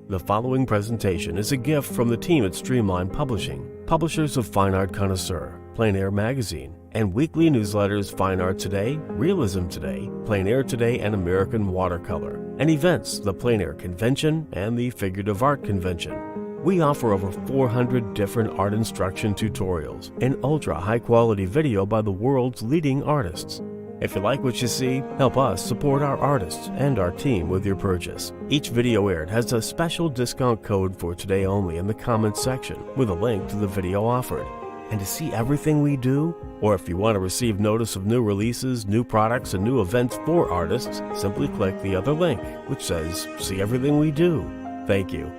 The following presentation is a gift from the team at Streamline Publishing, publishers of Fine Art Connoisseur, Plein Air Magazine, and weekly newsletters Fine Art Today, Realism Today, Plein Air Today, and American Watercolor, and events, the Plein Air Convention and the Figurative Art Convention. We offer over 400 different art instruction tutorials and ultra-high-quality video by the world's leading artists. If you like what you see, help us support our artists and our team with your purchase. Each video aired has a special discount code for today only in the comments section with a link to the video offered. And to see everything we do, or if you want to receive notice of new releases, new products, and new events for artists, simply click the other link, which says, "See everything we do." Thank you.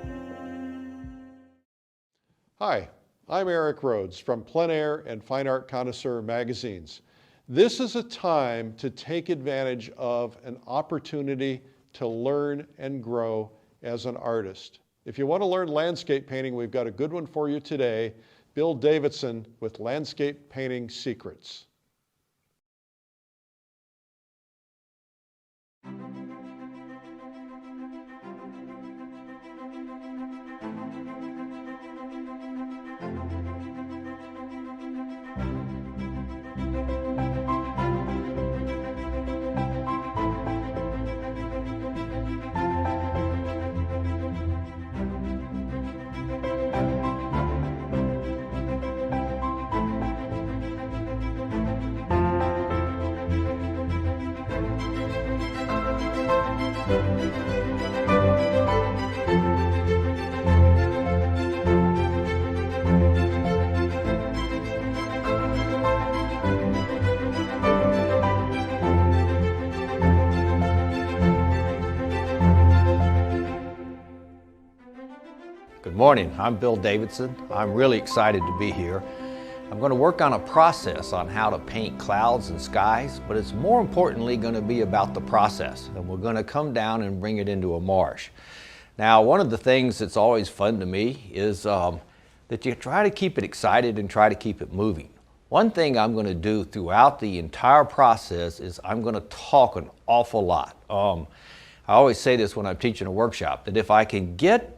Hi, I'm Eric Rhodes from Plein Air and Fine Art Connoisseur magazines. This is a time to take advantage of an opportunity to learn and grow as an artist. If you want to learn landscape painting, we've got a good one for you today. Bill Davidson with Landscape Painting Secrets. Good morning, I'm Bill Davidson. I'm really excited to be here. I'm going to work on a process on how to paint clouds and skies, but it's more importantly going to be about the process, and we're going to come down and bring it into a marsh. Now, one of the things that's always fun to me is that you try to keep it excited and try to keep it moving. One thing I'm going to do throughout the entire process is I'm going to talk an awful lot. I always say this when I'm teaching a workshop, that if I can get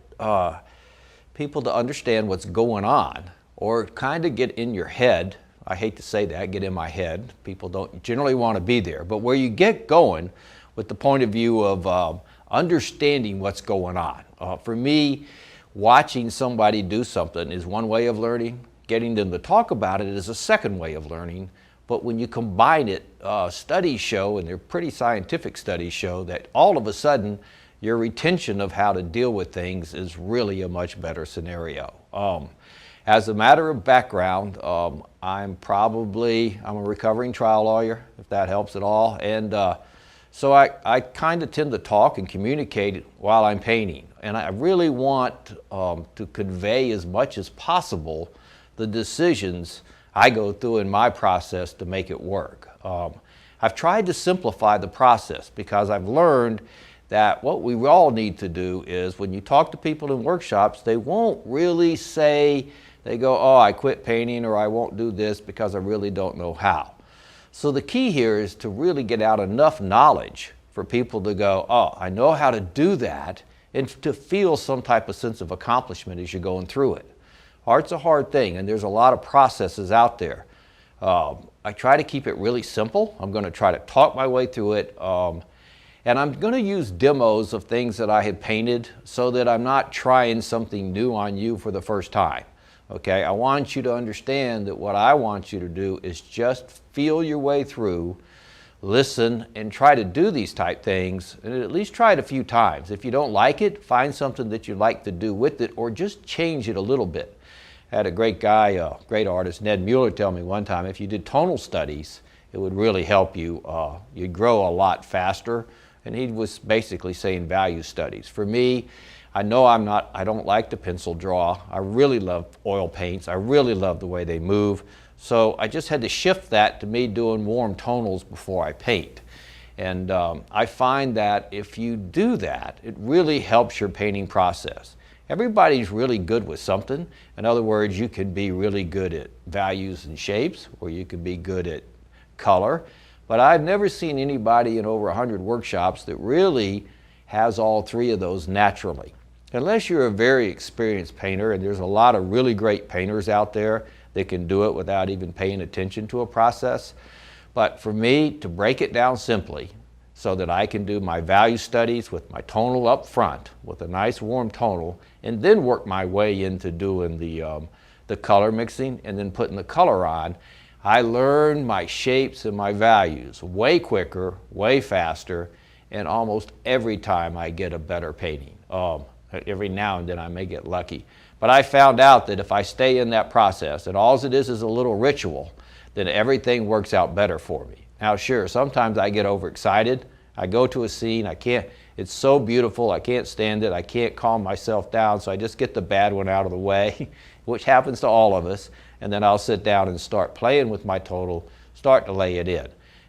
people to understand what's going on, or kind of get in your head, I hate to say that, get in my head, people don't generally want to be there, but where you get going with the point of view of understanding what's going on. For me, watching somebody do something is one way of learning, getting them to talk about it is a second way of learning, but when you combine it, studies show, and they're pretty scientific studies show, that all of a sudden your retention of how to deal with things is really a much better scenario. As a matter of background, I'm a recovering trial lawyer, if that helps at all, and so I kind of tend to talk and communicate while I'm painting, and I really want to convey as much as possible the decisions I go through in my process to make it work. I've tried to simplify the process because I've learned that what we all need to do is when you talk to people in workshops, they won't really say, they go, "Oh, I quit painting," or "I won't do this because I really don't know how." So the key here is to really get out enough knowledge for people to go, "Oh, I know how to do that," and to feel some type of sense of accomplishment as you're going through it. Art's a hard thing, and there's a lot of processes out there. I try to keep it really simple. I'm going to try to talk my way through it. And I'm going to use demos of things that I had painted so that I'm not trying something new on you for the first time. Okay, I want you to understand that what I want you to do is just feel your way through, listen, and try to do these type things, and at least try it a few times. If you don't like it, find something that you like to do with it, or just change it a little bit. I had a great guy, a great artist, Ned Mueller, tell me one time, if you did tonal studies, it would really help you. You'd grow a lot faster. And he was basically saying value studies. For me, I know I don't like to pencil draw. I really love oil paints. I really love the way they move. So I just had to shift that to me doing warm tonals before I paint. And I find that if you do that, it really helps your painting process. Everybody's really good with something. In other words, you can be really good at values and shapes, or you can be good at color. But I've never seen anybody in over 100 workshops that really has all three of those naturally. unless you're a very experienced painter, and there's a lot of really great painters out there that can do it without even paying attention to a process. But for me, to break it down simply so that I can do my value studies with my tonal up front, with a nice warm tonal, and then work my way into doing the color mixing and then putting the color on, I learn my shapes and my values way quicker, way faster, and almost every time I get a better painting. Every now and then I may get lucky. But I found out that if I stay in that process, and all it is a little ritual, then everything works out better for me. Now sure, sometimes I get overexcited. I go to a scene, it's so beautiful, I can't stand it, I can't calm myself down, so I just get the bad one out of the way, which happens to all of us, and then I'll sit down and start playing with my total, start to lay it in.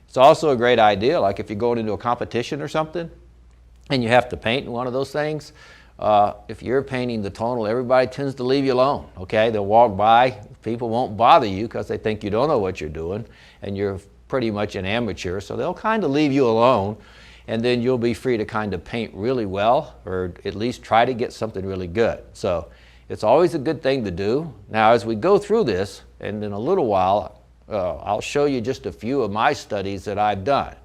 It's also a great idea, like if you're going into a competition or something, and you have to paint in one of those things, if you're painting the tonal, everybody tends to leave you alone, okay? They'll walk by, people won't bother you because they think you don't know what you're doing, and you're pretty much an amateur, so they'll kind of leave you alone, and then you'll be free to kind of paint really well, or at least try to get something really good. So it's always a good thing to do. Now as we go through this, and in a little while, I'll show you just a few of my studies that I've done.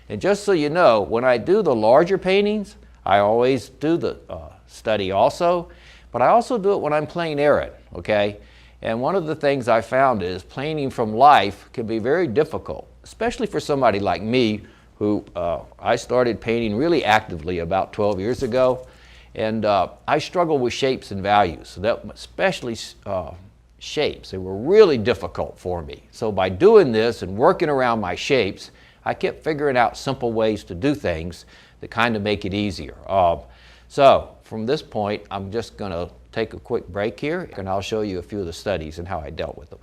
And just so you know, when I do the larger paintings, I always do the study also, but I also do it when I'm plein air it, okay? And one of the things I found is painting from life can be very difficult, especially for somebody like me who I started painting really actively about 12 years ago, and I struggle with shapes and values, especially shapes. They were really difficult for me. So by doing this and working around my shapes, I kept figuring out simple ways to do things that kind of make it easier. So from this point, I'm just going to take a quick break here, and I'll show you a few of the studies and how I dealt with them.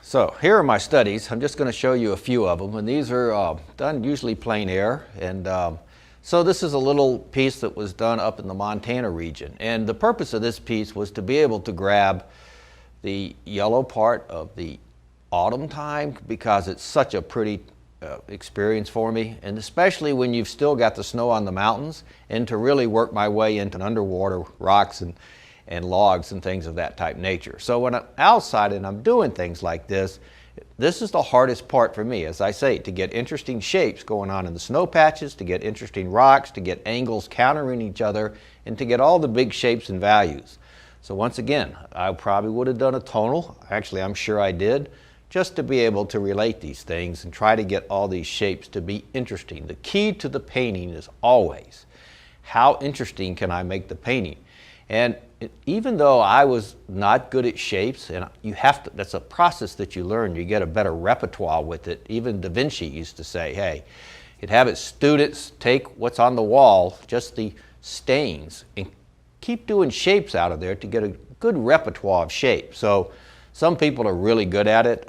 So here are my studies. I'm just going to show you a few of them, and these are done usually plein air. And so this is a little piece that was done up in the Montana region. And the purpose of this piece was to be able to grab the yellow part of the autumn time, because it's such a pretty experience for me, and especially when you've still got the snow on the mountains, and to really work my way into underwater rocks and logs and things of that type nature. So when I'm outside and I'm doing things like this is the hardest part for me, as I say, to get interesting shapes going on in the snow patches, to get interesting rocks, to get angles countering each other, and to get all the big shapes and values. So once again, I probably would have done a tonal, actually I'm sure I did, just to be able to relate these things and try to get all these shapes to be interesting. The key to the painting is always, how interesting can I make the painting? And even though I was not good at shapes, and you have to, that's a process that you learn, you get a better repertoire with it. Even Da Vinci used to say, hey, he'd have his students take what's on the wall, just the stains, and keep doing shapes out of there to get a good repertoire of shapes. So some people are really good at it,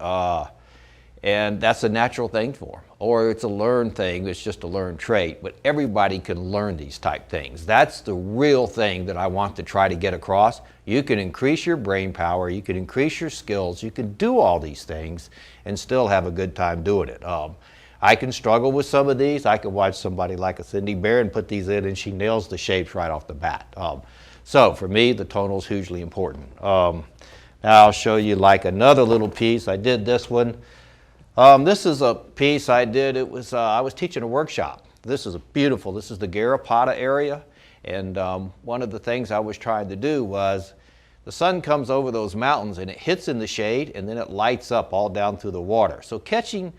and that's a natural thing for them. Or it's a learned thing, it's just a learned trait, but everybody can learn these type things. That's the real thing that I want to try to get across. You can increase your brain power, you can increase your skills, you can do all these things and still have a good time doing it. I can struggle with some of these. I can watch somebody like a Cindy Barron put these in and she nails the shapes right off the bat. So for me, the tonal is hugely important. Now I'll show you like another little piece. I did this one. This is a piece I did. It was I was teaching a workshop. This is beautiful. This is the Garrapatta area, and one of the things I was trying to do was the sun comes over those mountains and it hits in the shade, and then it lights up all down through the water. So catching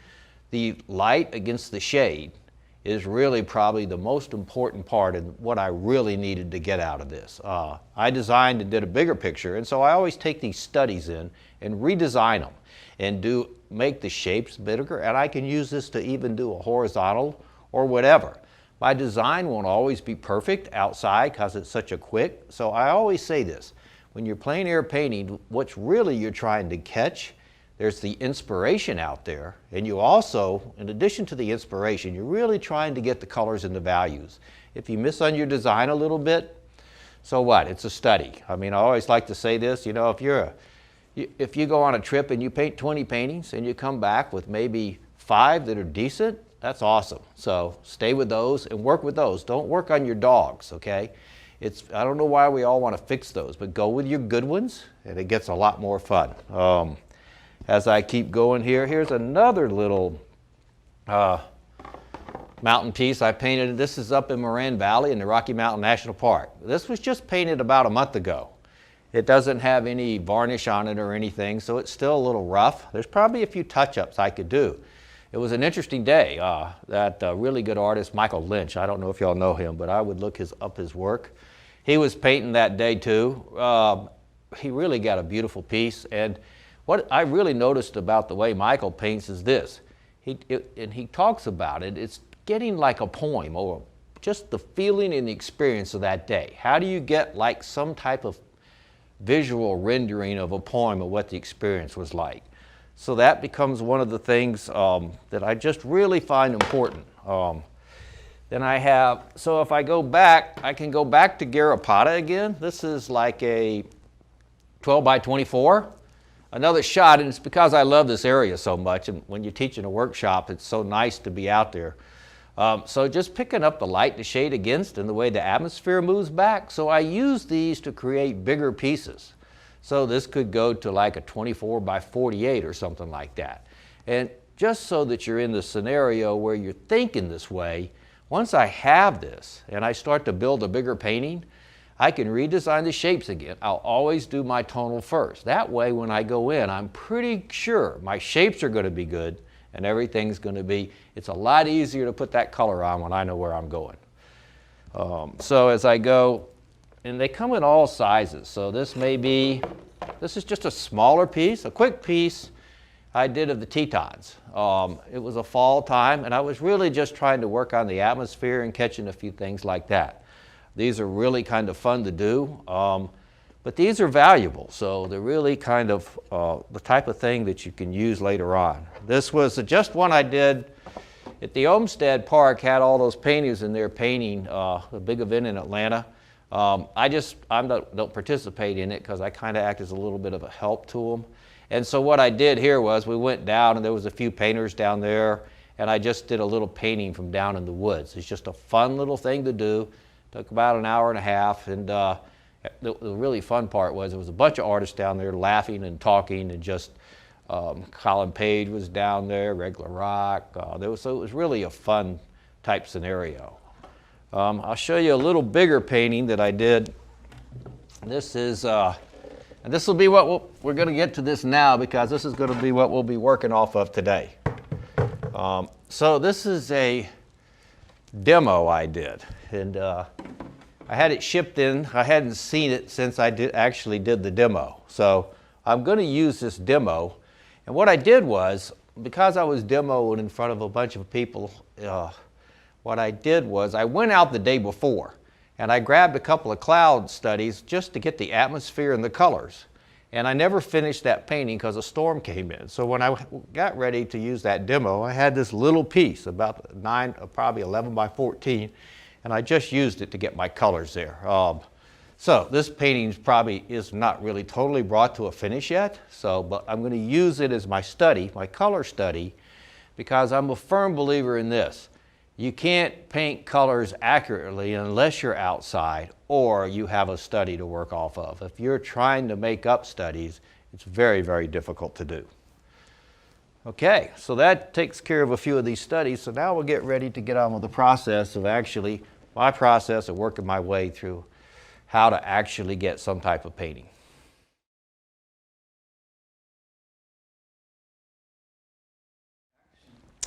the light against the shade is really probably the most important part and what I really needed to get out of this. I designed and did a bigger picture, and so I always take these studies in and redesign them and make the shapes bigger, and I can use this to even do a horizontal or whatever. My design won't always be perfect outside because it's such a quick, so I always say this, when you're plein air painting, what's really you're trying to catch, there's the inspiration out there, and you also, in addition to the inspiration, you're really trying to get the colors and the values. If you miss on your design a little bit, so what? It's a study. I mean, I always like to say this, you know, if you go on a trip and you paint 20 paintings and you come back with maybe 5 that are decent, that's awesome. So stay with those and work with those. Don't work on your dogs, okay? I don't know why we all want to fix those, but go with your good ones and it gets a lot more fun. As I keep going here, here's another little mountain piece I painted. This is up in Moran Valley in the Rocky Mountain National Park. This was just painted about a month ago. It doesn't have any varnish on it or anything, so it's still a little rough. There's probably a few touch-ups I could do. It was an interesting day. That really good artist, Michael Lynch, I don't know if y'all know him, but I would look up his work. He was painting that day too. He really got a beautiful piece, and what I really noticed about the way Michael paints is this. And he talks about it, it's getting like a poem, or just the feeling and the experience of that day. How do you get like some type of visual rendering of a poem of what the experience was like? So that becomes one of the things that I just really find important. Then I have, so if I go back, I can go back to Garrapatta again. This is like a 12 by 24. Another shot, and it's because I love this area so much, and when you're teaching a workshop, it's so nice to be out there. So just picking up the light to shade against and the way the atmosphere moves back. So I use these to create bigger pieces. So this could go to like a 24 by 48 or something like that. And just so that you're in the scenario where you're thinking this way, once I have this and I start to build a bigger painting, I can redesign the shapes again. I'll always do my tonal first. That way when I go in, I'm pretty sure my shapes are going to be good and everything's going to be, it's a lot easier to put that color on when I know where I'm going. So as I go, and they come in all sizes. So this is just a smaller piece, a quick piece I did of the Tetons. It was a fall time, and I was really just trying to work on the atmosphere and catching a few things like that. These are really kind of fun to do, but these are valuable, so they're really kind of the type of thing that you can use later on. This was just one I did at the Olmsted Park, had all those painters in there painting a big event in Atlanta. I don't participate in it because I kind of act as a little bit of a help to them. And so what I did here was we went down and there was a few painters down there, and I just did a little painting from down in the woods. It's just a fun little thing to do. Took about an hour and a half, and the really fun part was there was a bunch of artists down there laughing and talking, and just Colin Page was down there, Regular Rock. So it was really a fun type scenario. I'll show you a little bigger painting that I did. This is, and this will be what we're going to get to this now, because this is going to be what we'll be working off of today. So this is a demo I did, and I had it shipped in. I hadn't seen it since I actually did the demo. So I'm going to use this demo, and what I did was, because I was demoing in front of a bunch of people, what I did was I went out the day before and I grabbed a couple of cloud studies just to get the atmosphere and the colors. And I never finished that painting because a storm came in. So when I got ready to use that demo, I had this little piece about probably 11 by 14, and I just used it to get my colors there. So this painting probably is not really totally brought to a finish yet, but I'm going to use it as my study, my color study, because I'm a firm believer in this. You can't paint colors accurately unless you're outside or you have a study to work off of. If you're trying to make up studies, it's very, very difficult to do. Okay, so that takes care of a few of these studies. So now we'll get ready to get on with the process of my process of working my way through how to actually get some type of painting.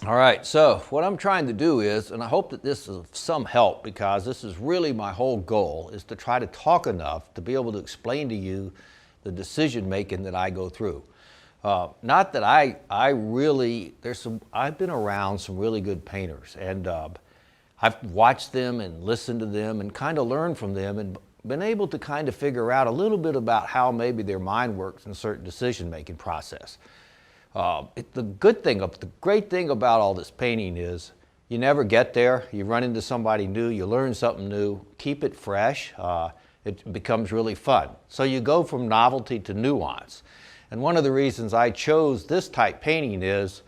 All right, so what I'm trying to do is, and I hope that this is some help, because this is really my whole goal, is to try to talk enough to be able to explain to you the decision making that I go through. Not that I've been around some really good painters, and I've watched them and listened to them and kind of learned from them and been able to kind of figure out a little bit about how maybe their mind works in certain decision making process. The great thing about all this painting is you never get there. You run into somebody new, you learn something new, keep it fresh. It becomes really fun. So you go from novelty to nuance. And one of the reasons I chose this type painting is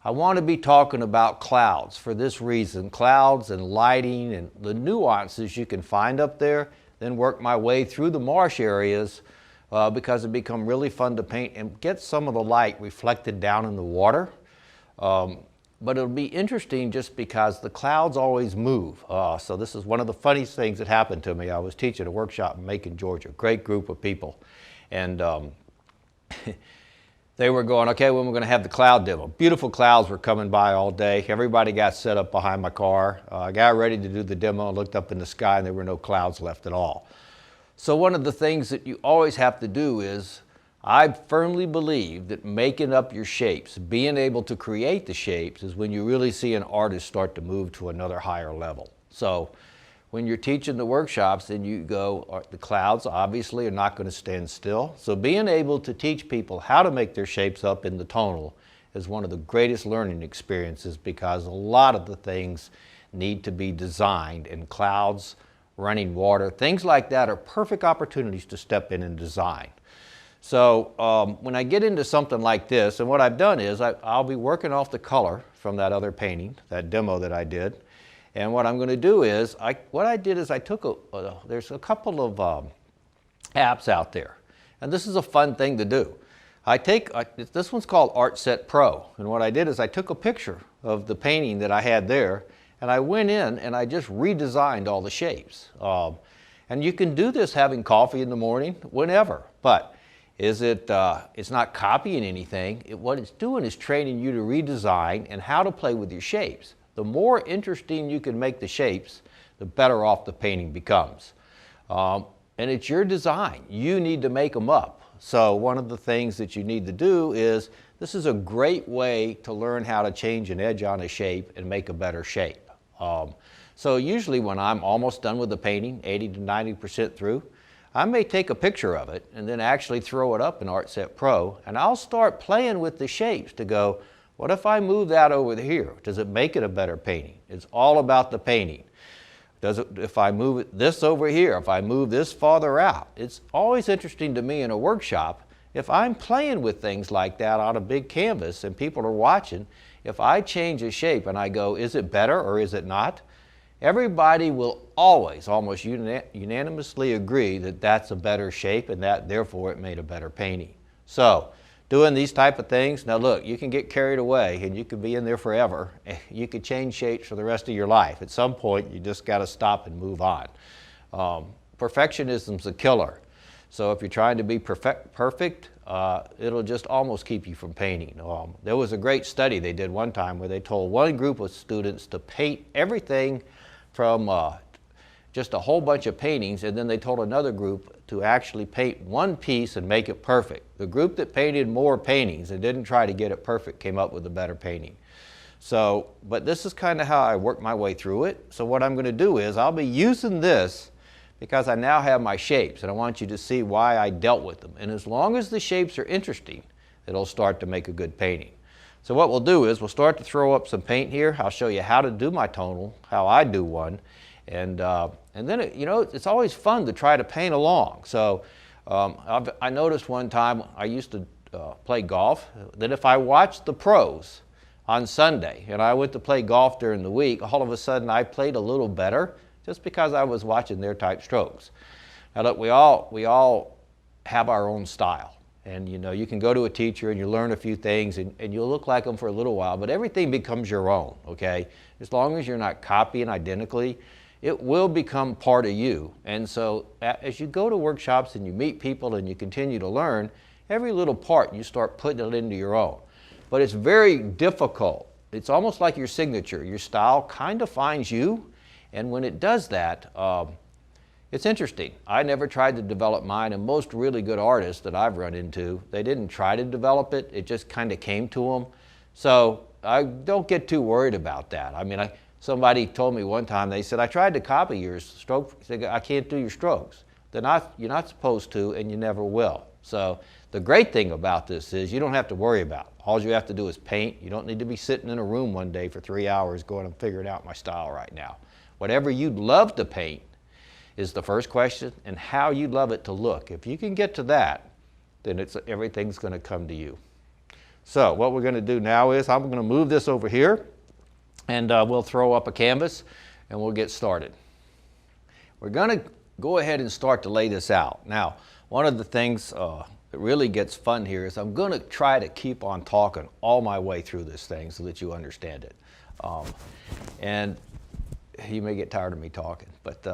I want to be talking about clouds for this reason, clouds and lighting and the nuances you can find up there, then work my way through the marsh areas because it become really fun to paint and get some of the light reflected down in the water. But it'll be interesting just because the clouds always move. So this is one of the funniest things that happened to me. I was teaching a workshop in Macon, Georgia, great group of people. And they were going, okay, when we're going to have the cloud demo. Beautiful clouds were coming by all day. Everybody got set up behind my car. I got ready to do the demo and looked up in the sky and there were no clouds left at all. So one of the things that you always have to do is, I firmly believe that making up your shapes, being able to create the shapes, is when you really see an artist start to move to another higher level. So when you're teaching the workshops and you go, the clouds obviously are not going to stand still. So being able to teach people how to make their shapes up in the tonal is one of the greatest learning experiences, because a lot of the things need to be designed, and clouds, running water, things like that are perfect opportunities to step in and design. So when I get into something like this, and what I've done is I'll be working off the color from that other painting, that demo that I did. And what I'm going to do is, I took there's a couple of apps out there. And this is a fun thing to do. This one's called Art Set Pro. And what I did is I took a picture of the painting that I had there, and I went in and I just redesigned all the shapes. And you can do this having coffee in the morning, whenever. But it's not copying anything. What it's doing is training you to redesign and how to play with your shapes. The more interesting you can make the shapes, the better off the painting becomes. And it's your design. You need to make them up. So one of the things that you need to do is, this is a great way to learn how to change an edge on a shape and make a better shape. So usually when I'm almost done with the painting, 80 to 90% through, I may take a picture of it and then actually throw it up in Art Set Pro, and I'll start playing with the shapes to go, what if I move that over here? Does it make it a better painting? It's all about the painting. If I move this over here, if I move this farther out? It's always interesting to me in a workshop, if I'm playing with things like that on a big canvas and people are watching, if I change a shape and I go, is it better or is it not? Everybody will always, almost unanimously agree that that's a better shape and that therefore it made a better painting. So doing these type of things, now look, you can get carried away and you could be in there forever. You could change shapes for the rest of your life. At some point you just got to stop and move on. Perfectionism's a killer. So if you're trying to be perfect, it'll just almost keep you from painting. There was a great study they did one time where they told one group of students to paint everything from just a whole bunch of paintings, and then they told another group to actually paint one piece and make it perfect. The group that painted more paintings and didn't try to get it perfect came up with a better painting. So, but this is kind of how I work my way through it. So what I'm going to do is I'll be using this because I now have my shapes, and I want you to see why I dealt with them. And as long as the shapes are interesting, it'll start to make a good painting. So what we'll do is we'll start to throw up some paint here. I'll show you how to do my tonal, how I do one. And then, it's always fun to try to paint along. So I noticed one time, I used to play golf, that if I watched the pros on Sunday and I went to play golf during the week, all of a sudden I played a little better just because I was watching their type strokes. Now look, we all have our own style. And you can go to a teacher and you learn a few things and you'll look like them for a little while, but everything becomes your own, okay? As long as you're not copying identically, it will become part of you. And so as you go to workshops and you meet people and you continue to learn, every little part you start putting it into your own. But it's very difficult. It's almost like your signature. Your style kind of finds you, and when it does that, it's interesting. I never tried to develop mine, and most really good artists that I've run into, they didn't try to develop it. It just kind of came to them. So I don't get too worried about that. I mean, somebody told me one time, they said, I tried to copy your stroke. They said, I can't do your strokes. You're not supposed to, and you never will. So the great thing about this is you don't have to worry about it. All you have to do is paint. You don't need to be sitting in a room one day for 3 hours going and figuring out my style right now. Whatever you'd love to paint is the first question, and how you'd love it to look. If you can get to that, then everything's going to come to you. So what we're going to do now is I'm going to move this over here, and we'll throw up a canvas and we'll get started. We're going to go ahead and start to lay this out. Now, one of the things that really gets fun here is I'm going to try to keep on talking all my way through this thing so that you understand it. And you may get tired of me talking, but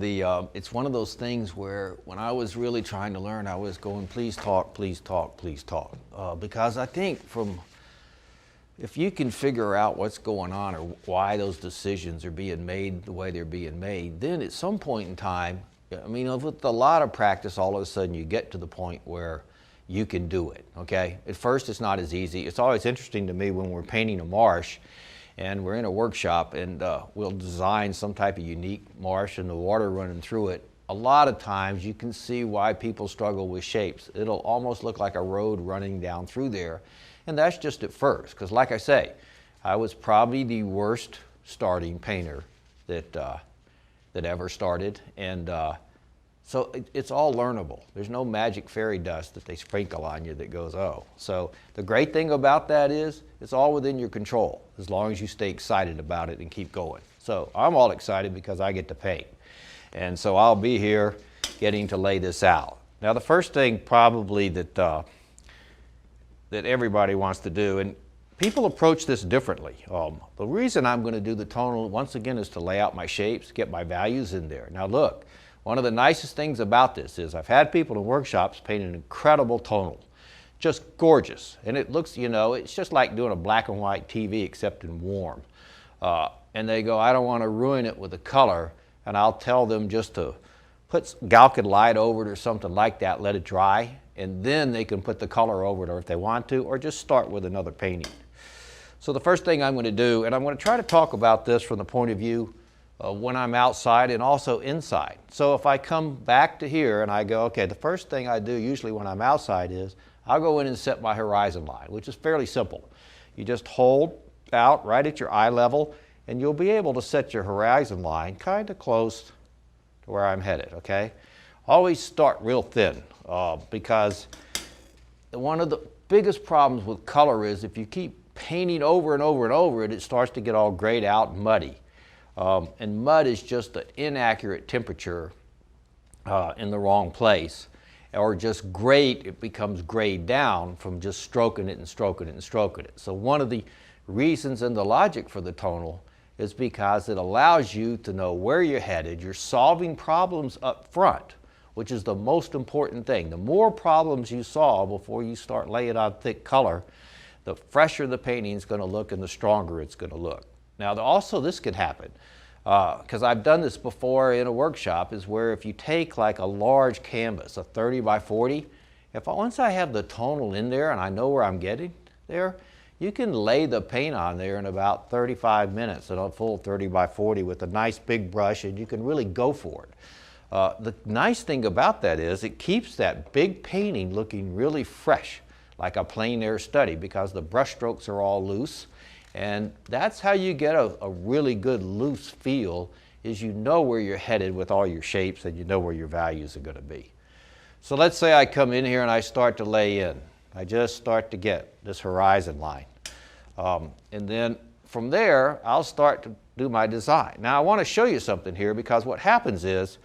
it's one of those things where when I was really trying to learn, I was going, please talk, please talk, please talk. Because I think if you can figure out what's going on or why those decisions are being made the way they're being made, then at some point in time, I mean, with a lot of practice, all of a sudden you get to the point where you can do it, okay? At first, it's not as easy. It's always interesting to me when we're painting a marsh and we're in a workshop and we'll design some type of unique marsh and the water running through it. A lot of times you can see why people struggle with shapes. It'll almost look like a road running down through there. And that's just at first, because like I say, I was probably the worst starting painter that ever started. And so it's all learnable. There's no magic fairy dust that they sprinkle on you that goes, oh. So the great thing about that is it's all within your control, as long as you stay excited about it and keep going. So I'm all excited because I get to paint. And so I'll be here getting to lay this out. Now the first thing probably that everybody wants to do, and people approach this differently. The reason I'm going to do the tonal, once again, is to lay out my shapes, get my values in there. Now look, one of the nicest things about this is I've had people in workshops paint an incredible tonal, just gorgeous. And it looks, you know, it's just like doing a black and white TV except in warm. And they go, I don't want to ruin it with the color, and I'll tell them just to put Galcid light over it or something like that, let it dry, and then they can put the color over it or if they want to, or just start with another painting. So the first thing I'm going to do, and I'm going to try to talk about this from the point of view when I'm outside and also inside. So if I come back to here and I go, okay, the first thing I do usually when I'm outside is I'll go in and set my horizon line, which is fairly simple. You just hold out right at your eye level and you'll be able to set your horizon line kind of close to where I'm headed, okay? Always start real thin because one of the biggest problems with color is if you keep painting over and over and over it, it starts to get all grayed out and muddy. And mud is just an inaccurate temperature in the wrong place. Or just grayed, it becomes grayed down from just stroking it and stroking it and stroking it. So one of the reasons and the logic for the tonal is because it allows you to know where you're headed. You're solving problems up front, which is the most important thing. The more problems you solve before you start laying on thick color, the fresher the painting is going to look and the stronger it's going to look. Now also this could happen, because I've done this before in a workshop, is where if you take like a large canvas, a 30 by 40, once I have the tonal in there and I know where I'm getting there, you can lay the paint on there in about 35 minutes at a full 30 by 40 with a nice big brush, and you can really go for it. The nice thing about that is it keeps that big painting looking really fresh, like a plein air study, because the brush strokes are all loose. And that's how you get a really good loose feel, is you know where you're headed with all your shapes and you know where your values are going to be. So let's say I come in here and I start to lay in. I just start to get this horizon line. And then from there, I'll start to do my design. Now I want to show you something here, because what happens is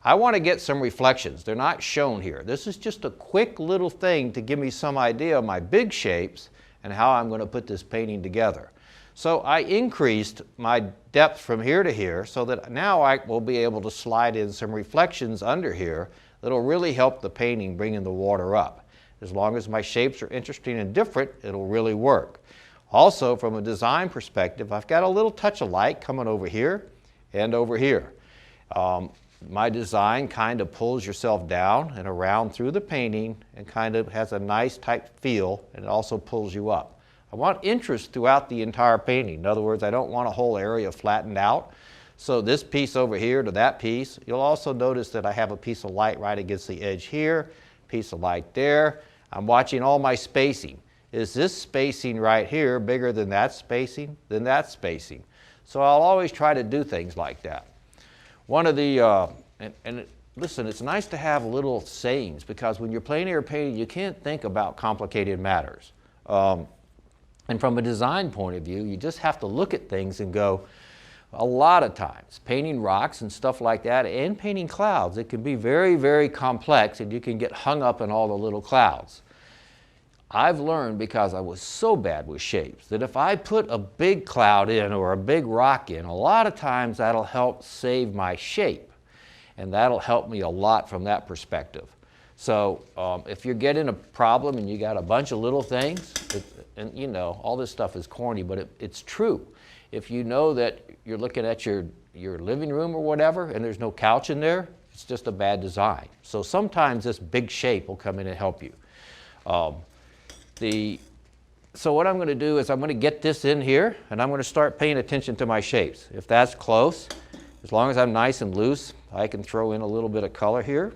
I want to get some reflections. They're not shown here. This is just a quick little thing to give me some idea of my big shapes and how I'm going to put this painting together. So I increased my depth from here to here so that now I will be able to slide in some reflections under here that'll really help the painting bringing the water up. As long as my shapes are interesting and different, it'll really work. Also, from a design perspective, I've got a little touch of light coming over here and over here. My design kind of pulls yourself down and around through the painting and kind of has a nice tight feel, and it also pulls you up. I want interest throughout the entire painting. In other words, I don't want a whole area flattened out. So this piece over here to that piece, you'll also notice that I have a piece of light right against the edge here, piece of light there. I'm watching all my spacing. Is this spacing right here bigger than that spacing? Than that spacing? So I'll always try to do things like that. One of the, and listen, it's nice to have little sayings, because when you're plein air painting, you can't think about complicated matters. And from a design point of view, you just have to look at things and go, a lot of times, painting rocks and stuff like that, and painting clouds, it can be very, very complex, and you can get hung up in all the little clouds. I've learned, because I was so bad with shapes, that if I put a big cloud in or a big rock in, a lot of times that'll help save my shape. And that'll help me a lot from that perspective. So if you're getting a problem and you got a bunch of little things, and you know, all this stuff is corny, but it's true. If you know that you're looking at your living room or whatever, and there's no couch in there, it's just a bad design. So sometimes this big shape will come in and help you. So what I'm going to do is I'm going to get this in here, and I'm going to start paying attention to my shapes. If that's close, as long as I'm nice and loose, I can throw in a little bit of color here.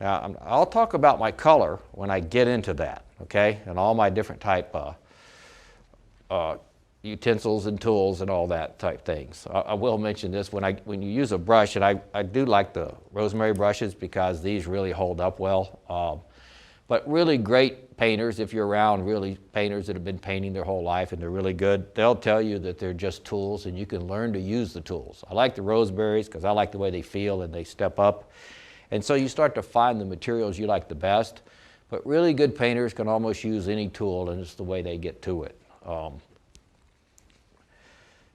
Now, I'll talk about my color when I get into that, okay? And all my different type utensils and tools and all that type things. I will mention this, when you use a brush, and I do like the rosemary brushes because these really hold up well. But really great painters, if you're around really painters that have been painting their whole life and they're really good, they'll tell you that they're just tools and you can learn to use the tools. I like the roseberries because I like the way they feel and they step up. And so you start to find the materials you like the best. But really good painters can almost use any tool, and it's the way they get to it.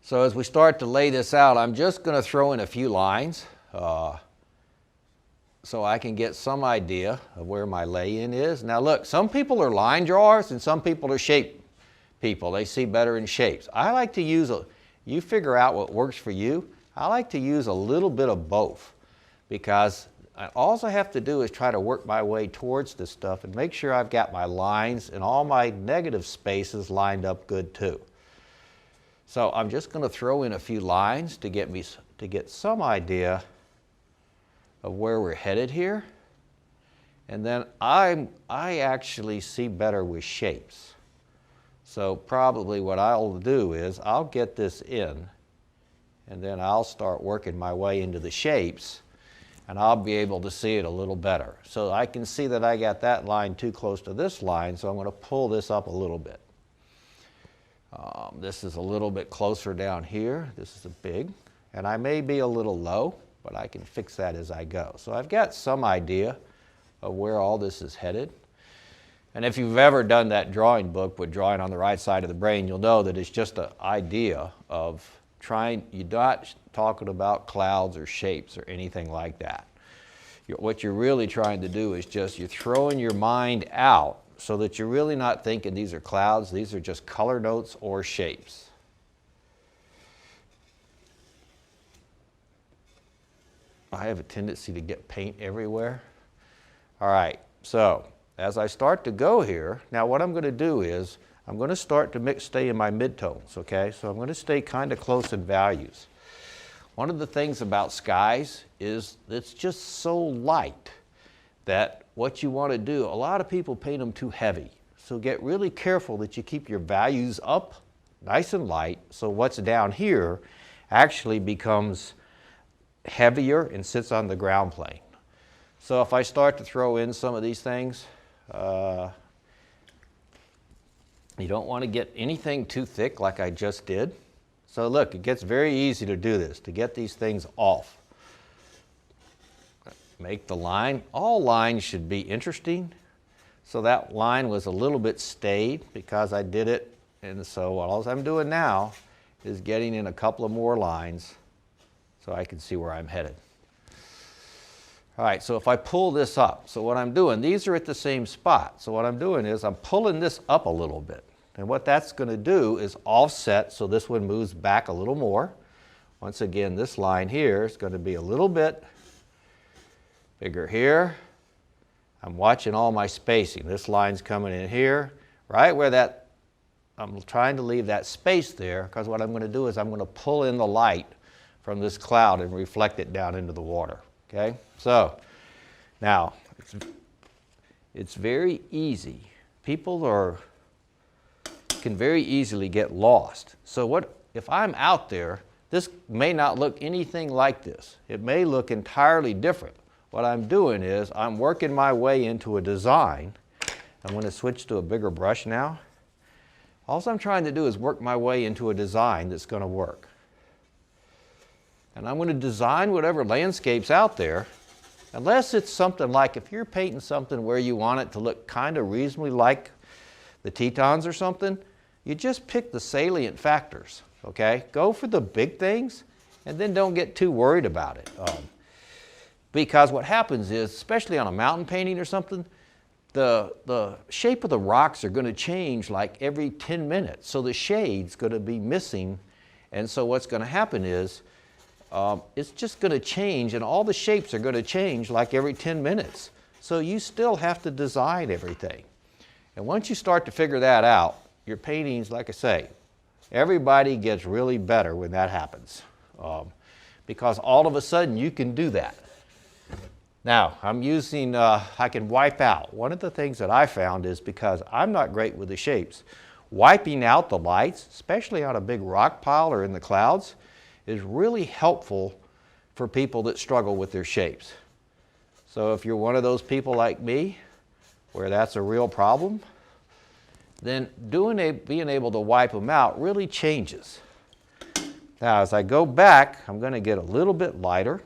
So as we start to lay this out, I'm just going to throw in a few lines. So I can get some idea of where my lay-in is. Now look, some people are line drawers and some people are shape people. They see better in shapes. I like to use you figure out what works for you. I like to use a little bit of both, because all I have to do is try to work my way towards this stuff and make sure I've got my lines and all my negative spaces lined up good too. So I'm just going to throw in a few lines to get some idea of where we're headed here. And then I actually see better with shapes. So probably what I'll do is I'll get this in, and then I'll start working my way into the shapes, and I'll be able to see it a little better. So I can see that I got that line too close to this line, so I'm going to pull this up a little bit. This is a little bit closer down here. This is a big, and I may be a little low, but I can fix that as I go. So I've got some idea of where all this is headed. And if you've ever done that drawing book with drawing on the right side of the brain, you'll know that it's just an idea of you're not talking about clouds or shapes or anything like that. What you're really trying to do is you're throwing your mind out so that you're really not thinking these are clouds, these are just color notes or shapes. I have a tendency to get paint everywhere. All right, so as I start to go here, now what I'm going to do is I'm going to start to stay in my midtones, okay? So I'm going to stay kind of close in values. One of the things about skies is it's just so light that what you want to do, a lot of people paint them too heavy. So get really careful that you keep your values up nice and light, so what's down here actually becomes heavier and sits on the ground plane. So if I start to throw in some of these things, you don't want to get anything too thick like I just did. So look, it gets very easy to do this, to get these things off. Make the line. All lines should be interesting. So that line was a little bit stayed because I did it. And so all I'm doing now is getting in a couple of more lines so I can see where I'm headed. All right, so if I pull this up, so what I'm doing, these are at the same spot. So what I'm doing is I'm pulling this up a little bit. And what that's going to do is offset so this one moves back a little more. Once again, this line here is going to be a little bit bigger here. I'm watching all my spacing. This line's coming in here, right where that, I'm trying to leave that space there, because what I'm going to do is I'm going to pull in the light from this cloud and reflect it down into the water. Okay, so now it's very easy. People can very easily get lost. So what if I'm out there this may not look anything like this. It may look entirely different. What I'm doing is I'm working my way into a design. I'm going to switch to a bigger brush now. All I'm trying to do is work my way into a design that's going to work. And I'm going to design whatever landscape's out there, unless it's something like, if you're painting something where you want it to look kind of reasonably like the Tetons or something, you just pick the salient factors, okay? Go for the big things, and then don't get too worried about it. Because what happens is, especially on a mountain painting or something, the shape of the rocks are going to change like every 10 minutes. So the shade's going to be missing. And so what's going to happen is, it's just going to change, and all the shapes are going to change like every 10 minutes. So you still have to design everything. And once you start to figure that out, your paintings, like I say, everybody gets really better when that happens. Because all of a sudden you can do that. Now, I'm using, I can wipe out. One of the things that I found is, because I'm not great with the shapes, wiping out the lights, especially on a big rock pile or in the clouds, is really helpful for people that struggle with their shapes. So if you're one of those people like me, where that's a real problem, then being able to wipe them out really changes. Now, as I go back, I'm going to get a little bit lighter.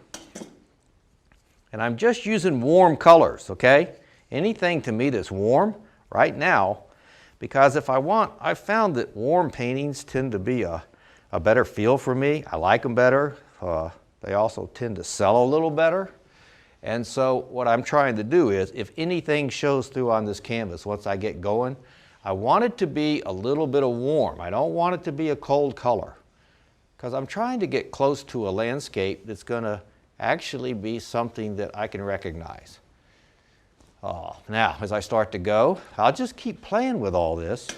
And I'm just using warm colors, okay? Anything to me that's warm right now, because if I've found that warm paintings tend to be a better feel for me. I like them better. They also tend to sell a little better. And so what I'm trying to do is, if anything shows through on this canvas once I get going, I want it to be a little bit of warm. I don't want it to be a cold color, because I'm trying to get close to a landscape that's going to actually be something that I can recognize. Now, as I start to go, I'll just keep playing with all this.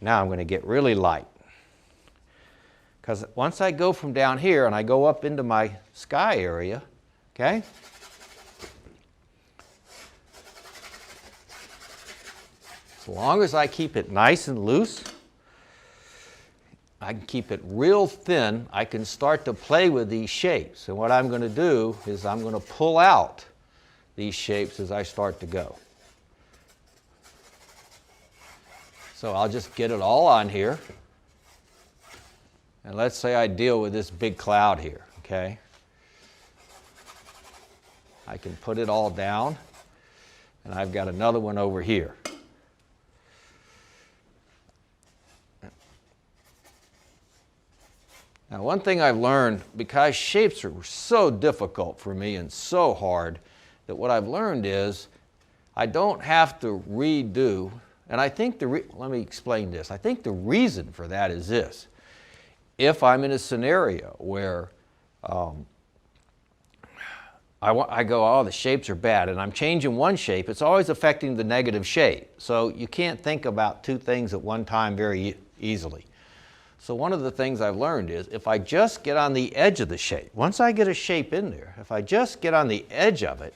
Now I'm going to get really light. Because once I go from down here and I go up into my sky area, okay? As long as I keep it nice and loose, I can keep it real thin, I can start to play with these shapes. And what I'm going to do is I'm going to pull out these shapes as I start to go. So I'll just get it all on here. And let's say I deal with this big cloud here, okay? I can put it all down, and I've got another one over here. Now, one thing I've learned, because shapes are so difficult for me and so hard, that what I've learned is I don't have to redo, and I think let me explain this. I think the reason for that is this. If I'm in a scenario where I go, oh, the shapes are bad, and I'm changing one shape, it's always affecting the negative shape. So you can't think about two things at one time very easily. So one of the things I've learned is, if I just get on the edge of the shape, once I get a shape in there, if I just get on the edge of it,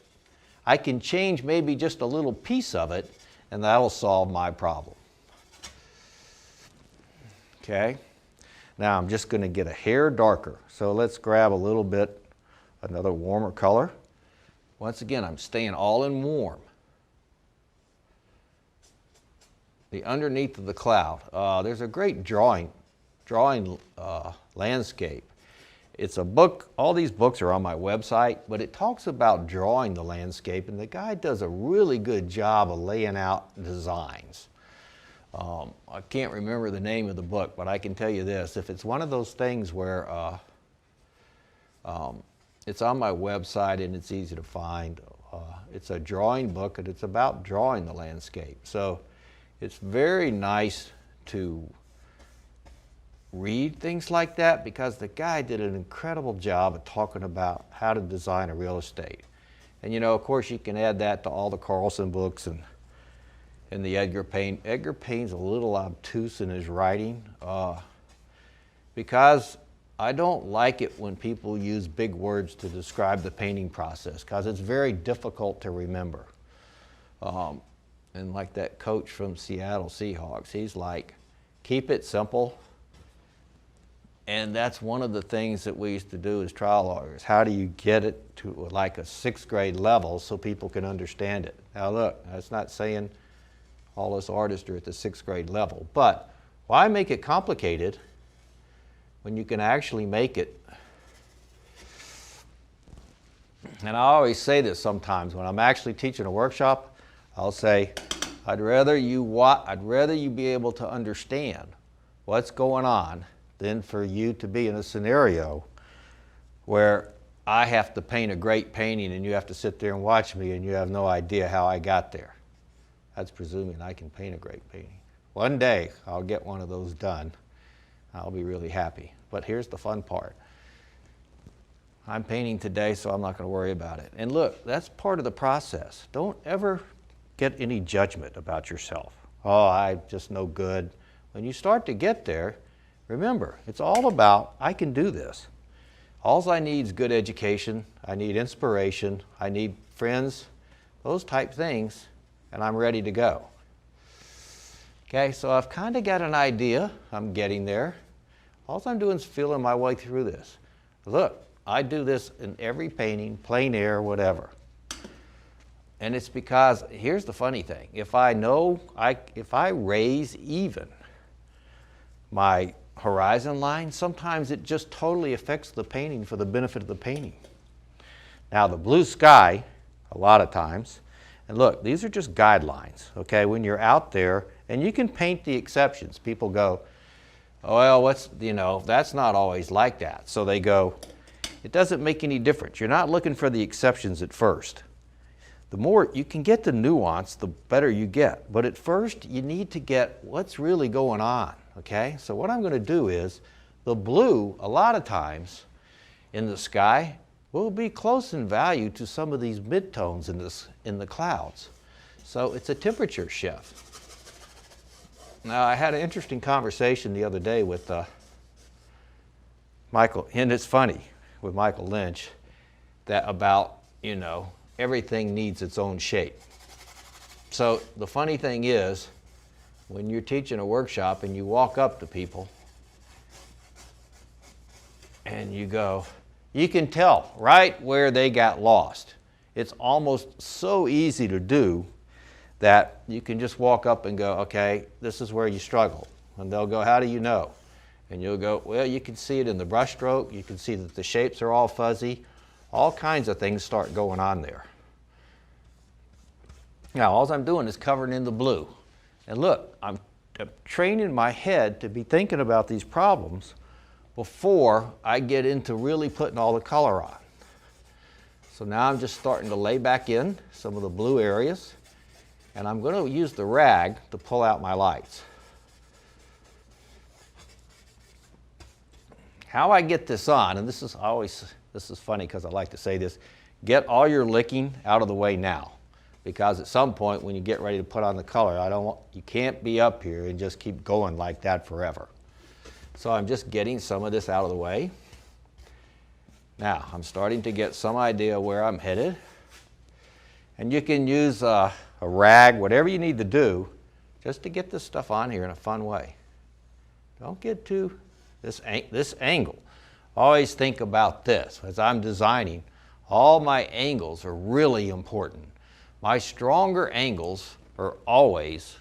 I can change maybe just a little piece of it, and that'll solve my problem. Okay? Now I'm just going to get a hair darker. So let's grab a little bit, another warmer color. Once again, I'm staying all in warm. The underneath of the cloud. There's a great drawing landscape. It's a book, all these books are on my website, but it talks about drawing the landscape, and the guy does a really good job of laying out designs. I can't remember the name of the book, but I can tell you this, if it's one of those things where it's on my website and it's easy to find, it's a drawing book, and it's about drawing the landscape. So it's very nice to read things like that, because the guy did an incredible job of talking about how to design a real estate. And you know, of course, you can add that to all the Carlson books and the Edgar Payne. Edgar Payne's a little obtuse in his writing, because I don't like it when people use big words to describe the painting process, because it's very difficult to remember. And like that coach from Seattle Seahawks, he's like, keep it simple And that's one of the things that we used to do as trial lawyers. How do you get it to like a 6th grade level so people can understand it? Now look, that's not saying all us artists are at the 6th grade level, but why make it complicated when you can actually make it? And I always say this sometimes when I'm actually teaching a workshop, I'll say, I'd rather you be able to understand what's going on than for you to be in a scenario where I have to paint a great painting and you have to sit there and watch me and you have no idea how I got there. That's presuming I can paint a great painting. One day I'll get one of those done. I'll be really happy. But here's the fun part. I'm painting today, so I'm not going to worry about it. And look, that's part of the process. Don't ever get any judgment about yourself. Oh, I'm just no good. When you start to get there, remember, it's all about, I can do this. All I need is good education. I need inspiration. I need friends, those type things, and I'm ready to go. Okay, so I've kind of got an idea. I'm getting there. All I'm doing is feeling my way through this. Look, I do this in every painting, plein air, whatever. And it's because, here's the funny thing. If I raise even my horizon line, sometimes it just totally affects the painting for the benefit of the painting. Now the blue sky, a lot of times, and look, these are just guidelines, okay? When you're out there, and you can paint the exceptions. People go, oh, well, that's not always like that. So they go, it doesn't make any difference. You're not looking for the exceptions at first. The more you can get the nuance, the better you get. But at first, you need to get what's really going on, okay? So what I'm going to do is, the blue, a lot of times, in the sky, will be close in value to some of these midtones in the clouds. So it's a temperature shift. Now, I had an interesting conversation the other day with Michael, and it's funny, with Michael Lynch, that about, everything needs its own shape. So the funny thing is, when you're teaching a workshop and you walk up to people and you go, you can tell right where they got lost. It's almost so easy to do that you can just walk up and go, okay, this is where you struggle. And they'll go, how do you know? And you'll go, well, you can see it in the brush stroke. You can see that the shapes are all fuzzy. All kinds of things start going on there. Now, all I'm doing is covering in the blue. And look, I'm training my head to be thinking about these problems before I get into really putting all the color on. So now I'm just starting to lay back in some of the blue areas, and I'm going to use the rag to pull out my lights. How I get this on, and this is funny because I like to say this, get all your licking out of the way now. Because at some point when you get ready to put on the color, you can't be up here and just keep going like that forever. So I'm just getting some of this out of the way. Now I'm starting to get some idea where I'm headed. And you can use a rag, whatever you need to do, just to get this stuff on here in a fun way. Don't get to this angle. Always think about this. As I'm designing, all my angles are really important. My stronger angles are always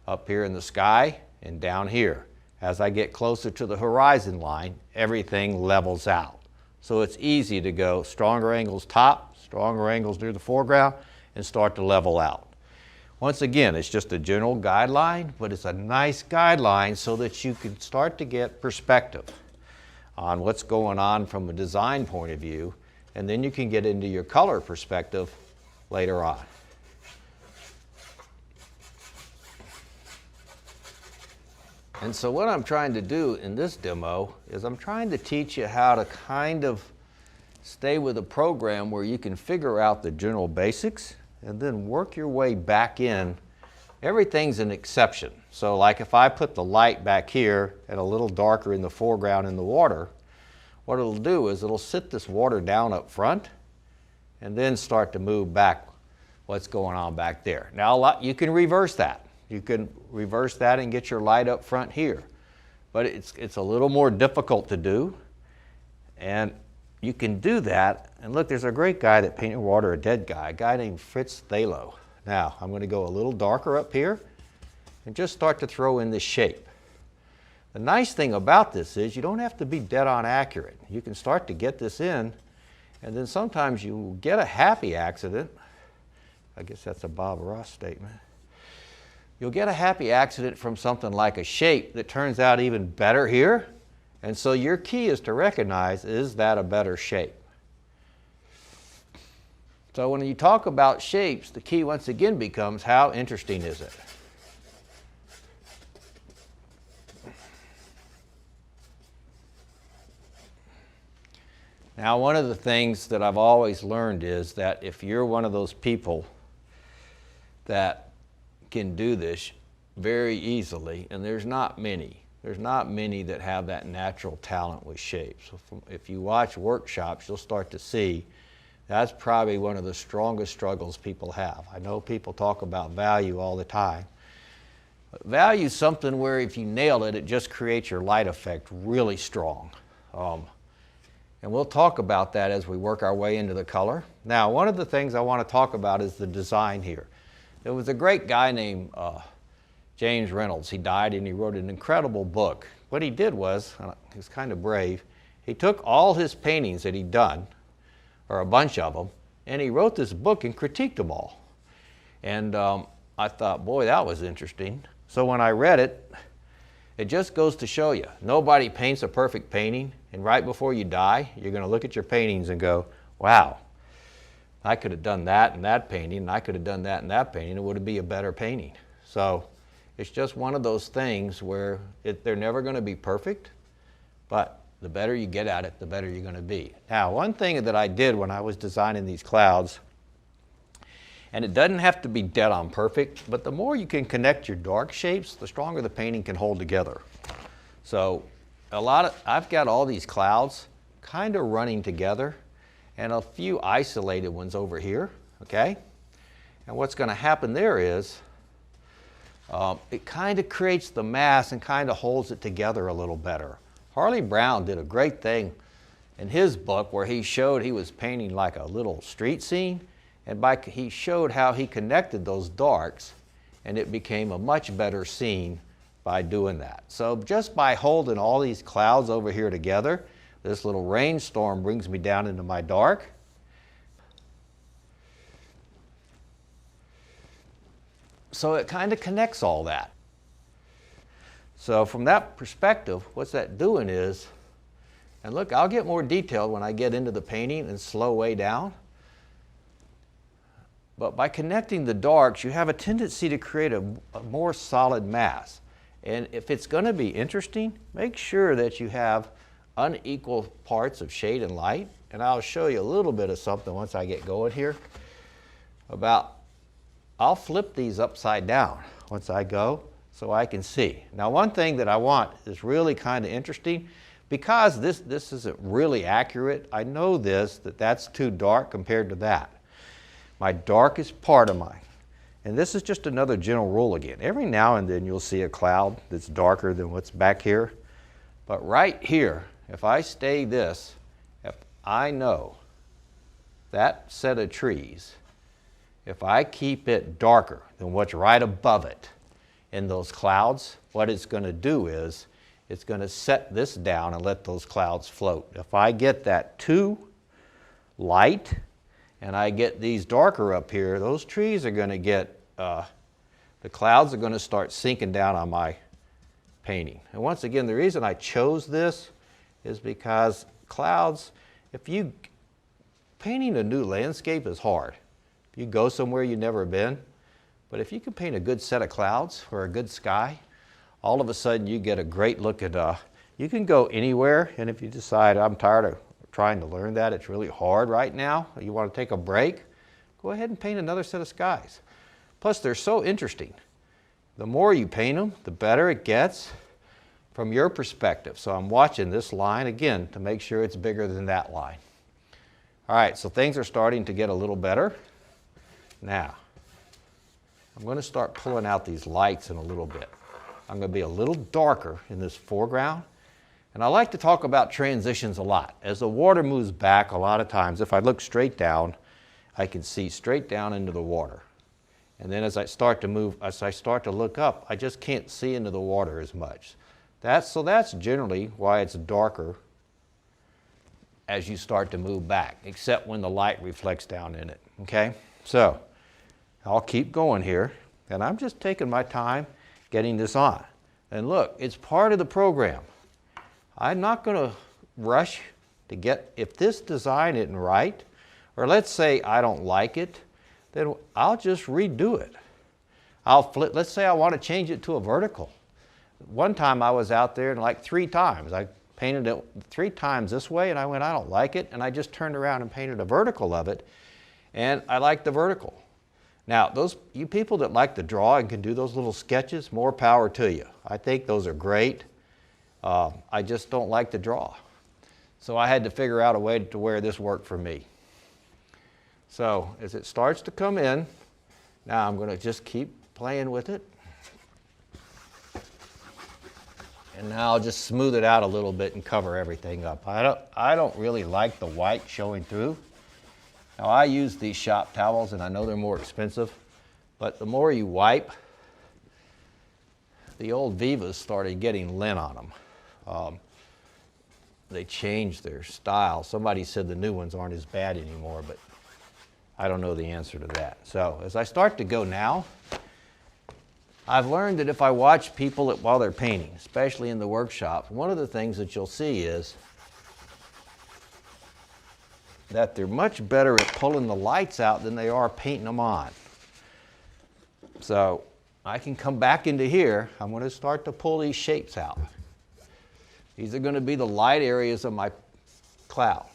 up here in the sky and down here. As I get closer to the horizon line, everything levels out. So it's easy to go stronger angles top, stronger angles near the foreground, and start to level out. Once again, it's just a general guideline, but it's a nice guideline so that you can start to get perspective on what's going on from a design point of view, and then you can get into your color perspective later on. And so what I'm trying to do in this demo is I'm trying to teach you how to kind of stay with a program where you can figure out the general basics and then work your way back in. Everything's an exception. So like if I put the light back here and a little darker in the foreground in the water, what it'll do is it'll sit this water down up front and then start to move back what's going on back there. Now you can reverse that. You can reverse that and get your light up front here. but it's a little more difficult to do. And you can do that. And look, there's a great guy that painted water, a dead guy, a guy named Fritz Thalo. Now, I'm going to go a little darker up here and just start to throw in this shape. The nice thing about this is you don't have to be dead on accurate. You can start to get this in, and then sometimes you will get a happy accident. I guess that's a Bob Ross statement. You'll get a happy accident from something like a shape that turns out even better here. And so your key is to recognize, is that a better shape? So when you talk about shapes, the key once again becomes, how interesting is it? Now, one of the things that I've always learned is that if you're one of those people that can do this very easily, and there's not many that have that natural talent with shapes. So if you watch workshops, you'll start to see that's probably one of the strongest struggles people have. I know people talk about value all the time. But value is something where if you nail it, it just creates your light effect really strong. And we'll talk about that as we work our way into the color. Now, one of the things I want to talk about is the design here. There was a great guy named James Reynolds. He died and he wrote an incredible book. What he did was, he was kind of brave, he took all his paintings that he'd done, or a bunch of them, and he wrote this book and critiqued them all. And I thought, boy, that was interesting. So when I read it, it just goes to show you, nobody paints a perfect painting, and right before you die, you're going to look at your paintings and go, wow, I could have done that in that painting, and I could have done that in that painting, it would be a better painting. So it's just one of those things where they're never going to be perfect, but the better you get at it, the better you're going to be. Now, one thing that I did when I was designing these clouds, and it doesn't have to be dead on perfect, but the more you can connect your dark shapes, the stronger the painting can hold together. So I've got all these clouds kind of running together and a few isolated ones over here, okay? And what's going to happen there is it kind of creates the mass and kind of holds it together a little better. Harley Brown did a great thing in his book where he showed he was painting like a little street scene, and he showed how he connected those darks, and it became a much better scene by doing that. So just by holding all these clouds over here together, this little rainstorm brings me down into my dark. So it kind of connects all that. So from that perspective, what's that doing is, and look, I'll get more detailed when I get into the painting and slow way down. But by connecting the darks, you have a tendency to create a more solid mass. And if it's going to be interesting, make sure that you have unequal parts of shade and light. And I'll show you a little bit of something once I get going here I'll flip these upside down once I go so I can see. Now, one thing that I want is really kind of interesting. Because this isn't really accurate, I know that's too dark compared to that. My darkest part of mine, and this is just another general rule again. Every now and then you'll see a cloud that's darker than what's back here. But right here, if I stay this, if I know that set of trees, if I keep it darker than what's right above it in those clouds, what it's going to do is it's going to set this down and let those clouds float. If I get that too light and I get these darker up here, those trees are going to get, the clouds are going to start sinking down on my painting. And once again, the reason I chose this is because clouds, painting a new landscape is hard. You go somewhere you've never been, but if you can paint a good set of clouds or a good sky, all of a sudden you get a great look at, you can go anywhere, and if you decide I'm tired of trying to learn that, it's really hard right now, you want to take a break, go ahead and paint another set of skies. Plus they're so interesting. The more you paint them, the better it gets from your perspective. So I'm watching this line again to make sure it's bigger than that line. All right, so things are starting to get a little better. Now, I'm going to start pulling out these lights in a little bit. I'm going to be a little darker in this foreground. And I like to talk about transitions a lot. As the water moves back, a lot of times, if I look straight down, I can see straight down into the water. And then as I start to move, as I start to look up, I just can't see into the water as much. So that's generally why it's darker as you start to move back, except when the light reflects down in it, okay? So I'll keep going here, and I'm just taking my time getting this on. And look, it's part of the program. I'm not going to rush to get, if this design isn't right, or let's say I don't like it, then I'll just redo it. I'll flip, let's say I want to change it to a vertical. One time I was out there and like 3 times, I painted it 3 times this way and I went, I don't like it, and I just turned around and painted a vertical of it, and I like the vertical. Now, you people that like to draw and can do those little sketches, more power to you. I think those are great. I just don't like to draw. So I had to figure out a way to where this worked for me. So as it starts to come in, now I'm going to just keep playing with it. And now I'll just smooth it out a little bit and cover everything up. I don't really like the white showing through. Now I use these shop towels, and I know they're more expensive, but the more you wipe, the old Vivas started getting lint on them. They changed their style. Somebody said the new ones aren't as bad anymore, but I don't know the answer to that. So as I start to go now, I've learned that if I watch people while they're painting, especially in the workshop, one of the things that you'll see is that they're much better at pulling the lights out than they are painting them on. So I can come back into here. I'm going to start to pull these shapes out. These are going to be the light areas of my cloud.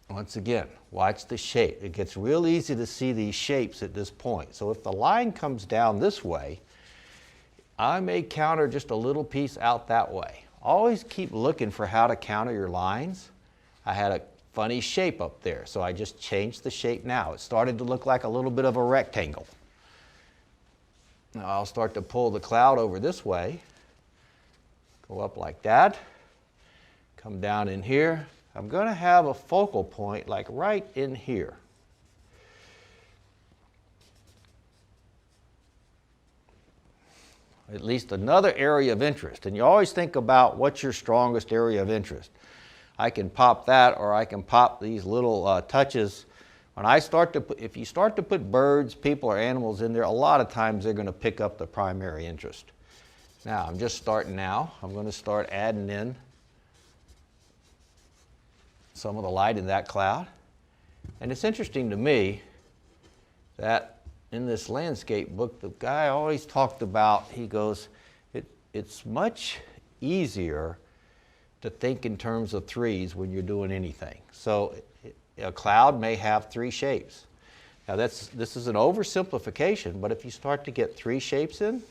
Once again, watch the shape. It gets real easy to see these shapes at this point. So if the line comes down this way, I may counter just a little piece out that way. Always keep looking for how to counter your lines. I had a funny shape up there, so I just changed the shape now. It started to look like a little bit of a rectangle. Now I'll start to pull the cloud over this way, go up like that, come down in here. I'm going to have a focal point like right in here. At least another area of interest. And you always think about what's your strongest area of interest. I can pop that, or I can pop these little touches. When I start to put, if you start to put birds, people, or animals in there, a lot of times they're going to pick up the primary interest. Now, I'm just starting now. I'm going to start adding in some of the light in that cloud. And it's interesting to me that in this landscape book, the guy always talked about, he goes, it's much easier to think in terms of 3s when you're doing anything. So a cloud may have 3 shapes. Now this is an oversimplification, but if you start to get 3 shapes in,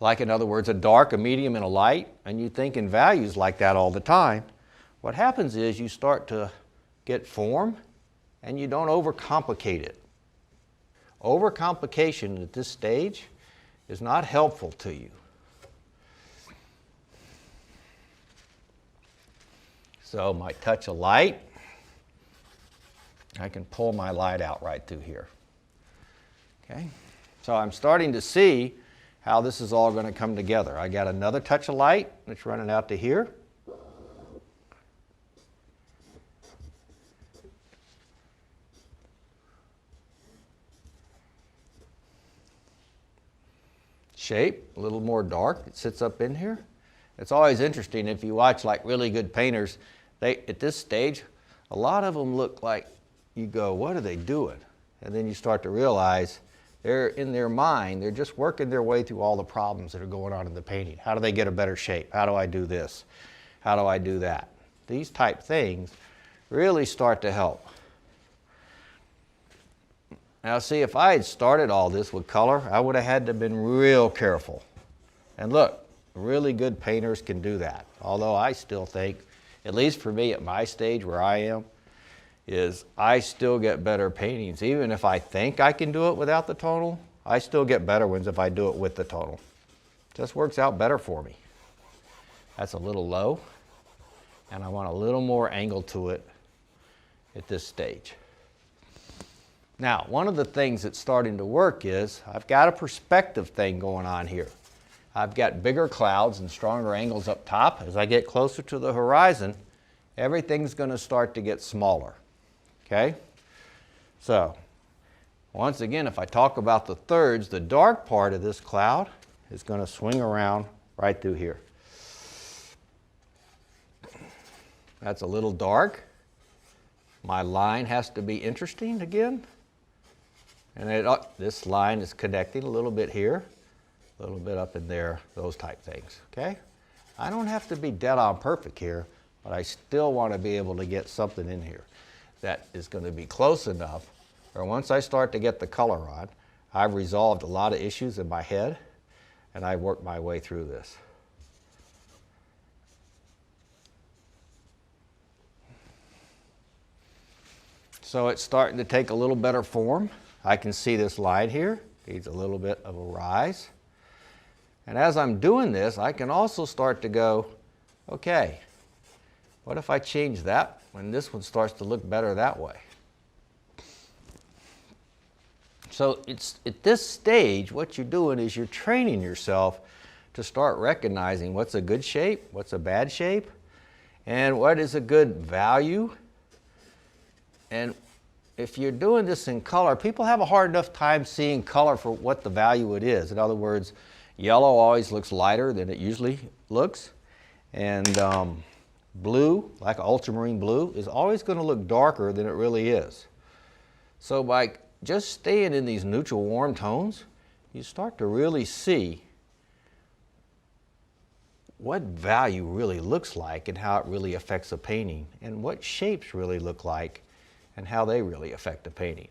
like in other words, a dark, a medium, and a light, and you think in values like that all the time, what happens is you start to get form and you don't overcomplicate it. Overcomplication at this stage is not helpful to you. So my touch of light, I can pull my light out right through here. Okay? So I'm starting to see how this is all going to come together. I got another touch of light that's running out to here. Shape, a little more dark, it sits up in here. It's always interesting if you watch like really good painters, at this stage, a lot of them look like you go, what are they doing? And then you start to realize they're in their mind, they're just working their way through all the problems that are going on in the painting. How do they get a better shape? How do I do this? How do I do that? These type things really start to help. Now see, if I had started all this with color, I would have had to have been real careful. And look, really good painters can do that. Although I still think, at least for me at my stage where I am, is I still get better paintings. Even if I think I can do it without the tonal, I still get better ones if I do it with the tonal. Just works out better for me. That's a little low, and I want a little more angle to it at this stage. Now, one of the things that's starting to work is I've got a perspective thing going on here. I've got bigger clouds and stronger angles up top. As I get closer to the horizon, everything's going to start to get smaller. Okay? So, once again, if I talk about the thirds, the dark part of this cloud is going to swing around right through here. That's a little dark. My line has to be interesting again. And this line is connecting a little bit here, a little bit up in there, those type things, okay? I don't have to be dead on perfect here, but I still want to be able to get something in here that is going to be close enough, or once I start to get the color on, I've resolved a lot of issues in my head, and I worked my way through this. So it's starting to take a little better form. I can see this line here, needs a little bit of a rise. And as I'm doing this, I can also start to go, okay, what if I change that when this one starts to look better that way? So it's at this stage, what you're doing is you're training yourself to start recognizing what's a good shape, what's a bad shape, and what is a good value. And if you're doing this in color, people have a hard enough time seeing color for what the value it is. In other words, yellow always looks lighter than it usually looks. And blue, like ultramarine blue, is always going to look darker than it really is. So by just staying in these neutral warm tones, you start to really see what value really looks like and how it really affects a painting, and what shapes really look like and how they really affect the painting.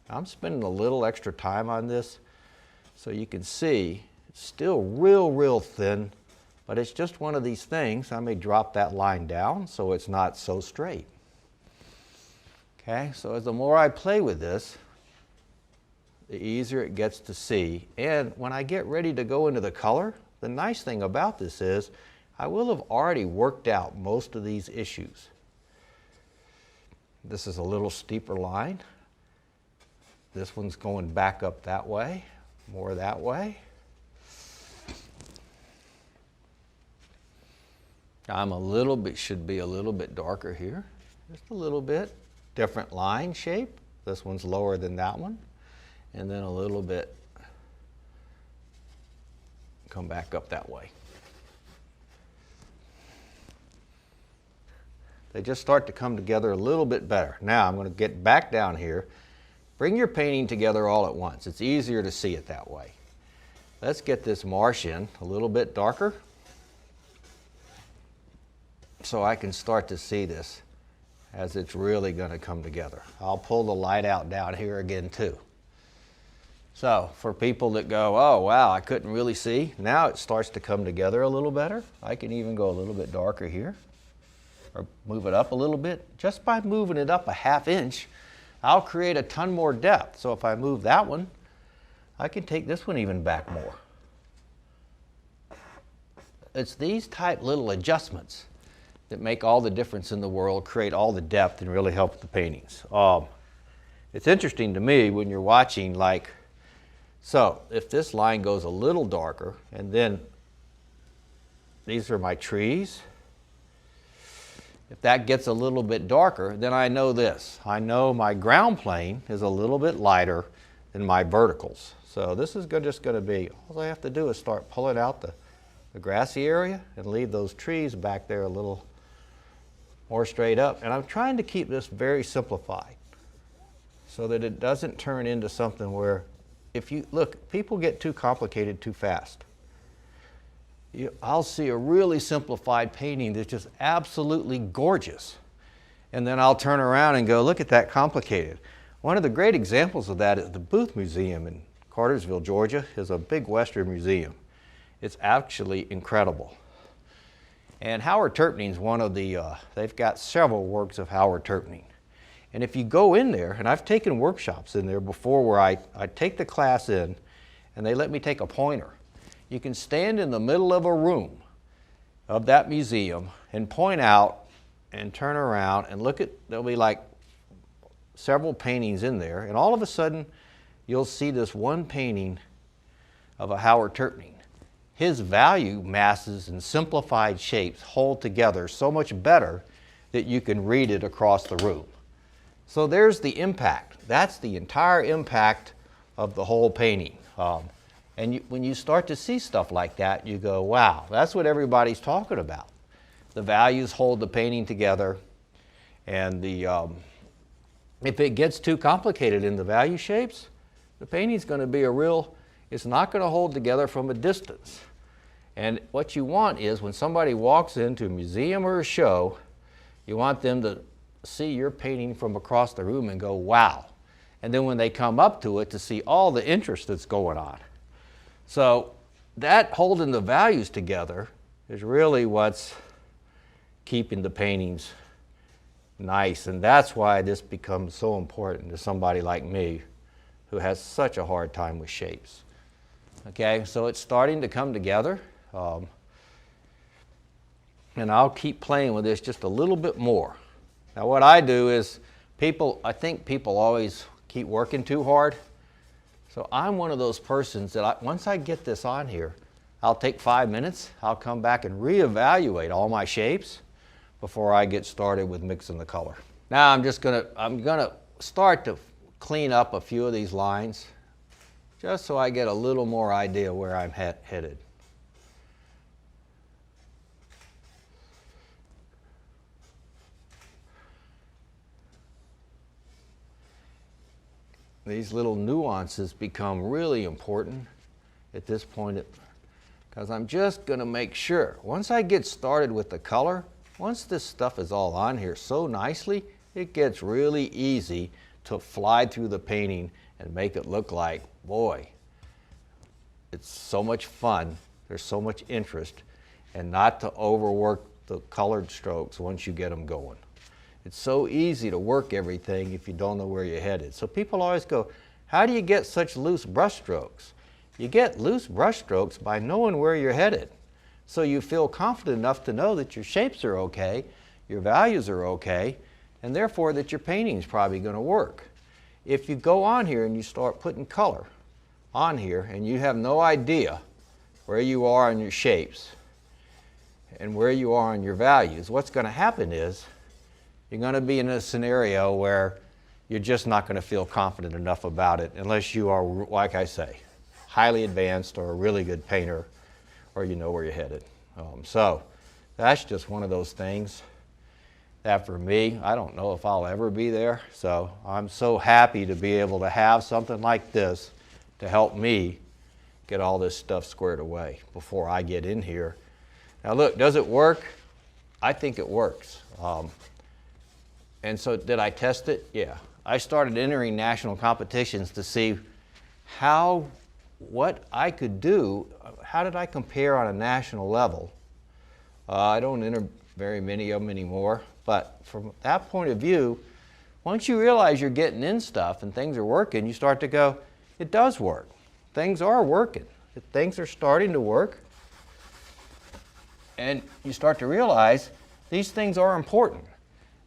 I'm spending a little extra time on this so you can see it's still real thin, but it's just one of these things. I may drop that line down so it's not so straight. Okay, so as the more I play with this, the easier it gets to see. And when I get ready to go into the color, the nice thing about this is I will have already worked out most of these issues. This is a little steeper line. This one's going back up that way, more that way. Should be a little bit darker here, just a little bit. Different line shape. This one's lower than that one. And then a little bit, come back up that way. They just start to come together a little bit better. Now I'm going to get back down here. Bring your painting together all at once. It's easier to see it that way. Let's get this marsh in a little bit darker so I can start to see this as it's really going to come together. I'll pull the light out down here again too. So for people that go, oh wow, I couldn't really see, now it starts to come together a little better. I can even go a little bit darker here, or move it up a little bit. Just by moving it up a ½ inch, I'll create a ton more depth. So if I move that one, I can take this one even back more. It's these type little adjustments that make all the difference in the world, create all the depth, and really help the paintings. It's interesting to me when you're watching, like, so if this line goes a little darker, and then these are my trees, if that gets a little bit darker, then I know this. I know my ground plane is a little bit lighter than my verticals. So this is just going to be, all I have to do is start pulling out the grassy area and leave those trees back there a little more straight up. And I'm trying to keep this very simplified so that it doesn't turn into something where, if you look, people get too complicated too fast. I'll see a really simplified painting that's just absolutely gorgeous. And then I'll turn around and go, look at that complicated. One of the great examples of that is the Booth Museum in Cartersville, Georgia. Is a big Western museum. It's actually incredible. And Howard Turpning's one of the, they've got several works of Howard Turpning. And if you go in there, and I've taken workshops in there before where I take the class in and they let me take a pointer. You can stand in the middle of a room of that museum and point out and turn around and look at, there'll be like several paintings in there, and all of a sudden you'll see this one painting of a Howard Turkney. His value masses and simplified shapes hold together so much better that you can read it across the room. So there's the impact. That's the entire impact of the whole painting. When you start to see stuff like that, you go, wow, that's what everybody's talking about. The values hold the painting together, and if it gets too complicated in the value shapes, the painting's going to be it's not going to hold together from a distance. And what you want is when somebody walks into a museum or a show, you want them to see your painting from across the room and go, wow. And then when they come up to it, to see all the interest that's going on. So that holding the values together is really what's keeping the paintings nice. And that's why this becomes so important to somebody like me who has such a hard time with shapes. Okay, so it's starting to come together. And I'll keep playing with this just a little bit more. Now what I do is, I think people always keep working too hard. So I'm one of those persons that once I get this on here, I'll take 5 minutes, I'll come back and reevaluate all my shapes before I get started with mixing the color. Now I'm gonna start to clean up a few of these lines just so I get a little more idea where I'm headed. These little nuances become really important at this point because I'm just going to make sure, once I get started with the color, once this stuff is all on here so nicely, it gets really easy to fly through the painting and make it look like, boy, it's so much fun, there's so much interest, and not to overwork the colored strokes once you get them going. It's so easy to work everything if you don't know where you're headed. So people always go, how do you get such loose brush strokes? You get loose brush strokes by knowing where you're headed. So you feel confident enough to know that your shapes are okay, your values are okay, and therefore that your painting's probably going to work. If you go on here and you start putting color on here and you have no idea where you are on your shapes and where you are on your values, what's going to happen is you're going to be in a scenario where you're just not going to feel confident enough about it unless you are, like I say, highly advanced or a really good painter, or you know where you're headed. So that's just one of those things that for me, I don't know if I'll ever be there. So I'm so happy to be able to have something like this to help me get all this stuff squared away before I get in here. Now look, does it work? I think it works. And so did I test it? Yeah. I started entering national competitions to see what I could do. How did I compare on a national level? I don't enter very many of them anymore, but from that point of view, once you realize you're getting in stuff and things are working, you start to go, it does work. Things are working. Things are starting to work. And you start to realize these things are important.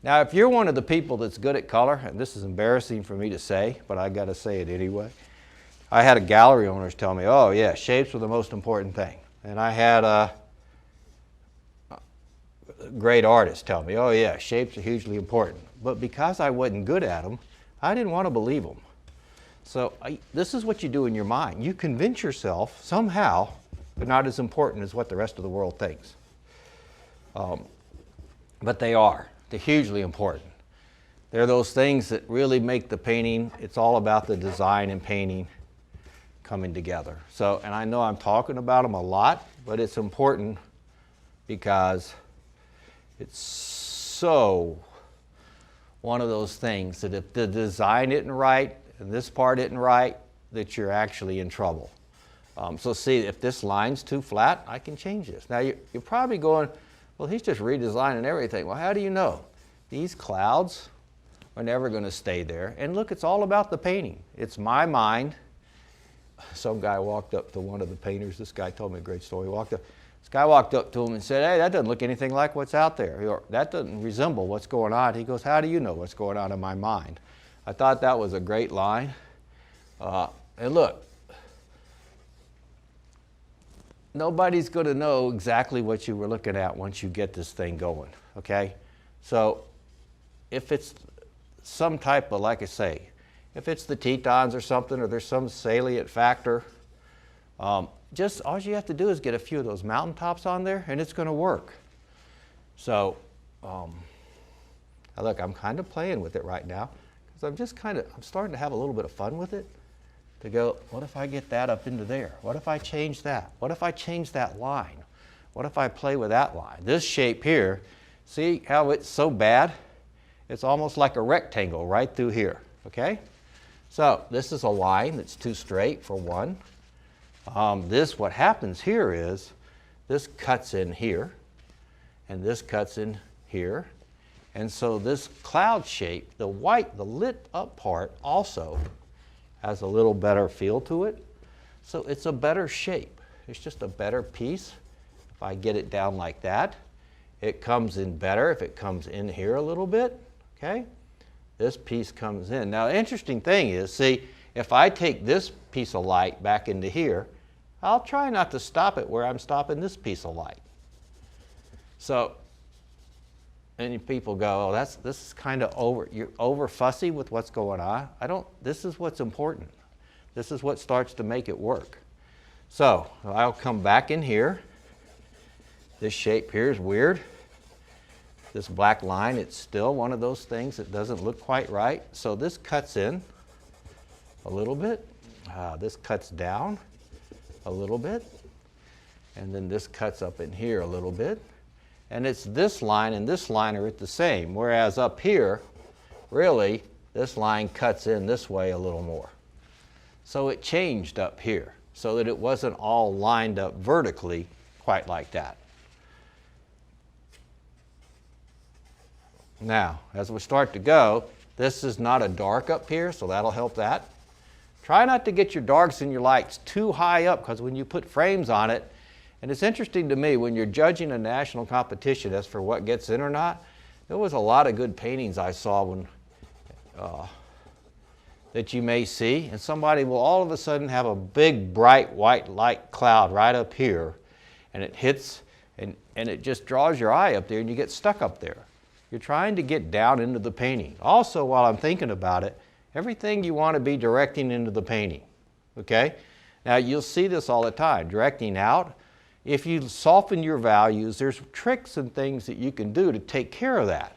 Now, if you're one of the people that's good at color, and this is embarrassing for me to say, but I got to say it anyway. I had a gallery owners tell me, oh yeah, shapes are the most important thing. And I had great artists tell me, oh yeah, shapes are hugely important. But because I wasn't good at them, I didn't want to believe them. So this is what you do in your mind. You convince yourself somehow they're not as important as what the rest of the world thinks. But they are. They're hugely important. They're those things that really make the painting, it's all about the design and painting coming together. So, and I know I'm talking about them a lot, but it's important because it's so one of those things that if the design isn't right and this part isn't right, that you're actually in trouble. So see, if this line's too flat, I can change this. Now you're probably going, well, he's just redesigning everything. Well, how do you know? These clouds are never going to stay there. And look, it's all about the painting. It's my mind. Some guy walked up to one of the painters. This guy told me a great story. This guy walked up to him and said, "Hey, that doesn't look anything like what's out there. Or, that doesn't resemble what's going on." He goes, "How do you know what's going on in my mind?" I thought that was a great line. And look, nobody's going to know exactly what you were looking at once you get this thing going, okay? So if it's some type of, like I say, if it's the Tetons or something, or there's some salient factor, just all you have to do is get a few of those mountaintops on there and it's going to work. So look, I'm kind of playing with it right now because I'm starting to have a little bit of fun with it. To go, what if I get that up into there? What if I change that? What if I change that line? What if I play with that line? This shape here, see how it's so bad? It's almost like a rectangle right through here, okay? So this is a line that's too straight for one. What happens here is, this cuts in here, and this cuts in here. And so this cloud shape, the white, the lit up part also has a little better feel to it. So it's a better shape. It's just a better piece. If I get it down like that, it comes in better if it comes in here a little bit, okay? This piece comes in. Now, the interesting thing is, see, if I take this piece of light back into here, I'll try not to stop it where I'm stopping this piece of light. So, and people go, "Oh, this is kind of you're over fussy with what's going on." This is what's important. This is what starts to make it work. So, I'll come back in here. This shape here is weird. This black line, it's still one of those things that doesn't look quite right. So this cuts in a little bit. This cuts down a little bit. And then this cuts up in here a little bit. And it's this line and this line are at the same. Whereas up here, really, this line cuts in this way a little more. So it changed up here so that it wasn't all lined up vertically quite like that. Now, as we start to go, this is not a dark up here, so that'll help that. Try not to get your darks and your lights too high up, because when you put frames on it, and it's interesting to me, when you're judging a national competition as for what gets in or not, there was a lot of good paintings I saw when, that you may see, and somebody will all of a sudden have a big bright white light cloud right up here, and it hits, and it just draws your eye up there and you get stuck up there. You're trying to get down into the painting. Also, while I'm thinking about it, everything you want to be directing into the painting, okay? Now, you'll see this all the time, directing out. If you soften your values, there's tricks and things that you can do to take care of that.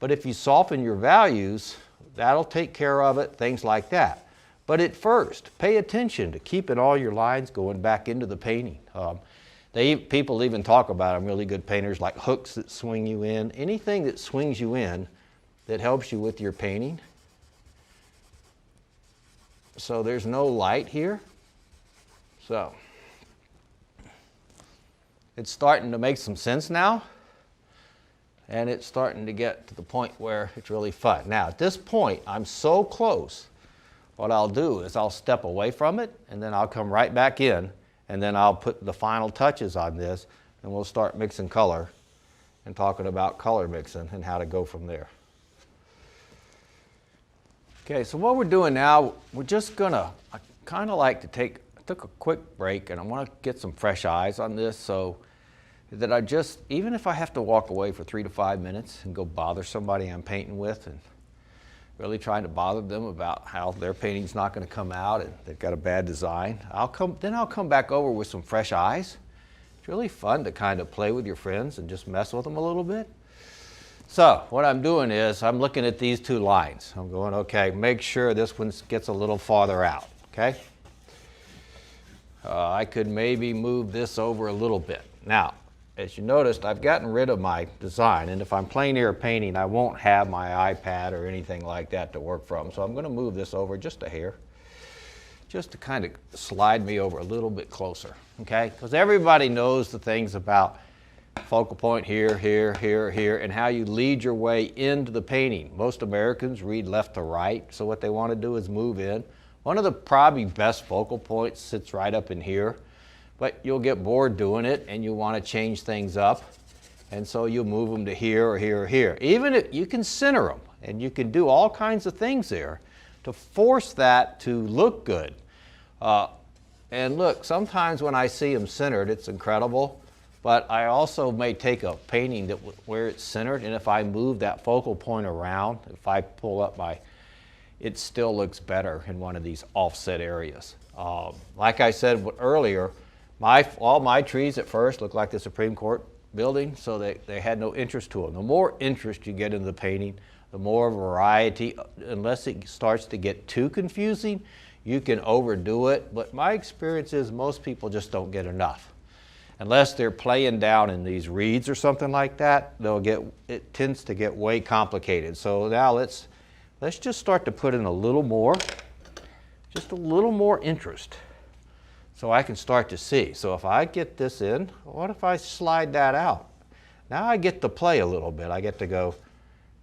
But if you soften your values, that'll take care of it, things like that. But at first, pay attention to keeping all your lines going back into the painting. People even talk about them, really good painters, like hooks that swing you in. Anything that swings you in that helps you with your painting. So there's no light here. So it's starting to make some sense now. And it's starting to get to the point where it's really fun. Now, at this point, I'm so close. What I'll do is I'll step away from it, and then I'll come right back in, and then I'll put the final touches on this, and we'll start mixing color and talking about color mixing and how to go from there. Okay, so what we're doing now, we're just gonna, I kind of like to I took a quick break, and I want to get some fresh eyes on this, so that even if I have to walk away for 3 to 5 minutes and go bother somebody I'm painting with and really trying to bother them about how their painting's not going to come out and they've got a bad design, I'll come back over with some fresh eyes. It's really fun to kind of play with your friends and just mess with them a little bit. So what I'm doing is I'm looking at these two lines. I'm going, okay, make sure this one gets a little farther out, okay? I could maybe move this over a little bit. Now, as you noticed, I've gotten rid of my design, and if I'm plein air painting, I won't have my iPad or anything like that to work from. So I'm going to move this over just a hair, just to kind of slide me over a little bit closer, okay? Because everybody knows the things about focal point here, here, here, here, and how you lead your way into the painting. Most Americans read left to right, so what they want to do is move in. One of the probably best focal points sits right up in here, but you'll get bored doing it and you want to change things up, and so you'll move them to here or here or here. Even if you can center them, and you can do all kinds of things there to force that to look good. And look, sometimes when I see them centered, it's incredible. But I also may take a painting where it's centered, and if I move that focal point around, if I pull up it still looks better in one of these offset areas. Like I said earlier, all my trees at first looked like the Supreme Court building, so they had no interest to them. The more interest you get in the painting, the more variety, unless it starts to get too confusing, you can overdo it. But my experience is most people just don't get enough. Unless they're playing down in these reeds or something like that, it tends to get way complicated. So now let's just start to put in a little more, just a little more interest, so I can start to see. So if I get this in, what if I slide that out? Now I get to play a little bit. I get to go,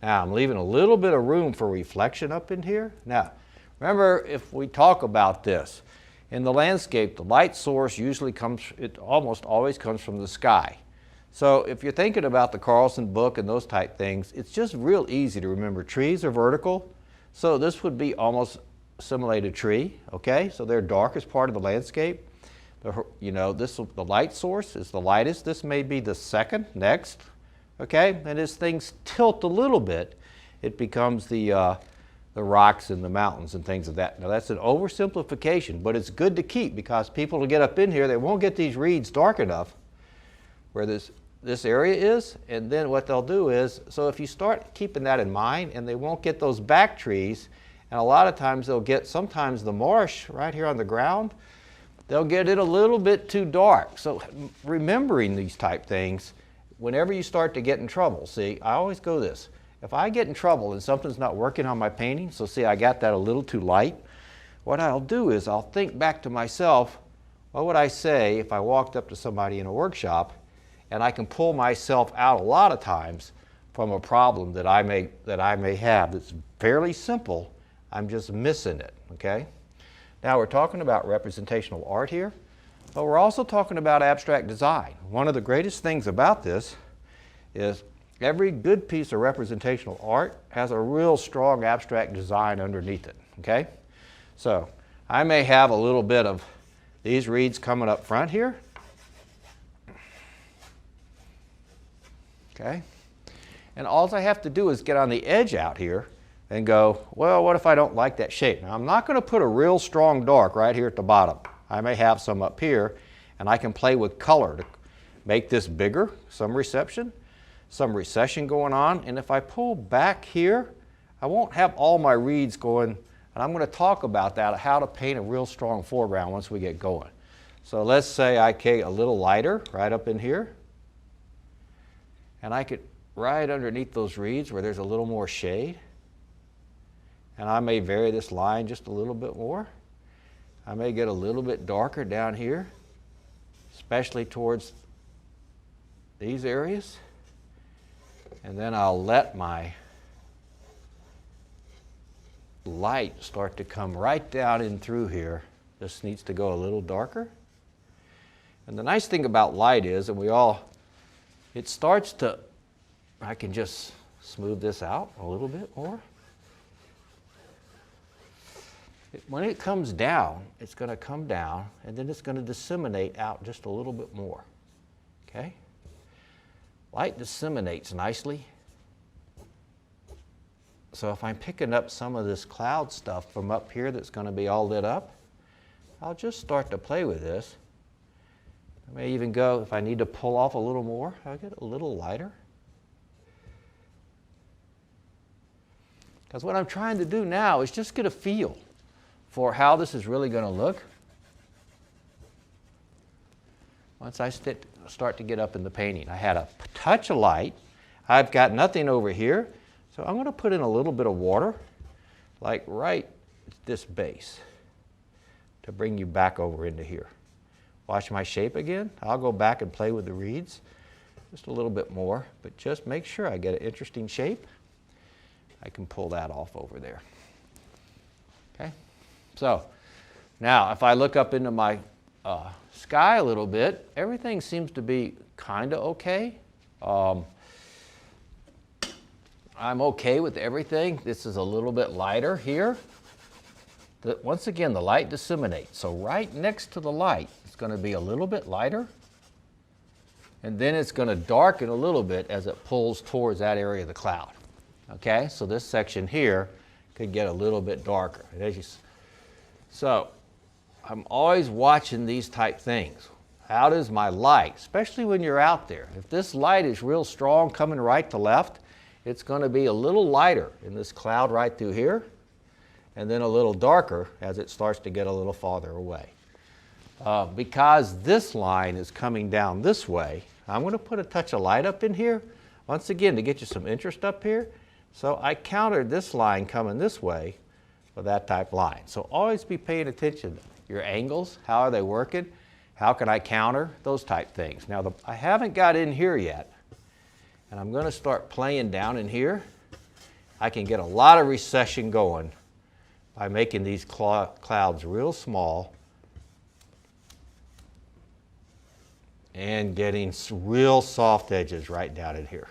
now I'm leaving a little bit of room for reflection up in here. Now, remember, if we talk about this, in the landscape, the light source usually almost always comes from the sky. So if you're thinking about the Carlson book and those type things, it's just real easy to remember. Trees are vertical, so this would be almost simulated tree, okay? So they're darkest part of the landscape. The light source is the lightest. This may be the second, next, okay? And as things tilt a little bit, it becomes the rocks and the mountains and things of that. Now that's an oversimplification, but it's good to keep, because people will get up in here, they won't get these reeds dark enough where this area is, and then what they'll do is, so if you start keeping that in mind, and they won't get those back trees, and a lot of times they'll get sometimes the marsh right here on the ground, they'll get it a little bit too dark. So remembering these type things, whenever you start to get in trouble, see, I always go this. If I get in trouble and something's not working on my painting, so see I got that a little too light, what I'll do is I'll think back to myself, what would I say if I walked up to somebody in a workshop, and I can pull myself out a lot of times from a problem that I may have that's fairly simple, I'm just missing it, okay? Now we're talking about representational art here, but we're also talking about abstract design. One of the greatest things about this is every good piece of representational art has a real strong abstract design underneath it, okay? So I may have a little bit of these reeds coming up front here, okay? And all I have to do is get on the edge out here and go, well, what if I don't like that shape? Now I'm not going to put a real strong dark right here at the bottom. I may have some up here, and I can play with color to make this bigger, some reception, some recession going on, and if I pull back here, I won't have all my reeds going, and I'm going to talk about that, how to paint a real strong foreground once we get going. So let's say I get a little lighter right up in here, and I could right underneath those reeds where there's a little more shade, and I may vary this line just a little bit more. I may get a little bit darker down here, especially towards these areas. And then I'll let my light start to come right down in through here. This needs to go a little darker. And the nice thing about light is, it starts to, I can just smooth this out a little bit more. When it comes down, it's going to come down, and then it's going to disseminate out just a little bit more, okay? Light disseminates nicely. So if I'm picking up some of this cloud stuff from up here that's going to be all lit up, I'll just start to play with this. I may even go, if I need to pull off a little more, I'll get a little lighter. Because what I'm trying to do now is just get a feel for how this is really going to look once I start to get up in the painting. I had a touch of light. I've got nothing over here, so I'm going to put in a little bit of water, like right at this base, to bring you back over into here. Watch my shape again. I'll go back and play with the reeds. just a little bit more, but just make sure I get an interesting shape. I can pull that off over there. Okay, so now if I look up into my sky a little bit, everything seems to be kind of okay. I'm okay with everything. This is a little bit lighter here. Once again, the light disseminates. So right next to the light, it's going to be a little bit lighter. And then it's going to darken a little bit as it pulls towards that area of the cloud. Okay, so this section here could get a little bit darker. So I'm always watching these type things. How does my light, especially when you're out there, if this light is real strong coming right to left, it's going to be a little lighter in this cloud right through here, and then a little darker as it starts to get a little farther away. Because this line is coming down this way, I'm going to put a touch of light up in here, once again to get you some interest up here. So I countered this line coming this way with that type line. So always be paying attention to your angles, how are they working, how can I counter, those type things. Now I haven't got in here yet, and I'm going to start playing down in here. I can get a lot of recession going by making these clouds real small and getting real soft edges right down in here.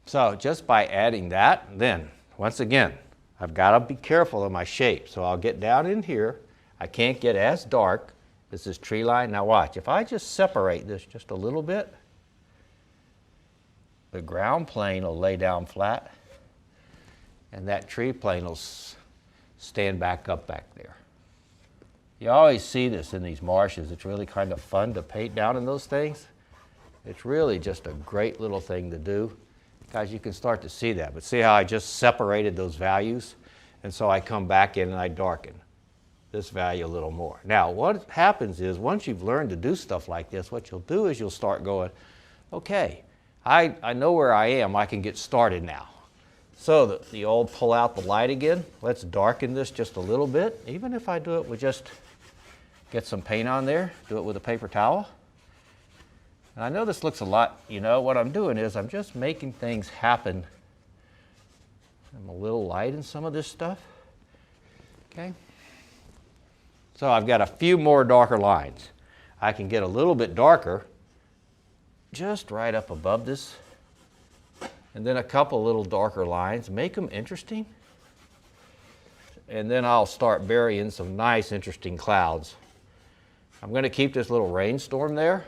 So just by adding that, then once again, I've got to be careful of my shape. So I'll get down in here. I can't get as dark. This is tree line. Now watch, if I just separate this just a little bit, the ground plane will lay down flat, and that tree plane will stand back up back there. You always see this in these marshes. It's really kind of fun to paint down in those things. It's really just a great little thing to do, because you can start to see that. But see how I just separated those values? And so I come back in and I darken this value a little more. Now what happens is, once you've learned to do stuff like this, what you'll do is you'll start going, okay, I know where I am, I can get started now. So the old pull out the light again, let's darken this just a little bit. Even if I do it with just get some paint on there, do it with a paper towel. And I know this looks a lot, you know, what I'm doing is I'm just making things happen. I'm a little light in some of this stuff, okay? So I've got a few more darker lines. I can get a little bit darker just right up above this, and then a couple little darker lines, make them interesting. And then I'll start burying some nice interesting clouds. I'm going to keep this little rainstorm there.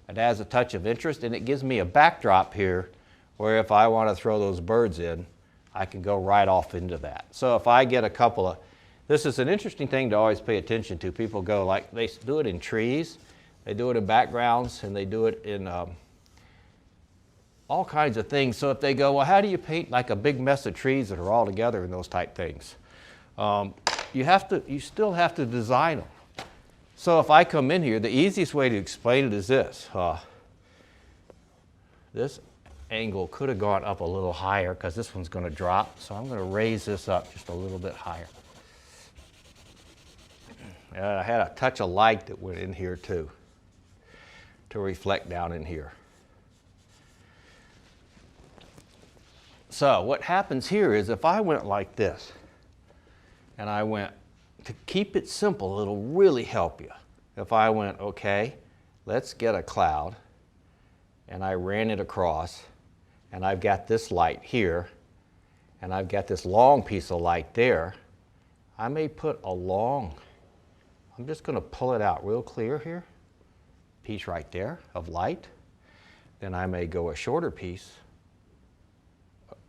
It adds a touch of interest, and it gives me a backdrop here where if I want to throw those birds in, I can go right off into that. So if I get a couple of, this is an interesting thing to always pay attention to. People go like, they do it in trees, they do it in backgrounds, and they do it in all kinds of things. So if they go, well, how do you paint like a big mess of trees that are all together and those type things? You still have to design them. So if I come in here, the easiest way to explain it is this. This angle could have gone up a little higher because this one's going to drop. So I'm going to raise this up just a little bit higher. And I had a touch of light that went in here too, to reflect down in here. So what happens here is if I went like this, and I went, to keep it simple, it'll really help you. If I went, okay, let's get a cloud, and I ran it across, and I've got this light here, and I've got this long piece of light there, I may put a long, I'm just going to pull it out real clear here, piece right there of light. Then I may go a shorter piece,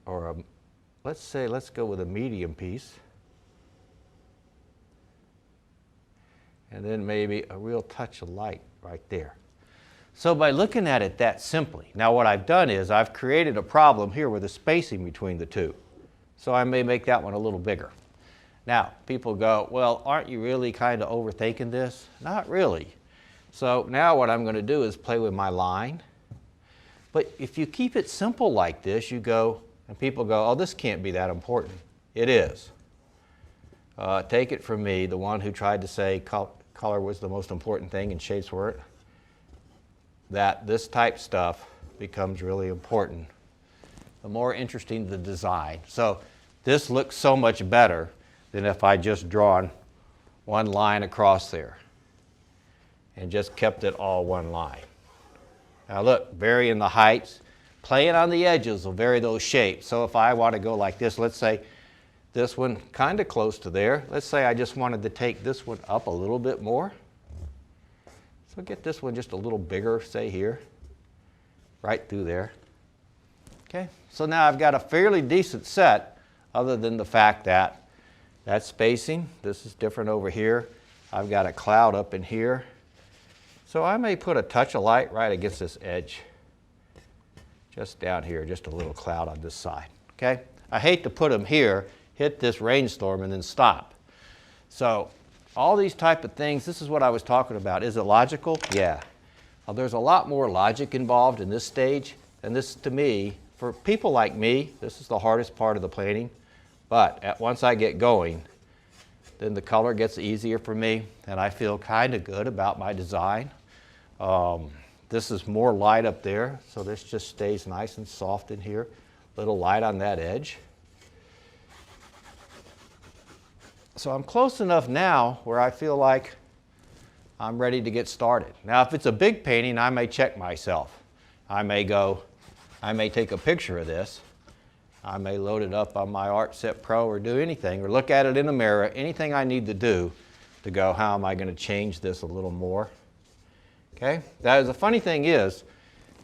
or let's go with a medium piece. And then maybe a real touch of light right there. So by looking at it that simply, now what I've done is I've created a problem here with the spacing between the two. So I may make that one a little bigger. Now, people go, well, aren't you really kind of overthinking this? Not really. So now what I'm going to do is play with my line. But if you keep it simple like this, you go, and people go, oh, this can't be that important. It is. Take it from me, the one who tried to say, call color was the most important thing and shapes weren't, that this type stuff becomes really important. The more interesting the design. So this looks so much better than if I just drawn one line across there and just kept it all one line. Now look, varying the heights, playing on the edges will vary those shapes. So if I want to go like this, let's say this one kind of close to there. Let's say I just wanted to take this one up a little bit more. So get this one just a little bigger, say here, right through there. Okay, so now I've got a fairly decent set, other than the fact that that spacing, this is different over here. I've got a cloud up in here. So I may put a touch of light right against this edge, just down here, just a little cloud on this side, okay? I hate to put them here, hit this rainstorm, and then stop. So all these type of things, this is what I was talking about. Is it logical? Yeah. There's a lot more logic involved in this stage, and this, to me, for people like me, this is the hardest part of the painting. But once I get going, then the color gets easier for me, and I feel kind of good about my design. This is more light up there, so this just stays nice and soft in here. Little light on that edge. So I'm close enough now where I feel like I'm ready to get started. Now, if it's a big painting, I may check myself. I may take a picture of this. I may load it up on my Art Set Pro or do anything, or look at it in the mirror, anything I need to do to go, how am I going to change this a little more? Okay? The funny thing is,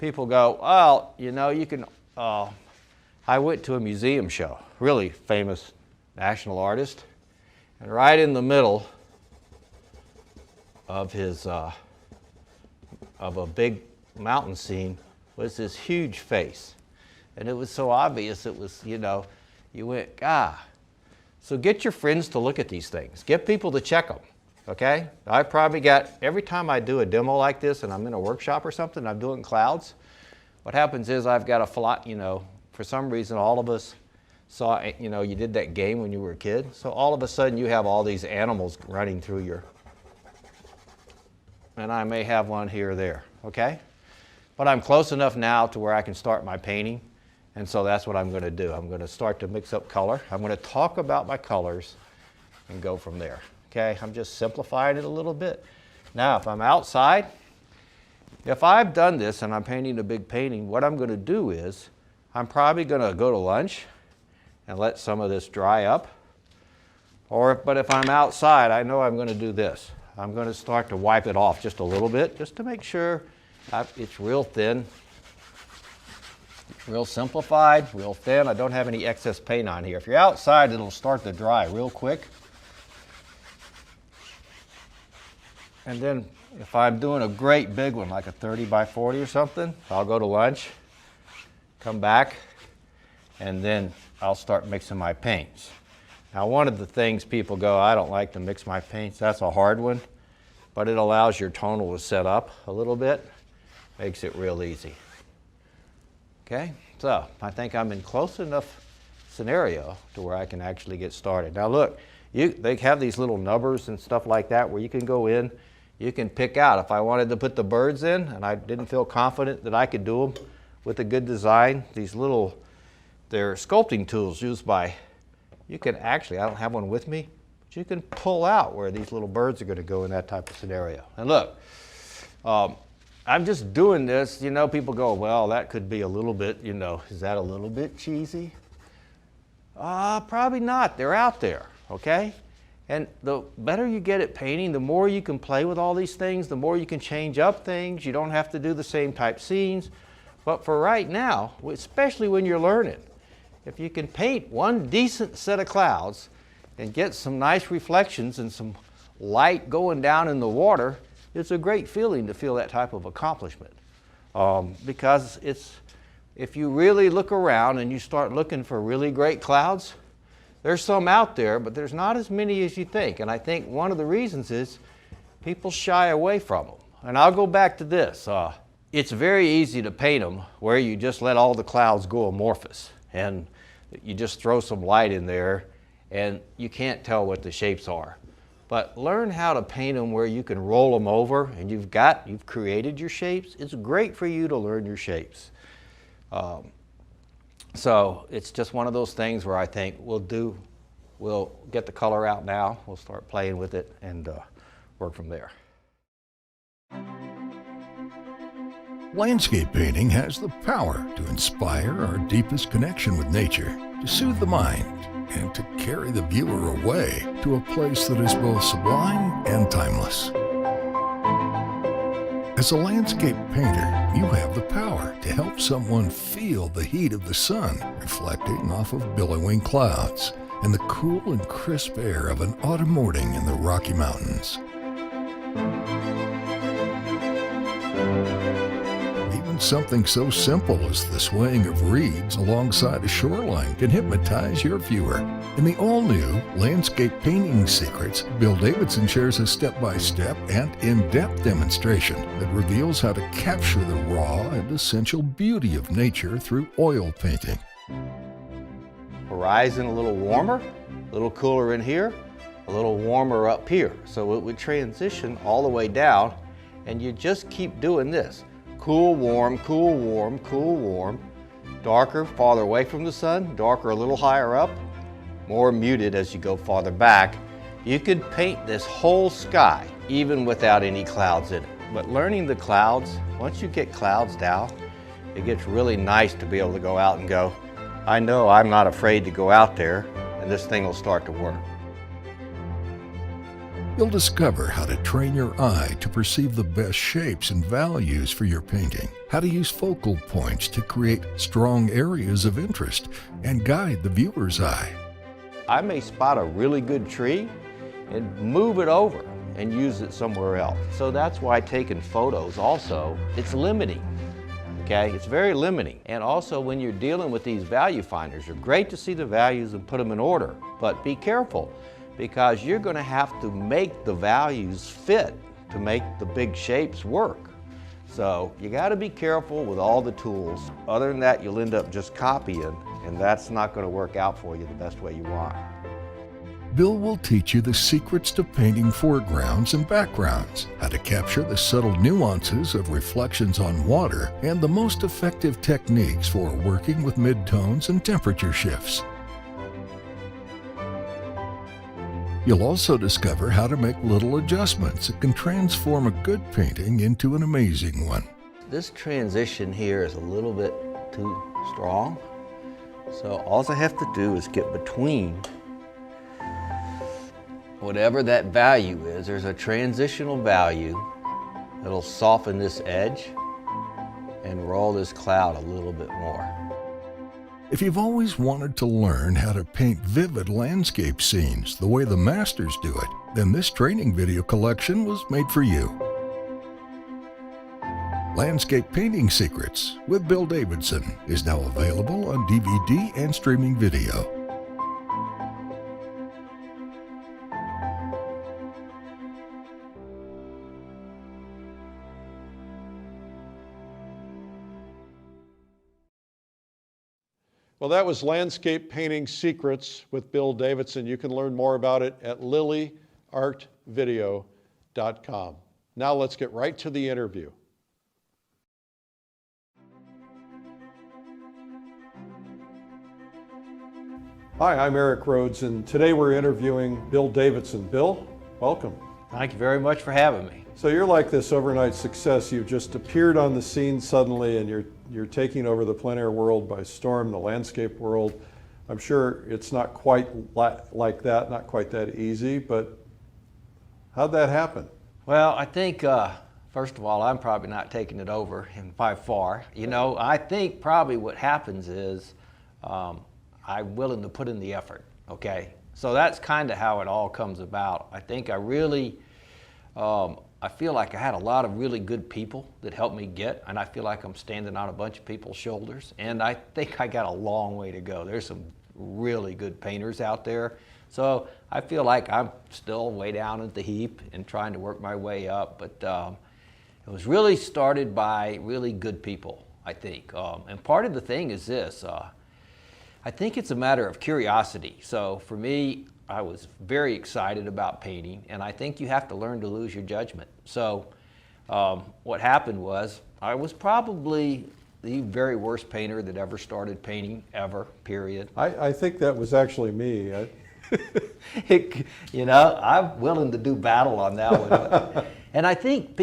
people go, well, you know, you can, I went to a museum show, really famous national artist, and right in the middle of his, of a big mountain scene was this huge face. And it was so obvious, it was, you know, you went, ah. So get your friends to look at these things. Get people to check them, okay? I probably got, every time I do a demo like this and I'm in a workshop or something, I'm doing clouds, what happens is I've got a flat, you know, for some reason all of us saw, you know, you did that game when you were a kid, so all of a sudden you have all these animals running through your, and I may have one here or there, okay? But I'm close enough now to where I can start my painting. And so that's what I'm going to do. I'm going to start to mix up color. I'm going to talk about my colors and go from there. Okay, I'm just simplifying it a little bit. Now, if I'm outside, if I've done this and I'm painting a big painting, what I'm going to do is I'm probably going to go to lunch and let some of this dry up. But if I'm outside, I know I'm going to do this. I'm going to start to wipe it off just a little bit, just to make sure it's real thin. Real simplified, real thin. I don't have any excess paint on here. If you're outside, it'll start to dry real quick. And then if I'm doing a great big one, like a 30 by 40 or something, I'll go to lunch, come back, and then I'll start mixing my paints. Now, one of the things people go, I don't like to mix my paints. That's a hard one, but it allows your tonal to set up a little bit, makes it real easy. Okay, so I think I'm in close enough scenario to where I can actually get started. Now look, they have these little nubbers and stuff like that where you can go in, you can pick out. If I wanted to put the birds in and I didn't feel confident that I could do them with a good design, these little, they're sculpting tools used by, you can actually, I don't have one with me, but you can pull out where these little birds are going to go in that type of scenario. And look, I'm just doing this, you know, people go, well, that could be a little bit, you know, is that a little bit cheesy? Probably not. They're out there, okay? And the better you get at painting, the more you can play with all these things, the more you can change up things. You don't have to do the same type scenes. But for right now, especially when you're learning, if you can paint one decent set of clouds and get some nice reflections and some light going down in the water, it's a great feeling to feel that type of accomplishment. Because if you really look around and you start looking for really great clouds, there's some out there, but there's not as many as you think. And I think one of the reasons is people shy away from them. And I'll go back to this. It's very easy to paint them where you just let all the clouds go amorphous. And you just throw some light in there and you can't tell what the shapes are. but learn how to paint them where you can roll them over and you've created your shapes. It's great for you to learn your shapes. So it's just one of those things where I think we'll get the color out now, we'll start playing with it and work from there. Landscape painting has the power to inspire our deepest connection with nature, to soothe the mind, and to carry the viewer away to a place that is both sublime and timeless. As a landscape painter, you have the power to help someone feel the heat of the sun reflecting off of billowing clouds and the cool and crisp air of an autumn morning in the Rocky Mountains. Something so simple as the swaying of reeds alongside a shoreline can hypnotize your viewer. In the all-new Landscape Painting Secrets, Bill Davidson shares a step-by-step and in-depth demonstration that reveals how to capture the raw and essential beauty of nature through oil painting. Horizon a little warmer, a little cooler in here, a little warmer up here. So it would transition all the way down, and you just keep doing this. Cool, warm, cool, warm, cool, warm. Darker, farther away from the sun, darker a little higher up, more muted as you go farther back. You could paint this whole sky, even without any clouds in it. But learning the clouds, once you get clouds down, it gets really nice to be able to go out and go, I know I'm not afraid to go out there, and this thing will start to work. You'll discover how to train your eye to perceive the best shapes and values for your painting, how to use focal points to create strong areas of interest and guide the viewer's eye. I may spot a really good tree and move it over and use it somewhere else. So that's why taking photos also, it's limiting. Okay, it's very limiting. And also when you're dealing with these value finders, you're great to see the values and put them in order, but be careful, because you're going to have to make the values fit to make the big shapes work. So you got to be careful with all the tools. Other than that, you'll end up just copying, and that's not going to work out for you the best way you want. Bill will teach you the secrets to painting foregrounds and backgrounds, how to capture the subtle nuances of reflections on water, and the most effective techniques for working with midtones and temperature shifts. You'll also discover how to make little adjustments that can transform a good painting into an amazing one. This transition here is a little bit too strong. So all I have to do is get between whatever that value is. There's a transitional value that'll soften this edge and roll this cloud a little bit more. If you've always wanted to learn how to paint vivid landscape scenes the way the masters do it, then this training video collection was made for you. Landscape Painting Secrets with Bill Davidson is now available on DVD and streaming video. Well, that was Landscape Painting Secrets with Bill Davidson. You can learn more about it at lilyartvideo.com. Now let's get right to the interview. Hi, I'm Eric Rhodes, and today we're interviewing Bill Davidson. Bill, welcome. Thank you very much for having me. So you're like this overnight success. You've just appeared on the scene suddenly, and you're taking over the plein air world by storm, the landscape world. I'm sure it's not quite like that, not quite that easy, but how'd that happen? Well, I think, first of all, I'm probably not taking it over by far. You know, I think probably what happens is I'm willing to put in the effort, okay? So that's kind of how it all comes about. I think I really, I feel like I had a lot of really good people that helped me get, and I feel like I'm standing on a bunch of people's shoulders, and I think I got a long way to go. There's some really good painters out there. So I feel like I'm still way down at the heap and trying to work my way up, but it was really started by really good people, I think. And part of the thing is this, I think it's a matter of curiosity. So for me, I was very excited about painting, and I think you have to learn to lose your judgment. So what happened was I was probably the very worst painter that ever started painting, ever, period. I think that was actually me. You know, I'm willing to do battle on that one. And I think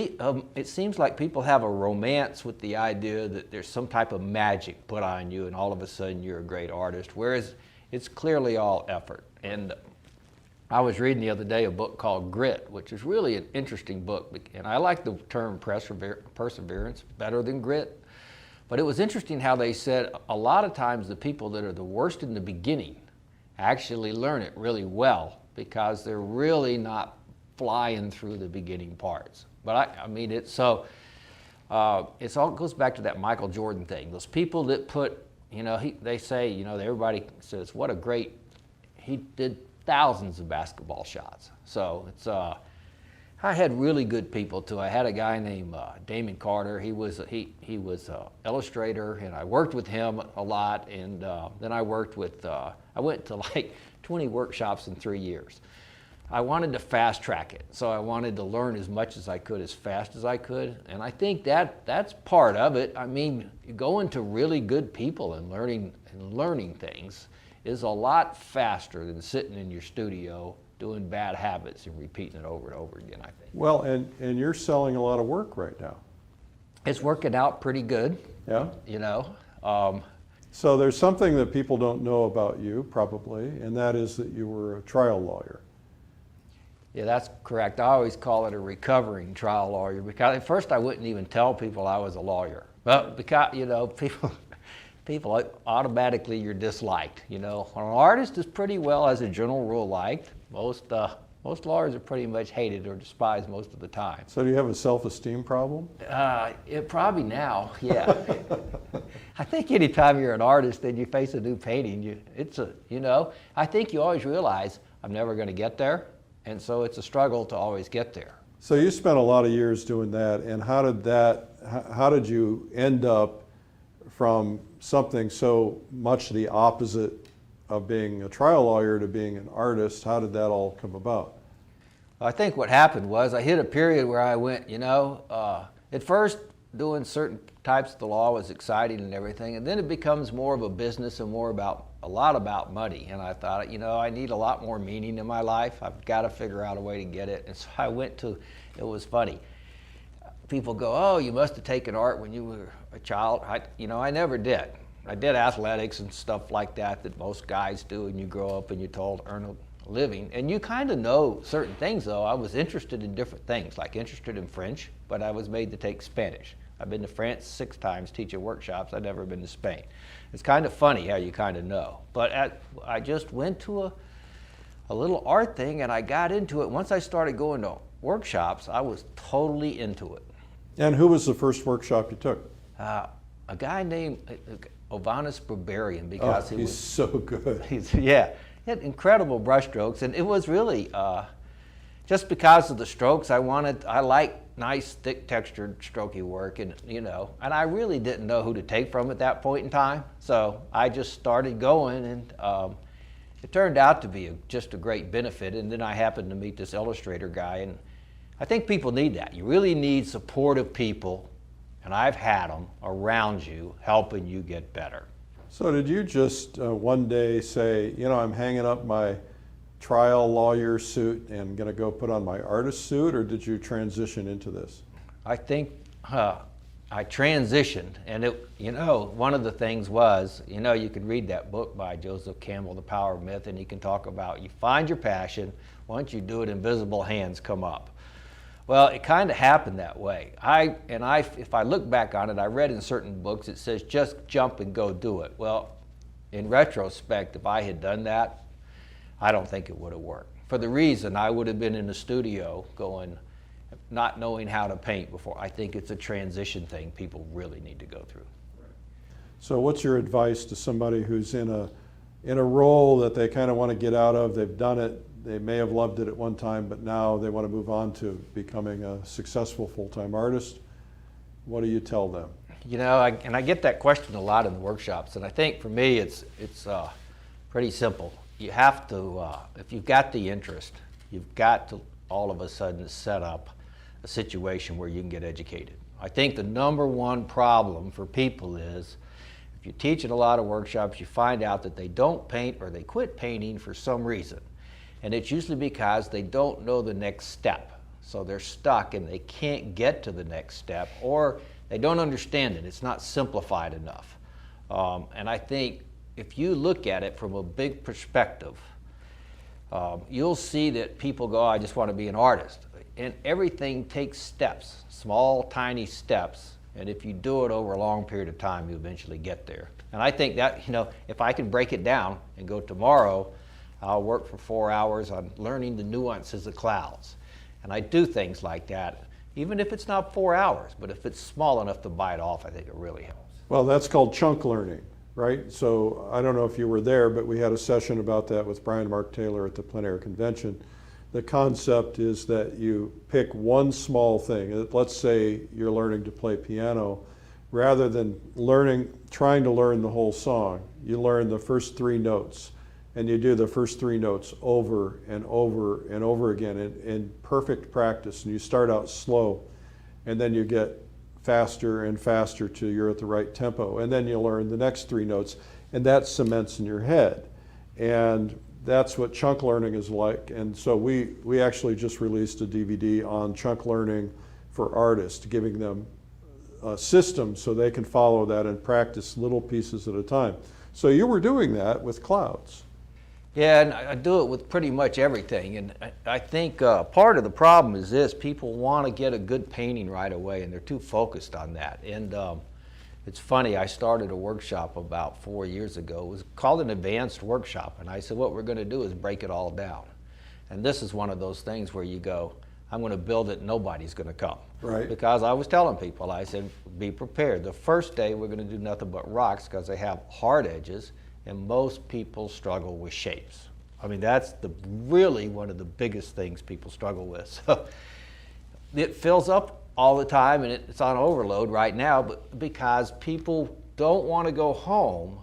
it seems like people have a romance with the idea that there's some type of magic put on you and all of a sudden you're a great artist, whereas it's clearly all effort. And I was reading the other day a book called Grit, which is really an interesting book, and I like the term perseverance better than grit. But it was interesting how they said a lot of times the people that are the worst in the beginning actually learn it really well because they're really not flying through the beginning parts. But I mean, it's all goes back to that Michael Jordan thing. Those people that put, you know, they say, you know, everybody says, what a great, he did thousands of basketball shots. So it's, I had really good people too. I had a guy named Damon Carter. He was an illustrator, and I worked with him a lot. And then I worked with, I went to like 20 workshops in 3 years. I wanted to fast track it, so I wanted to learn as much as I could, as fast as I could. And I think that's part of it. I mean, going to really good people and learning things is a lot faster than sitting in your studio doing bad habits and repeating it over and over again, I think. Well, and you're selling a lot of work right now. It's working out pretty good. Yeah? You know. So there's something that people don't know about you, probably, and that is that you were a trial lawyer. Yeah, that's correct. I always call it a recovering trial lawyer because at first I wouldn't even tell people I was a lawyer. But because, you know, people automatically you're disliked. You know, an artist is pretty well, as a general rule, liked. Most lawyers are pretty much hated or despised most of the time. So do you have a self-esteem problem? Probably now, yeah. I think anytime you're an artist and you face a new painting, you know, I think you always realize I'm never going to get there, and so it's a struggle to always get there. So you spent a lot of years doing that, and how did you end up from something so much the opposite of being a trial lawyer to being an artist? How did that all come about? I think what happened was I hit a period where I went, you know, at first doing certain types of the law was exciting and everything, and then it becomes more of a business and a lot about money. And I thought, you know, I need a lot more meaning in my life. I've got to figure out a way to get it. And so I went to, it was funny. People go, oh, you must have taken art when you were a child. I never did. I did athletics and stuff like that most guys do, and you grow up and you're told earn a living. And you kind of know certain things, though. I was interested in different things, like interested in French, but I was made to take Spanish. I've been to France 6 times teaching workshops. I've never been to Spain. It's kind of funny how you kind of know. But I just went to a little art thing, and I got into it. Once I started going to workshops, I was totally into it. And who was the first workshop you took? A guy named Ovanis Barbarian, because he's so good. He had incredible brush strokes, and it was really just because of the strokes. I like nice, thick, textured, strokey work, and you know, and I really didn't know who to take from at that point in time. So I just started going, and it turned out to be just a great benefit. And then I happened to meet this illustrator guy, and I think people need that. You really need supportive people, and I've had them around you helping you get better. So did you just one day say, you know, I'm hanging up my trial lawyer suit and going to go put on my artist suit, or did you transition into this? I think I transitioned, and you know, one of the things was, you know, you could read that book by Joseph Campbell, The Power of Myth, and he can talk about you find your passion. Once you do it, invisible hands come up. Well, it kind of happened that way. If I look back on it, I read in certain books it says just jump and go do it. Well, in retrospect, if I had done that, I don't think it would have worked. For the reason I would have been in the studio going, not knowing how to paint before. I think it's a transition thing people really need to go through. So what's your advice to somebody who's in a role that they kind of want to get out of? They've done it. They may have loved it at one time, but now they want to move on to becoming a successful full-time artist. What do you tell them? You know, I get that question a lot in the workshops, and I think for me it's pretty simple. you have to, if you've got the interest, you've got to all of a sudden set up a situation where you can get educated. I think the #1 problem for people is, if you teach at a lot of workshops, you find out that they don't paint or they quit painting for some reason. And it's usually because they don't know the next step. So they're stuck and they can't get to the next step, or they don't understand it. It's not simplified enough. And I think if you look at it from a big perspective, you'll see that people go, oh, I just want to be an artist. And everything takes steps, small, tiny steps. And if you do it over a long period of time, you eventually get there. And I think that, if I can break it down and go tomorrow, I'll work for 4 hours on learning the nuances of clouds. And I do things like that, even if it's not 4 hours, but if it's small enough to bite off, I think it really helps. Well, that's called chunk learning, right? So I don't know if you were there, but we had a session about that with Brian and Mark Taylor at the Plein Air Convention. The concept is that you pick one small thing. Let's say you're learning to play piano. Rather than trying to learn the whole song, you learn the first 3 notes, and you do the first 3 notes over and over and over again in perfect practice. And you start out slow, and then you get faster and faster till you're at the right tempo. And then you learn the next 3 notes, and that cements in your head. And that's what chunk learning is like. And so we actually just released a DVD on chunk learning for artists, giving them a system so they can follow that and practice little pieces at a time. So you were doing that with clouds. Yeah, and I do it with pretty much everything. And I think part of the problem is this: people want to get a good painting right away, and they're too focused on that. And it's funny, I started a workshop about 4 years ago. It was called an advanced workshop, and I said, what we're going to do is break it all down. And this is one of those things where you go, I'm going to build it, nobody's going to come. Right. Because I was telling people, I said, be prepared. The first day we're going to do nothing but rocks because they have hard edges, and most people struggle with shapes. I mean, that's really one of the biggest things people struggle with. So it fills up all the time, and it's on overload right now, but because people don't want to go home.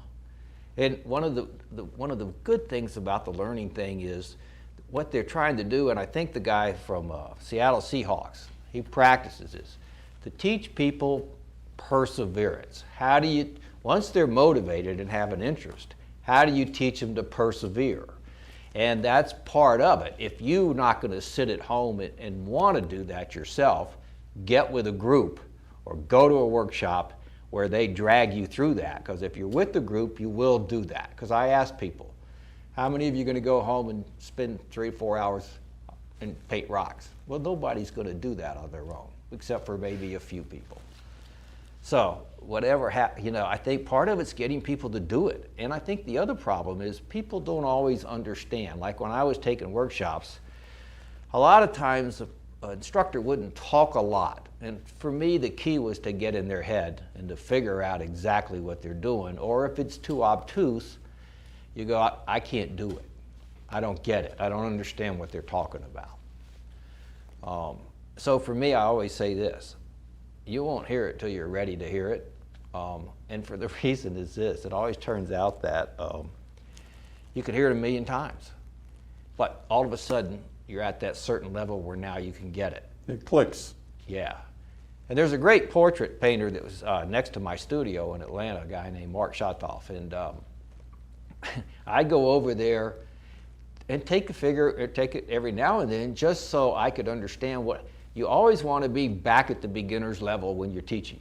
And one of the good things about the learning thing is what they're trying to do, and I think the guy from Seattle Seahawks, he practices this, to teach people perseverance. How do you, once they're motivated and have an interest, how do you teach them to persevere? And that's part of it. If you're not going to sit at home and want to do that yourself, get with a group or go to a workshop where they drag you through that. Because if you're with the group, you will do that. Because I ask people, how many of you are going to go home and spend 3 or 4 hours and paint rocks? Well, nobody's going to do that on their own, except for maybe a few people. So whatever, I think part of it's getting people to do it. And I think the other problem is people don't always understand. Like when I was taking workshops, a lot of times an instructor wouldn't talk a lot. And for me, the key was to get in their head and to figure out exactly what they're doing. Or if it's too obtuse, you go, I can't do it. I don't get it. I don't understand what they're talking about. So for me, I always say this: you won't hear it till you're ready to hear it. And for the reason is this: it always turns out that you could hear it 1,000,000 times, but all of a sudden you're at that certain level where now you can get it. It clicks. Yeah. And there's a great portrait painter that was next to my studio in Atlanta, a guy named Mark Shatoff. And I go over there and take it every now and then just so I could understand what, you always want to be back at the beginner's level when you're teaching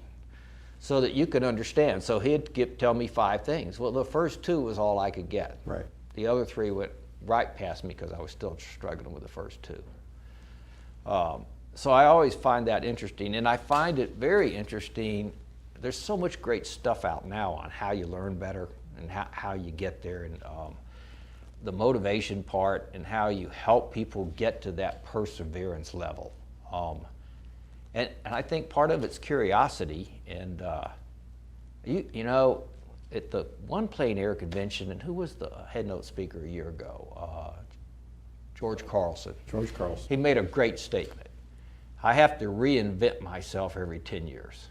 so that you can understand. So he'd tell me 5 things. Well, the first 2 was all I could get. Right. The other 3 went right past me because I was still struggling with the first 2. So I always find that interesting, and I find it very interesting. There's so much great stuff out now on how you learn better and how you get there, and the motivation part and how you help people get to that perseverance level. And I think part of it's curiosity, and at the one Plein Air convention, and who was the head note speaker a year ago? George Carlson. George Carlson. He made a great statement. I have to reinvent myself every 10 years.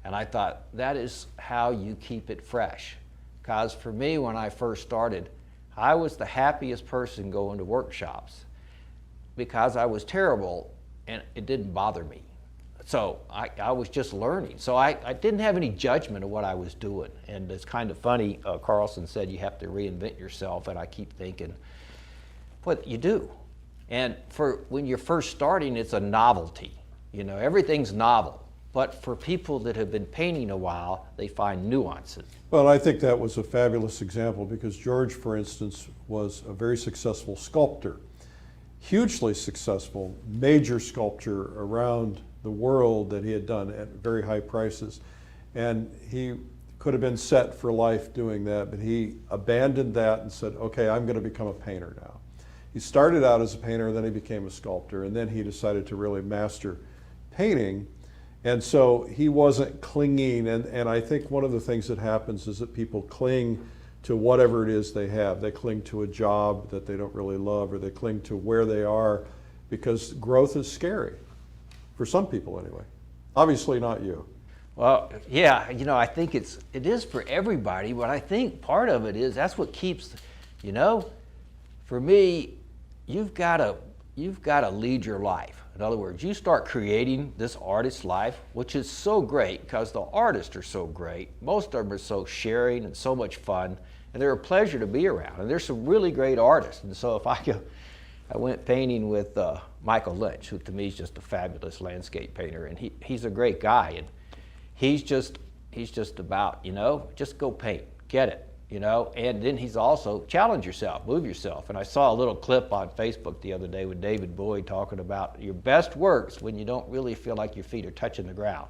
And I thought, that is how you keep it fresh. Because for me, when I first started, I was the happiest person going to workshops because I was terrible and it didn't bother me. So I was just learning. So I didn't have any judgment of what I was doing. And it's kind of funny, Carlson said you have to reinvent yourself, and I keep thinking, what you do. And when you're first starting, it's a novelty. You know, everything's novel. But for people that have been painting a while, they find nuances. Well, I think that was a fabulous example because George, for instance, was a very successful sculptor. Hugely successful, major sculpture around the world that he had done at very high prices. And he could have been set for life doing that, but he abandoned that and said, okay, I'm going to become a painter now. He started out as a painter, then he became a sculptor, and then he decided to really master painting. And so he wasn't clinging, and I think one of the things that happens is that people cling to whatever it is they have. They cling to a job that they don't really love, or they cling to where they are because growth is scary. For some people anyway. Obviously not you. Well, yeah, you know, I think it is for everybody, but I think part of it is that's what keeps, you know, for me, you've got to lead your life. In other words, you start creating this artist's life, which is so great because the artists are so great. Most of them are so sharing and so much fun, and they're a pleasure to be around. And there's some really great artists. And so if I went painting with Michael Lynch, who to me is just a fabulous landscape painter, and he's a great guy, and he's just about, you know, just go paint, get it, you know, and then he's also challenge yourself, move yourself. And I saw a little clip on Facebook the other day with David Bowie talking about your best works when you don't really feel like your feet are touching the ground.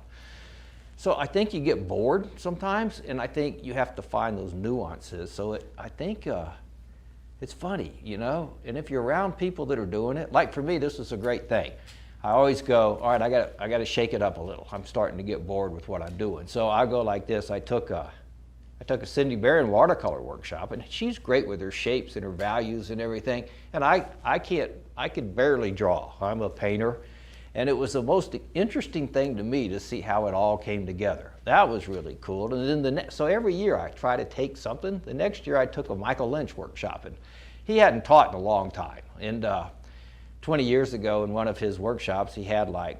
So I think you get bored sometimes, and I think you have to find those nuances. So I think it's funny, you know, and if you're around people that are doing it, like for me, this is a great thing. I always go, all right, I got to shake it up a little. I'm starting to get bored with what I'm doing. So I go like this. I took a Cindy Barron watercolor workshop, and she's great with her shapes and her values and everything. And I could barely draw. I'm a painter. And it was the most interesting thing to me to see how it all came together. That was really cool. And then so every year I try to take something. The next year I took a Michael Lynch workshop, and he hadn't taught in a long time. And 20 years ago in one of his workshops, he had like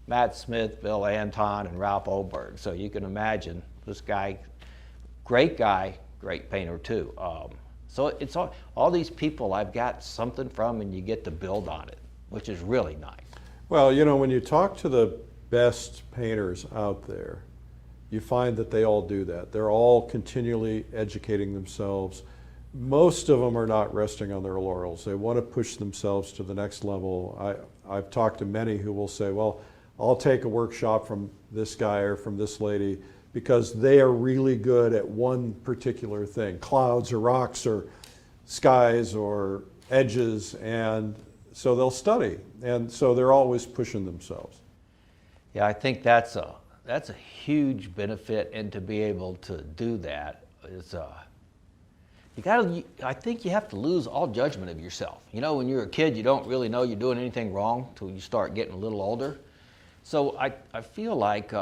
Matt Smith, Bill Anton, and Ralph Oberg. So you can imagine this guy, great guy, great painter too. So it's all these people I've got something from, and you get to build on it, which is really nice. Well, you know, when you talk to the best painters out there, you find that they all do that. They're all continually educating themselves. Most of them are not resting on their laurels. They want to push themselves to the next level. I've talked to many who will say, well, I'll take a workshop from this guy or from this lady because they are really good at one particular thing, clouds or rocks or skies or edges, and so they'll study, and so they're always pushing themselves. Yeah, I think that's a huge benefit, and to be able to do that is I think you have to lose all judgment of yourself. You know, when you're a kid, you don't really know you're doing anything wrong until you start getting a little older. So I feel like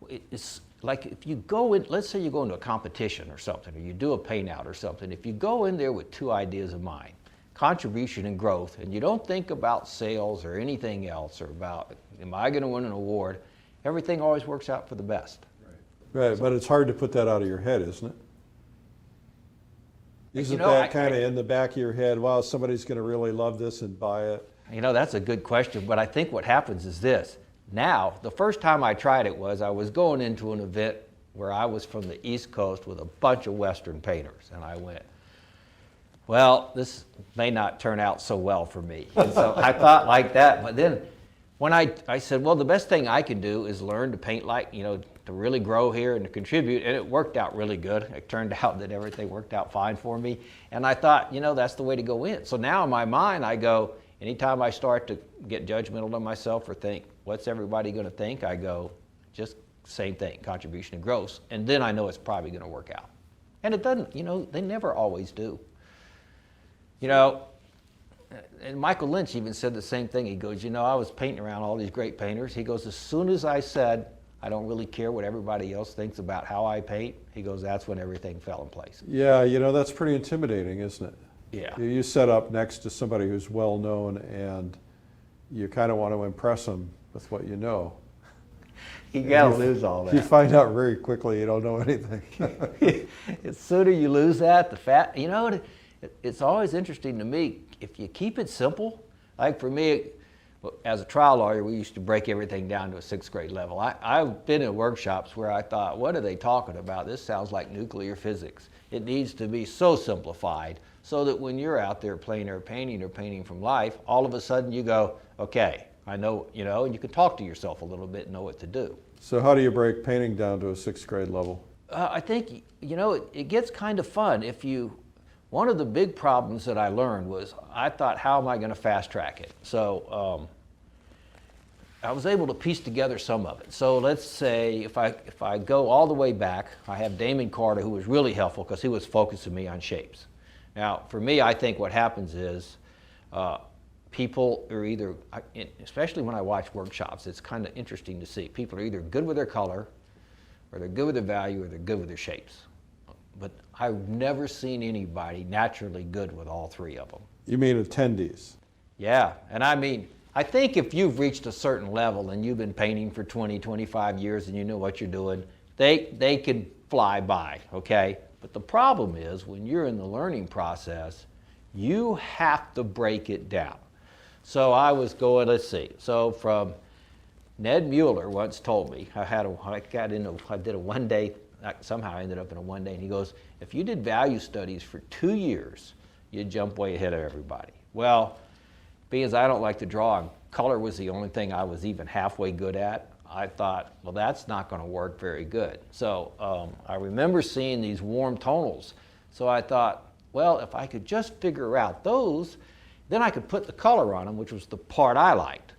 it's like if you go in, let's say you go into a competition or something, or you do a paint out or something, if you go in there with two ideas in mind, contribution and growth, and you don't think about sales or anything else or about, am I going to win an award, everything always works out for the best. Right, but it's hard to put that out of your head, isn't it? Isn't that kind of in the back of your head, wow, somebody's going to really love this and buy it? You know, that's a good question, but I think what happens is this. Now, the first time I tried it was I was going into an event where I was from the East Coast with a bunch of Western painters, and I went, well, this may not turn out so well for me. And so I thought like that, but then when I said, well, the best thing I can do is learn to paint like, you know, to really grow here and to contribute, and it worked out really good. It turned out that everything worked out fine for me, and I thought, you know, that's the way to go in. So now in my mind, I go, anytime I start to get judgmental of myself or think, what's everybody going to think, I go, just same thing, contribution and growth, and then I know it's probably going to work out. And it doesn't, you know, they never always do. You know, and Michael Lynch even said the same thing. He goes, you know, I was painting around all these great painters. He goes, as soon as I said, I don't really care what everybody else thinks about how I paint. He goes, that's when everything fell in place. Yeah, you know, that's pretty intimidating, isn't it? Yeah. You set up next to somebody who's well known and you kind of want to impress them with what you know. You gotta lose all that. You find out very quickly you don't know anything. The sooner you lose that, you know, it's always interesting to me, if you keep it simple, like for me, as a trial lawyer, we used to break everything down to a 6th grade level. I've been in workshops where I thought, what are they talking about? This sounds like nuclear physics. It needs to be so simplified so that when you're out there plein air painting or painting from life, all of a sudden you go, okay, I know, you know, and you can talk to yourself a little bit and know what to do. So how do you break painting down to a 6th grade level? I think, you know, it gets kind of fun if you, one of the big problems that I learned was I thought, how am I going to fast track it? So I was able to piece together some of it. So let's say if I go all the way back, I have Damon Carter, who was really helpful because he was focusing me on shapes. Now, for me, I think what happens is people are either, especially when I watch workshops, it's kind of interesting to see. People are either good with their color, or they're good with their value, or they're good with their shapes. But I've never seen anybody naturally good with all 3 of them. You mean attendees? Yeah, and I mean, I think if you've reached a certain level and you've been painting for 20, 25 years and you know what you're doing, they can fly by, okay? But the problem is when you're in the learning process, you have to break it down. So I was going, let's see, so from Ned Mueller once told me, I did a one-day, somehow I ended up in a one-day, and he goes, if you did value studies for 2 years, you'd jump way ahead of everybody. Well, being as I don't like to draw and color was the only thing I was even halfway good at, I thought, well, that's not going to work very good. So I remember seeing these warm tonals. So I thought, well, if I could just figure out those, then I could put the color on them, which was the part I liked.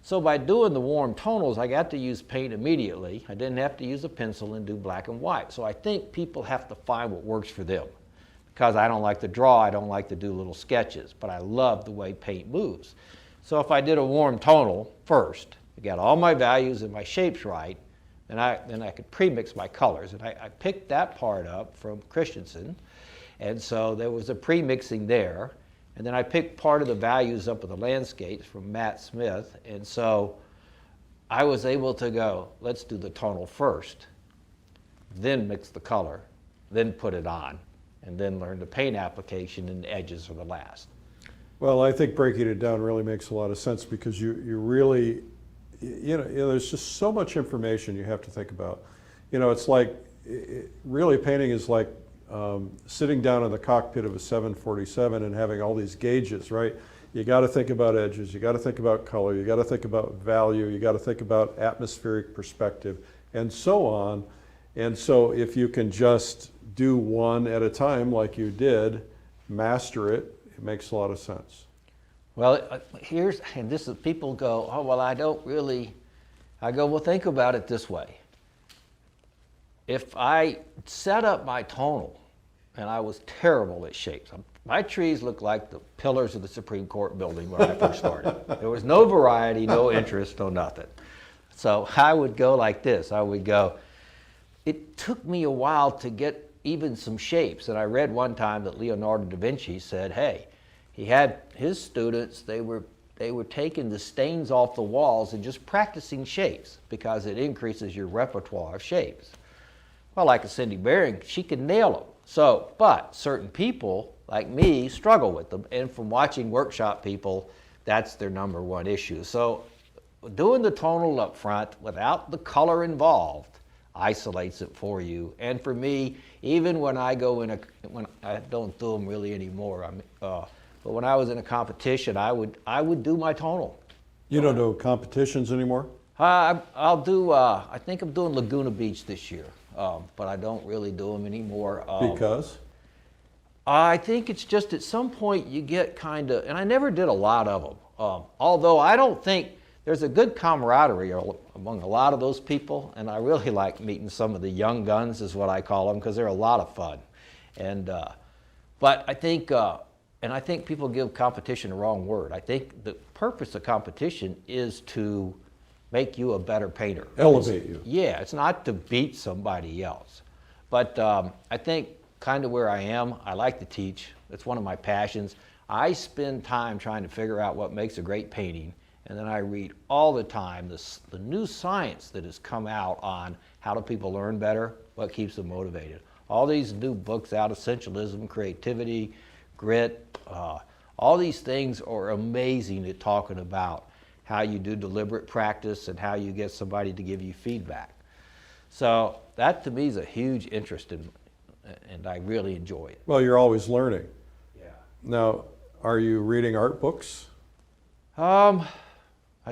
So by doing the warm tonals, I got to use paint immediately. I didn't have to use a pencil and do black and white. So I think people have to find what works for them. Because I don't like to draw, I don't like to do little sketches, but I love the way paint moves. So if I did a warm tonal first, I got all my values and my shapes right, then I could pre-mix my colors. And I picked that part up from Christensen. And so there was a pre-mixing there. And then I picked part of the values up of the landscapes from Matt Smith. And so I was able to go, let's do the tonal first, then mix the color, then put it on, and then learn the paint application and the edges are the last. Well, I think breaking it down really makes a lot of sense because you really, you know, there's just so much information you have to think about. You know, it's like, really painting is like sitting down in the cockpit of a 747 and having all these gauges, right? You got to think about edges, you got to think about color, you got to think about value, you got to think about atmospheric perspective, and so on. And so if you can just do one at a time like you did, master it, it makes a lot of sense. Well, and this is, people go, oh, well, I don't really, I go, well, think about it this way. If I set up my tonal, and I was terrible at shapes. My trees looked like the pillars of the Supreme Court building when I first started. There was no variety, no interest, no nothing. So I would go like this. I would go, it took me a while to get even some shapes. And I read one time that Leonardo da Vinci said, hey, he had his students, they were taking the stains off the walls and just practicing shapes because it increases your repertoire of shapes. Well, like a Cindy Baring, she could nail them. So, but certain people, like me, struggle with them. And from watching workshop people, that's their #1 issue. So doing the tonal up front without the color involved isolates it for you. And for me, even when I go in when I don't do them really anymore, but when I was in a competition, I would do my tonal. You don't do competitions anymore? I'll do, I think I'm doing Laguna Beach this year. But I don't really do them anymore. Because? I think it's just at some point you get kind of, and I never did a lot of them. Although I don't think, there's a good camaraderie among a lot of those people, and I really like meeting some of the young guns is what I call them, because they're a lot of fun. And, but I think, and I think people give competition the wrong word. I think the purpose of competition is to make you a better painter. Elevate you. Yeah, it's not to beat somebody else. But I think kind of where I am, I like to teach. It's one of my passions. I spend time trying to figure out what makes a great painting, and then I read all the time the new science that has come out on how do people learn better, what keeps them motivated. All these new books out, Essentialism, Creativity, Grit, all these things are amazing at talking about how you do deliberate practice and how you get somebody to give you feedback. So that to me is a huge interest in, and I really enjoy it. Well, you're always learning. Yeah. Now, are you reading art books? I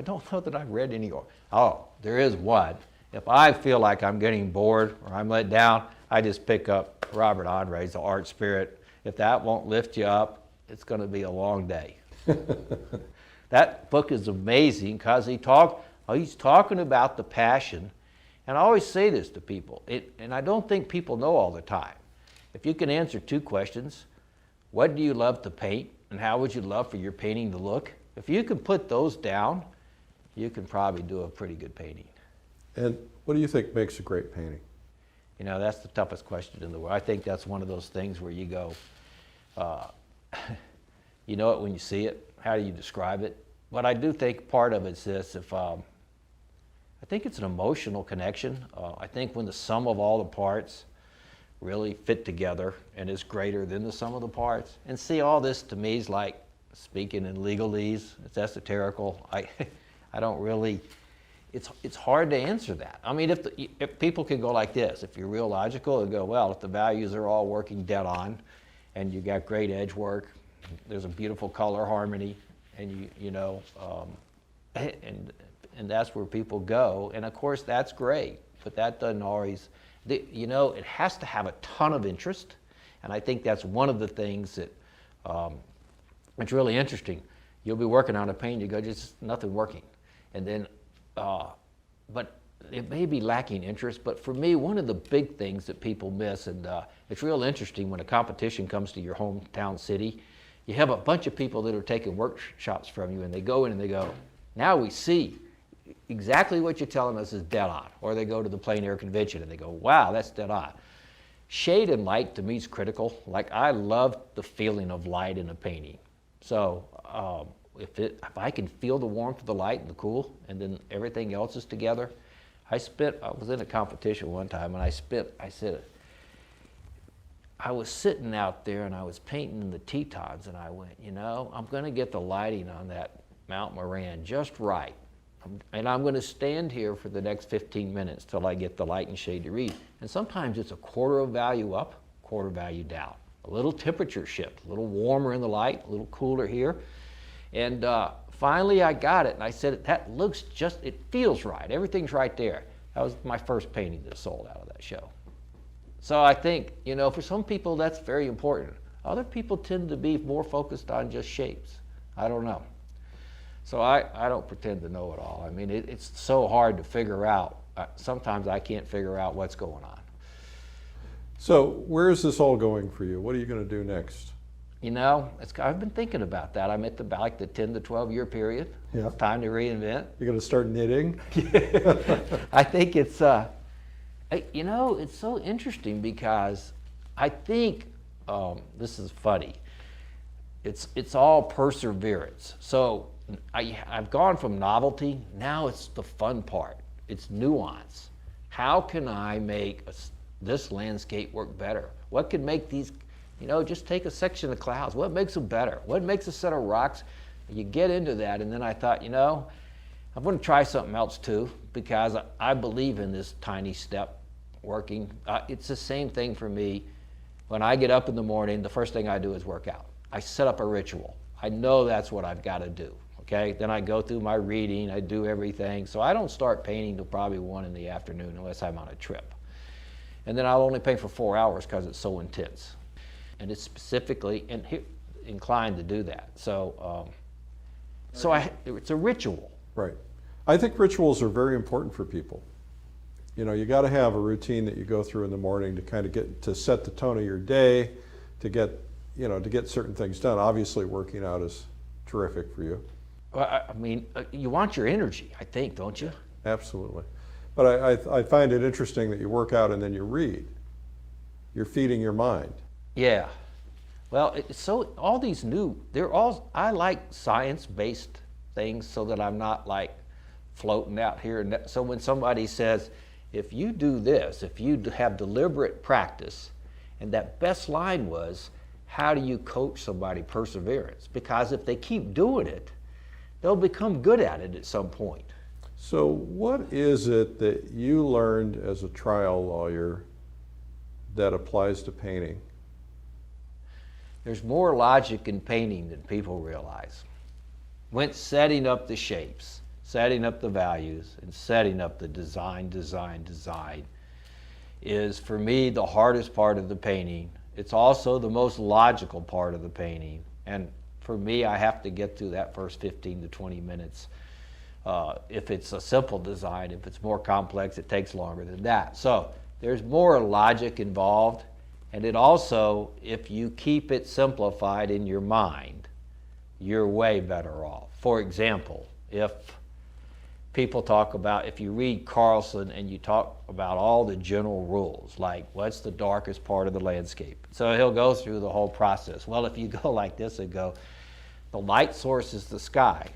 don't know that I've read any. Oh, there is one. If I feel like I'm getting bored or I'm let down, I just pick up Robert Andre's The Art Spirit. If that won't lift you up, it's going to be a long day. That book is amazing because he's talking about the passion. And I always say this to people, and I don't think people know all the time. If you can answer two questions, what do you love to paint and how would you love for your painting to look? If you can put those down, you can probably do a pretty good painting. And what do you think makes a great painting? You know, that's the toughest question in the world. I think that's one of those things where you go, you know it when you see it. How do you describe it? But I do think part of it's this, I think it's an emotional connection. I think when the sum of all the parts really fit together and is greater than the sum of the parts. And see, all this to me is like speaking in legalese. It's esoterical. I don't really, it's hard to answer that. I mean, if people can go like this, if you're real logical and go, well, if the values are all working dead on and you got great edge work, there's a beautiful color harmony, and and that's where people go. And of course, that's great, but that doesn't always, it has to have a ton of interest. And I think that's one of the things that, it's really interesting. You'll be working on a painting, you go, just nothing working. And then, but it may be lacking interest, but for me, one of the big things that people miss, and it's real interesting when a competition comes to your hometown city, you have a bunch of people that are taking workshops from you, and they go in and they go, now we see exactly what you're telling us is dead on. Or they go to the Plein Air convention and they go, wow, that's dead on. Shade and light to me is critical. Like, I love the feeling of light in a painting. So if I can feel the warmth of the light and the cool, and then everything else is together. I was in a competition one time, and I was sitting out there and I was painting in the Tetons, and I went, I'm going to get the lighting on that Mount Moran just right. And I'm going to stand here for the next 15 minutes till I get the light and shade to read. And sometimes it's a quarter of value up, quarter value down. A little temperature shift, a little warmer in the light, a little cooler here. And finally I got it, and I said, that looks it feels right. Everything's right there. That was my first painting that sold out of that show. So I think, for some people that's very important. Other people tend to be more focused on just shapes. I don't know. So I don't pretend to know it all. I mean, it's so hard to figure out. Sometimes I can't figure out what's going on. So where is this all going for you? What are you going to do next? I've been thinking about that. I'm at the 10 to 12 year period. Yeah. It's time to reinvent. You're going to start knitting? I think it's, it's so interesting because I think, this is funny, it's all perseverance. So I've gone from novelty, now it's the fun part. It's nuance. How can I make this landscape work better? What could make these, just take a section of clouds. What makes them better? What makes a set of rocks? You get into that, and then I thought, I'm going to try something else too, because I believe in this tiny step working. It's the same thing for me. When I get up in the morning, the first thing I do is work out. I set up a ritual. I know that's what I've got to do. Okay, then I go through my reading, I do everything. So I don't start painting till probably 1 in the afternoon unless I'm on a trip. And then I'll only paint for 4 hours because it's so intense. And it's specifically inclined to do that. So, it's a ritual. Right. I think rituals are very important for people. You got to have a routine that you go through in the morning to kind of to set the tone of your day, to get certain things done. Obviously, working out is terrific for you. Well, you want your energy, I think, don't you? Absolutely. But I find it interesting that you work out and then you read. You're feeding your mind. Yeah. Well, so all these new, I like science-based things so that I'm not like floating out here. So when somebody says, if you do this, if you have deliberate practice, and that best line was, how do you coach somebody perseverance? Because if they keep doing it, they'll become good at it at some point. So what is it that you learned as a trial lawyer that applies to painting? There's more logic in painting than people realize. When setting up the shapes, setting up the values, and setting up the design is, for me, the hardest part of the painting. It's also the most logical part of the painting. And for me, I have to get through that first 15 to 20 minutes. If it's a simple design, if it's more complex, it takes longer than that. So there's more logic involved. And it also, if you keep it simplified in your mind, you're way better off. For example, if people talk about, if you read Carlson and you talk about all the general rules, like what's the darkest part of the landscape? So he'll go through the whole process. Well, if you go like this and go, the light source is the sky,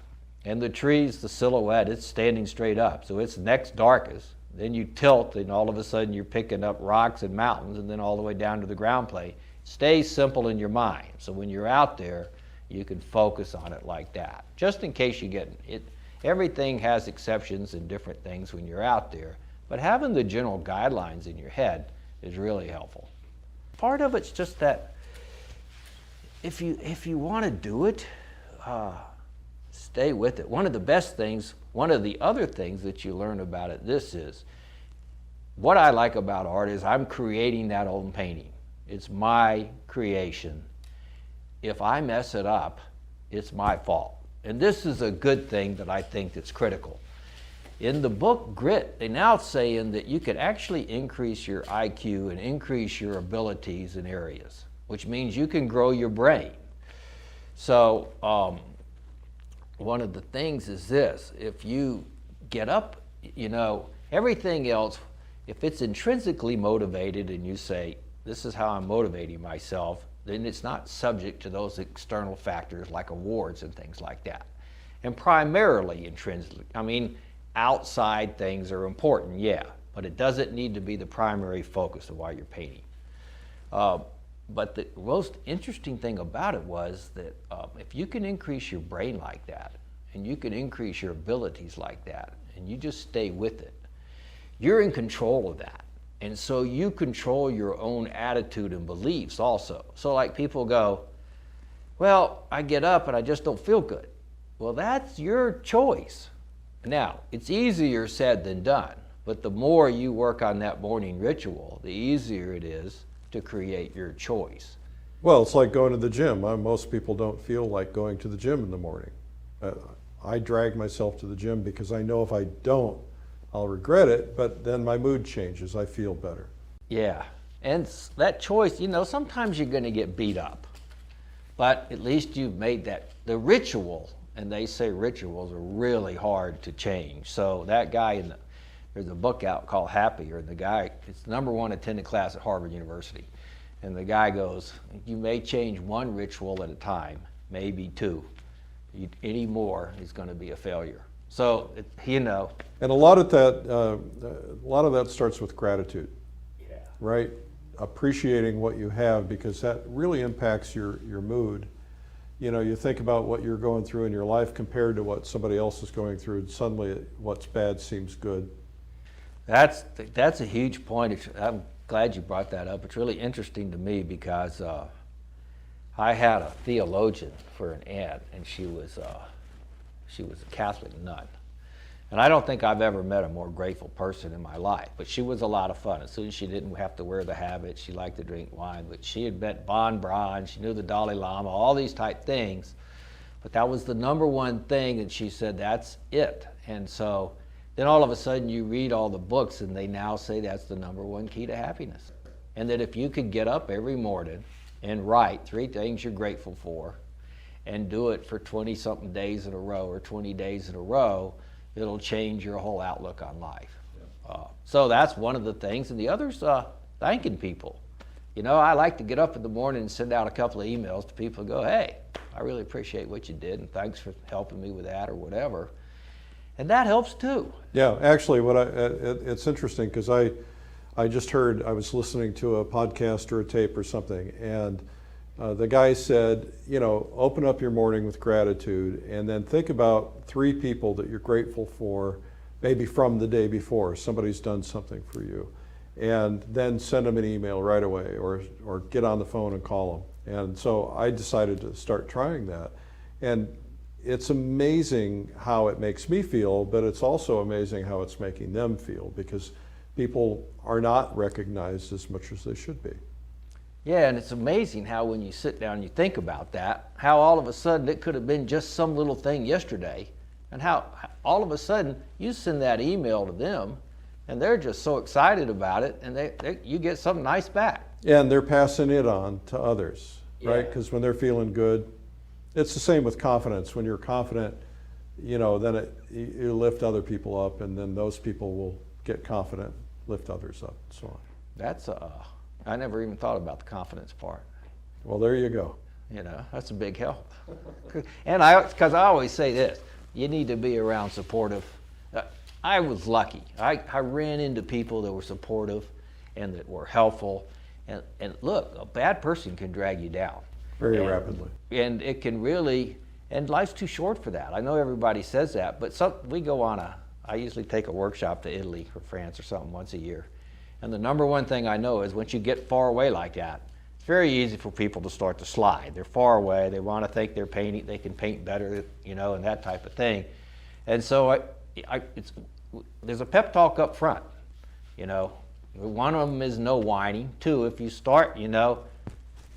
and the trees, the silhouette, it's standing straight up, so it's next darkest. Then you tilt, and all of a sudden you're picking up rocks and mountains, and then all the way down to the ground plane. Stay simple in your mind, so when you're out there, you can focus on it like that. Just in case you get it. Everything has exceptions and different things when you're out there, but having the general guidelines in your head is really helpful. Part of it's just that if you want to do it, stay with it. One of the other things that you learn about it, this is, what I like about art is I'm creating that old painting. It's my creation. If I mess it up, it's my fault. And this is a good thing that I think that's critical. In the book Grit, they now saying that you could actually increase your IQ and increase your abilities in areas, which means you can grow your brain. So one of the things is this: if you get up, everything else, if it's intrinsically motivated and you say, this is how I'm motivating myself, then it's not subject to those external factors like awards and things like that. And primarily intrinsically, outside things are important, yeah, but it doesn't need to be the primary focus of why you're painting. But the most interesting thing about it was that if you can increase your brain like that, and you can increase your abilities like that, and you just stay with it, you're in control of that. And so you control your own attitude and beliefs also. So like people go, well, I get up and I just don't feel good. Well, that's your choice. Now, it's easier said than done, but the more you work on that morning ritual, the easier it is to create your choice. Well, it's like going to the gym. Most people don't feel like going to the gym in the morning. I drag myself to the gym because I know if I don't, I'll regret it, but then my mood changes. I feel better. Yeah, and that choice, sometimes you're going to get beat up, but at least you've made that, the ritual, and they say rituals are really hard to change. So that guy, there's a book out called Happier, and the guy, it's the #1 attended class at Harvard University, and the guy goes, you may change one ritual at a time, maybe two. Any more is going to be a failure. So, And a lot of that starts with gratitude. Yeah. Right? Appreciating what you have, because that really impacts your mood. You think about what you're going through in your life compared to what somebody else is going through, and suddenly what's bad seems good. That's a huge point. I'm glad you brought that up. It's really interesting to me because I had a theologian for an aunt, and she was a Catholic nun. And I don't think I've ever met a more grateful person in my life, but she was a lot of fun. As soon as she didn't have to wear the habit, she liked to drink wine, but she had met Bon Bron, she knew the Dalai Lama, all these type things. But that was the #1 thing, and she said, that's it. And so then all of a sudden you read all the books and they now say that's the #1 key to happiness. And that if you could get up every morning and write 3 things you're grateful for, and do it for 20-something days in a row or 20 days in a row, it'll change your whole outlook on life. So that's one of the things, and the other's thanking people. You know, I like to get up in the morning and send out a couple of emails to people and go, hey, I really appreciate what you did, and thanks for helping me with that or whatever. And that helps too. Yeah, actually, it's interesting because I just heard, I was listening to a podcast or a tape or something, and the guy said, you know, open up your morning with gratitude and then think about 3 people that you're grateful for, maybe from the day before, somebody's done something for you. And then send them an email right away or get on the phone and call them. And so I decided to start trying that. And it's amazing how it makes me feel, but it's also amazing how it's making them feel, because people are not recognized as much as they should be. Yeah, and it's amazing how when you sit down and you think about that, how all of a sudden it could have been just some little thing yesterday, and how all of a sudden you send that email to them and they're just so excited about it, and you get something nice back. And they're passing it on to others, right? Yeah. Because when they're feeling good, it's the same with confidence. When you're confident, you know, then you lift other people up, and then those people will get confident, lift others up, and so on. That's I never even thought about the confidence part. Well, there you go. You know, that's a big help. And because I always say this, you need to be around supportive. I was lucky. I ran into people that were supportive and that were helpful. And look, a bad person can drag you down. Very rapidly. And it can really, and life's too short for that. I know everybody says that, but we go on I usually take a workshop to Italy or France or something once a year. And the number one thing I know is once you get far away like that, it's very easy for people to start to slide. They're far away, they want to think they're painting, they can paint better, you know, and that type of thing. And so there's a pep talk up front, you know. One of them is no whining. 2, if you start, you know,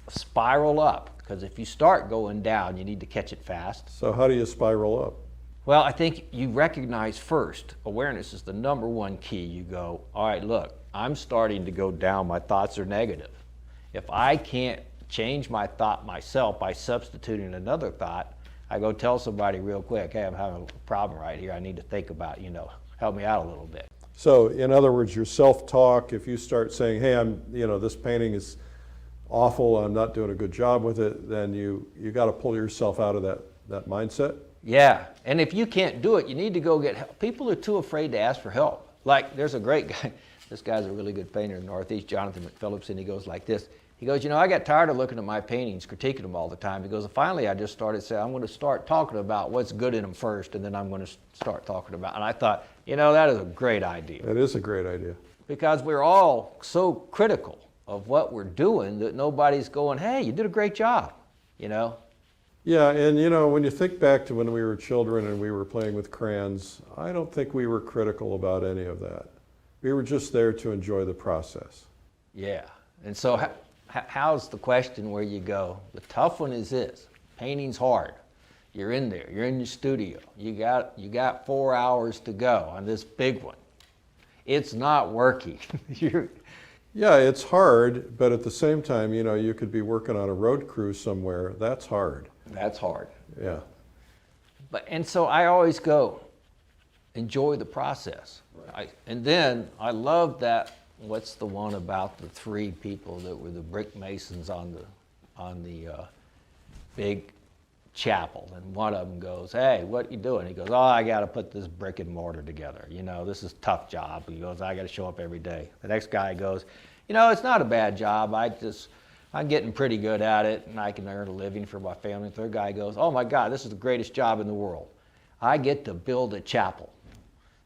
spiral up, because if you start going down, you need to catch it fast. So how do you spiral up? Well, I think you recognize first, awareness is the number one key. You go, all right, look, I'm starting to go down, my thoughts are negative. If I can't change my thought myself by substituting another thought, I go tell somebody real quick, hey, I'm having a problem right here, I need to think about, you know, help me out a little bit. So in other words, your self-talk, if you start saying, hey, this painting is awful, I'm not doing a good job with it, then you got to pull yourself out of that mindset. Yeah, and if you can't do it, you need to go get help. People are too afraid to ask for help. Like, there's a great guy, this guy's a really good painter in the Northeast, Jonathan McPhillips, and he goes like this. He goes, you know, I got tired of looking at my paintings, critiquing them all the time. He goes, finally I just started saying, I'm going to start talking about what's good in them first, and then I'm going to start talking about, and I thought, you know, that is a great idea. That is a great idea. Because we're all so critical of what we're doing that nobody's going, hey, you did a great job, you know? Yeah, and you know, when you think back to when we were children and we were playing with crayons, I don't think we were critical about any of that. We were just there to enjoy the process. Yeah, and so how's the question where you go, the tough one is this, painting's hard. You're in there, you're in your studio, you got 4 hours to go on this big one. It's not working. Yeah, it's hard, but at the same time, you know, you could be working on a road crew somewhere. That's hard. That's hard. Yeah. And so I always go, enjoy the process. Right. And then I love that, what's the one about the 3 people that were the brick masons on the big chapel, and one of them goes, hey, what are you doing? He goes, oh, I got to put this brick and mortar together. You know, this is a tough job. He goes, I got to show up every day. The next guy goes, you know, it's not a bad job. I'm getting pretty good at it, and I can earn a living for my family. The third guy goes, oh my God, this is the greatest job in the world. I get to build a chapel.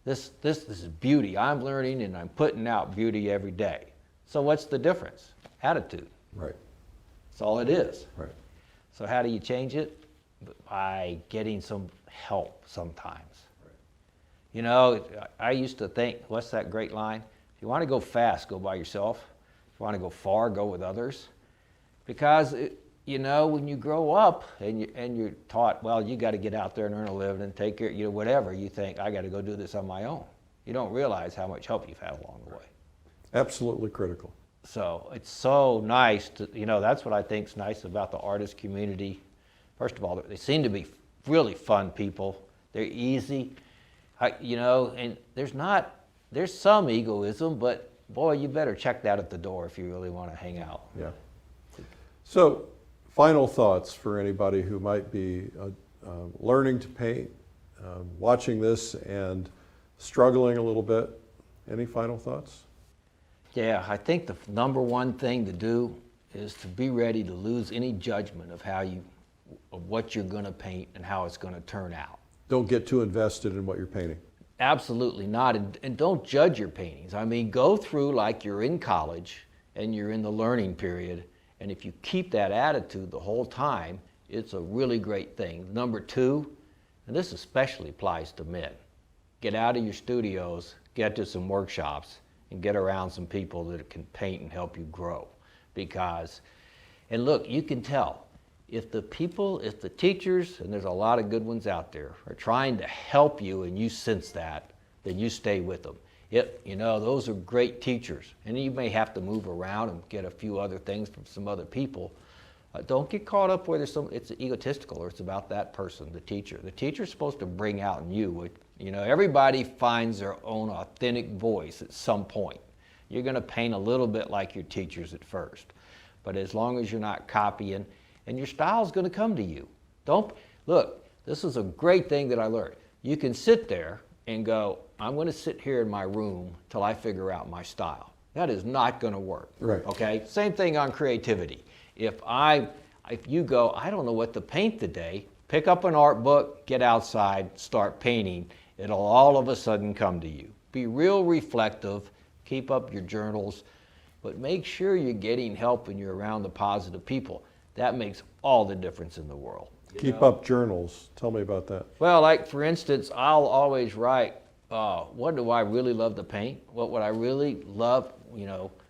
This is beauty. I'm learning, and I'm putting out beauty every day. So what's the difference? Attitude. Right. That's all it is. Right. So how do you change it? By getting some help sometimes. Right. You know, I used to think, what's that great line? If you want to go fast, go by yourself. If you want to go far, go with others. Because, you know, when you grow up and you're taught, well, you got to get out there and earn a living and take care, you know, whatever, you think, I got to go do this on my own. You don't realize how much help you've had along the way. Absolutely critical. So it's so nice to, you know, that's what I think is nice about the artist community. First of all, they seem to be really fun people. They're easy. And there's some egoism, but boy, you better check that at the door if you really want to hang out. Yeah. So, final thoughts for anybody who might be learning to paint, watching this and struggling a little bit. Any final thoughts? Yeah, I think the number one thing to do is to be ready to lose any judgment of what you're going to paint and how it's going to turn out. Don't get too invested in what you're painting. Absolutely not, and don't judge your paintings. I mean, go through like you're in college and you're in the learning period, and if you keep that attitude the whole time, it's a really great thing. Number two, and this especially applies to men, get out of your studios, get to some workshops, and get around some people that can paint and help you grow. And look, you can tell, if the teachers, and there's a lot of good ones out there, are trying to help you and you sense that, then you stay with them. Those are great teachers, and you may have to move around and get a few other things from some other people. Don't get caught up where it's egotistical or it's about that person, the teacher. The teacher's supposed to bring out in you. Everybody finds their own authentic voice at some point. You're going to paint a little bit like your teachers at first, but as long as you're not copying, and your style's going to come to you. Look, this is a great thing that I learned. You can sit there and go, I'm going to sit here in my room till I figure out my style. That is not going to work. Right. Okay? Same thing on creativity. If you go, I don't know what to paint today, pick up an art book, get outside, start painting. It'll all of a sudden come to you. Be real reflective, keep up your journals, but make sure you're getting help and you're around the positive people. That makes all the difference in the world. Keep up journals. Tell me about that. Well, like for instance, I'll always write, what do I really love to paint? What would I really love,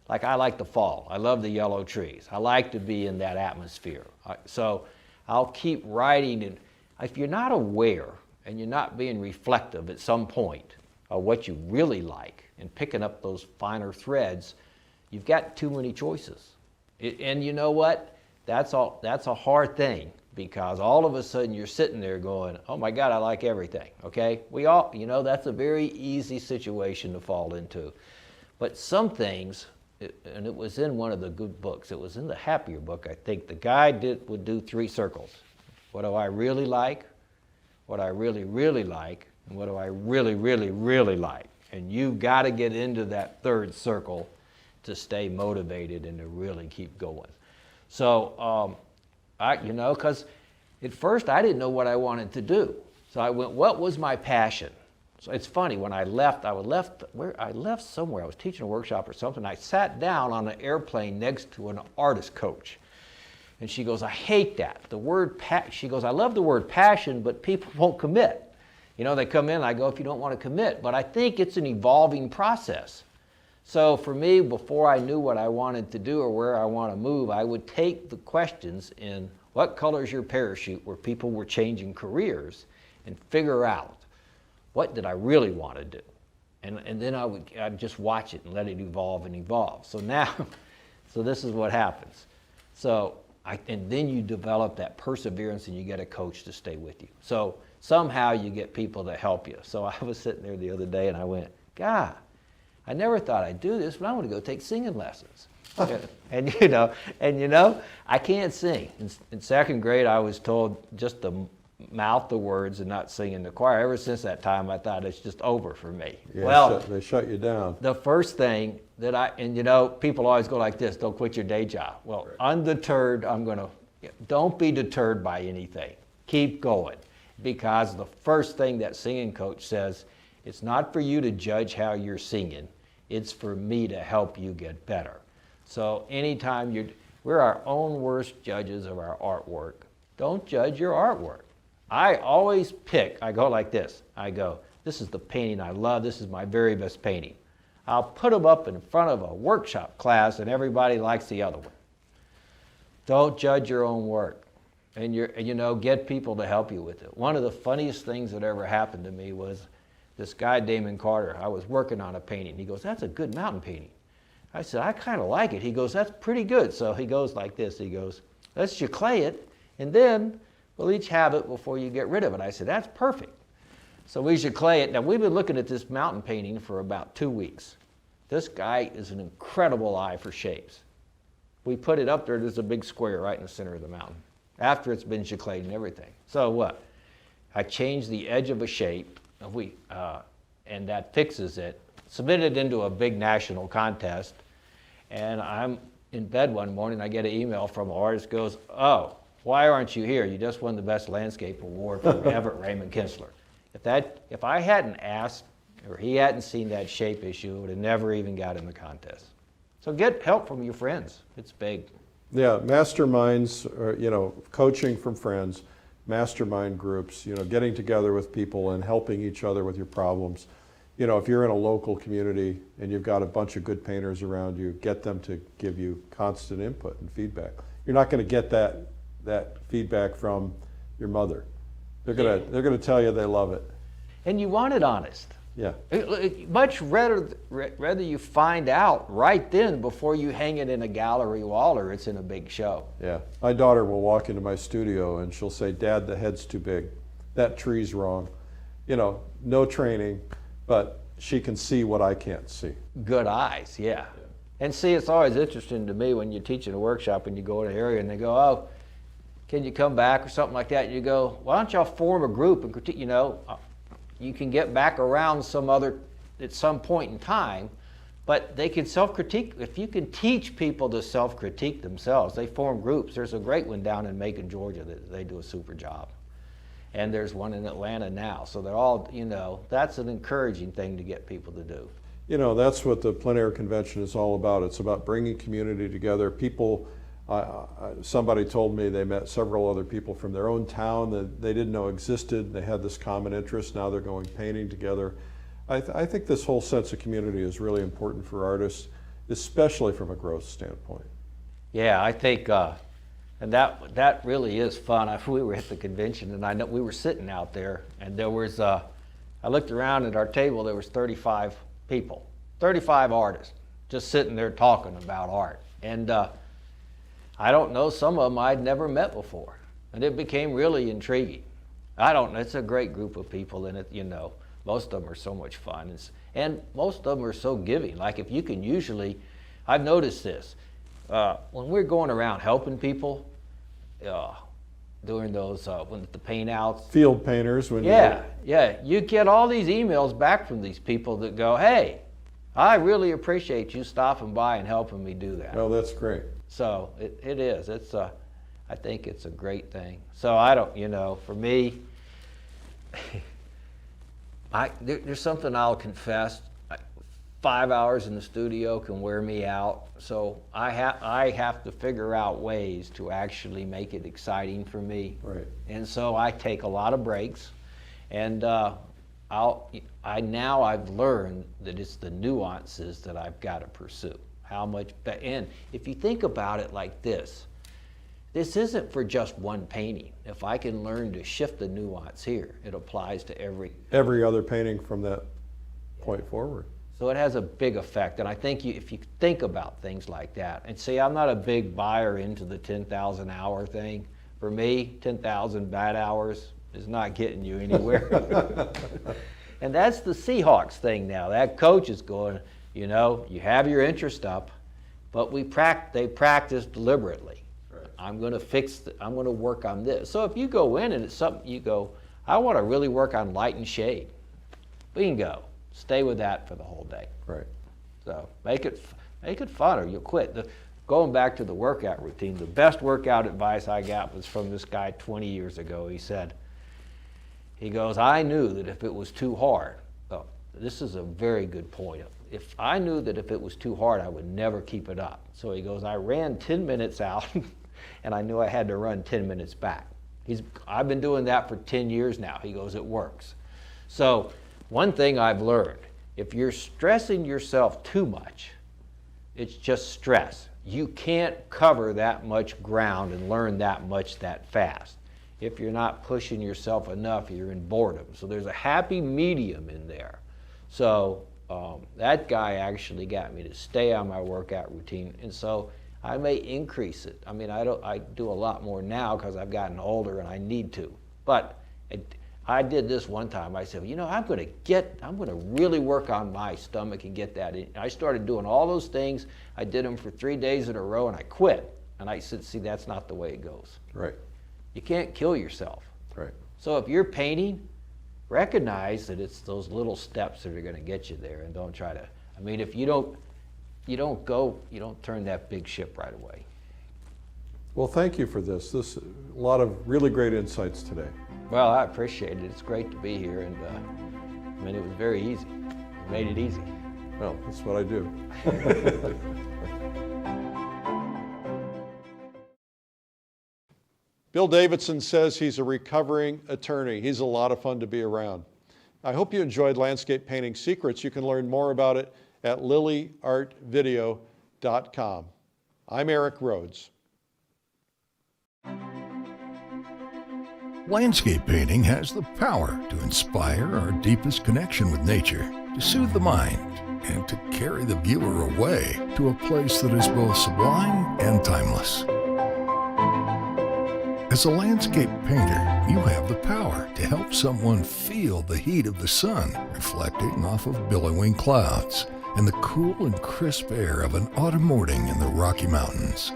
like I like the fall. I love the yellow trees. I like to be in that atmosphere. So I'll keep writing, and if you're not aware and you're not being reflective at some point of what you really like and picking up those finer threads, you've got too many choices. And you know what? That's a hard thing, because all of a sudden you're sitting there going, oh my God, I like everything, okay? We all, that's a very easy situation to fall into. But some things, and it was in one of the good books, it was in the Happier book, I think, the guy would do 3 circles. What do I really like? What I really, really like? And what do I really, really, really like? And you've got to get into that 3rd circle to stay motivated and to really keep going. So, because at first I didn't know what I wanted to do. So I went, what was my passion? So it's funny, when I left somewhere, I was teaching a workshop or something, I sat down on an airplane next to an artist coach. And she goes, I hate that. She goes, I love the word passion, but people won't commit. They come in, I go, if you don't want to commit. But I think it's an evolving process. So for me, before I knew what I wanted to do or where I want to move, I would take the questions in what color is your parachute, where people were changing careers, and figure out what did I really want to do. And then I'd just watch it and let it evolve and evolve. So this is what happens. And then you develop that perseverance and you get a coach to stay with you. So somehow you get people to help you. So I was sitting there the other day and I went, God, I never thought I'd do this, but I'm going to go take singing lessons. and I can't sing. In 2nd grade, I was told just to mouth the words and not sing in the choir. Ever since that time, I thought it's just over for me. Yeah, they shut you down. The first thing that people always go like this, don't quit your day job. Well, right. Undeterred, don't be deterred by anything. Keep going. Because the first thing that singing coach says, it's not for you to judge how you're singing. It's for me to help you get better. So anytime we're our own worst judges of our artwork. Don't judge your artwork. I always I go like this. I go, this is the painting I love. This is my very best painting. I'll put them up in front of a workshop class and everybody likes the other one. Don't judge your own work. And get people to help you with it. One of the funniest things that ever happened to me was this guy, Damon Carter. I was working on a painting. He goes, that's a good mountain painting. I said, I kind of like it. He goes, that's pretty good. So he goes like this. He goes, let's clay it, and then we'll each have it before you get rid of it. I said, that's perfect. So we should clay it. Now we've been looking at this mountain painting for about 2 weeks. This guy is an incredible eye for shapes. We put it up there, there's a big square right in the center of the mountain, after it's been gicled and everything. So what? I changed the edge of a shape, and that fixes it. Submitted it into a big national contest, and I'm in bed one morning, I get an email from an artist, goes, "Oh, why aren't you here? You just won the Best Landscape Award from Everett Raymond Kinsler." If I hadn't asked, or he hadn't seen that shape issue, it would have never even got in the contest. So get help from your friends. It's big. Yeah, masterminds, or, coaching from friends, mastermind groups, getting together with people and helping each other with your problems. If you're in a local community and you've got a bunch of good painters around you, get them to give you constant input and feedback. You're not going to get that feedback from your mother. They're going to tell you they love it. And you want it honest. Yeah. Much rather you find out right then before you hang it in a gallery wall or it's in a big show. Yeah. My daughter will walk into my studio and she'll say, "Dad, the head's too big. That tree's wrong." No training, but she can see what I can't see. Good eyes, yeah. And see, it's always interesting to me when you teach in a workshop and you go in an area and they go, "Oh, can you come back?" or something like that. And you go, "Why don't y'all form a group and critique?" You can get back around at some point in time, but they can self-critique. If you can teach people to self-critique themselves, they form groups. There's a great one down in Macon, Georgia, that they do a super job. And there's one in Atlanta now. So they're all, that's an encouraging thing to get people to do. That's what the Plein Air Convention is all about. It's about bringing community together. People, somebody told me they met several other people from their own town that they didn't know existed. They had this common interest. Now they're going painting together. I think this whole sense of community is really important for artists, especially from a growth standpoint. Yeah, I think, and that really is fun. We were at the convention, and I know we were sitting out there, and there was, I looked around at our table, there was 35 people, 35 artists, just sitting there talking about art. And I don't know, some of them I'd never met before, and it became really intriguing. I don't know, it's a great group of people, and most of them are so much fun, and most of them are so giving. Like if you can usually, I've noticed this, when we're going around helping people, doing those, when the paint outs. Field painters. You get all these emails back from these people that go, "Hey, I really appreciate you stopping by and helping me do that." Oh, that's great. So it is. I think it's a great thing. So I don't, for me, there's something I'll confess. 5 hours in the studio can wear me out. So I have to figure out ways to actually make it exciting for me. Right. And so I take a lot of breaks, and I've learned that it's the nuances that I've got to pursue. And if you think about it like this isn't for just one painting. If I can learn to shift the nuance here, it applies to every other painting from that point forward. So it has a big effect, and I think if you think about things like that, and see, I'm not a big buyer into the 10,000 hour thing. For me, 10,000 bad hours is not getting you anywhere. And that's the Seahawks thing now. That coach is going, you have your interest up, but they practice deliberately. Right. I'm going to work on this. So if you go in and it's something you go, I want to really work on light and shade. Bingo. Stay with that for the whole day. Right. So make it fun or you'll quit. Going back to the workout routine, the best workout advice I got was from this guy 20 years ago. He goes, "I knew that if it was too hard," this is a very good point. If I knew that if it was too hard, I would never keep it up. So he goes, "I ran 10 minutes out and I knew I had to run 10 minutes back." I've been doing that for 10 years now. He goes, "It works." So one thing I've learned, if you're stressing yourself too much, it's just stress. You can't cover that much ground and learn that much that fast. If you're not pushing yourself enough, you're in boredom. So there's a happy medium in there. So that guy actually got me to stay on my workout routine, and so I may increase it. I mean, I do a lot more now because I've gotten older and I need to. But I did this one time. I said, you know, I'm going to really work on my stomach and get that in. I started doing all those things. I did them for 3 days in a row and I quit. And I said, see, that's not the way it goes. Right. You can't kill yourself. Right. So if you're painting, recognize that it's those little steps that are going to get you there, and don't try to, I mean, if you don't turn that big ship right away. Well, thank you for this. A lot of really great insights today. Well, I appreciate it. It's great to be here, and I mean, it was very easy. You made it easy. Well, that's what I do. Bill Davidson says he's a recovering attorney. He's a lot of fun to be around. I hope you enjoyed Landscape Painting Secrets. You can learn more about it at lilyartvideo.com. I'm Eric Rhodes. Landscape painting has the power to inspire our deepest connection with nature, to soothe the mind, and to carry the viewer away to a place that is both sublime and timeless. As a landscape painter, you have the power to help someone feel the heat of the sun reflecting off of billowing clouds and the cool and crisp air of an autumn morning in the Rocky Mountains.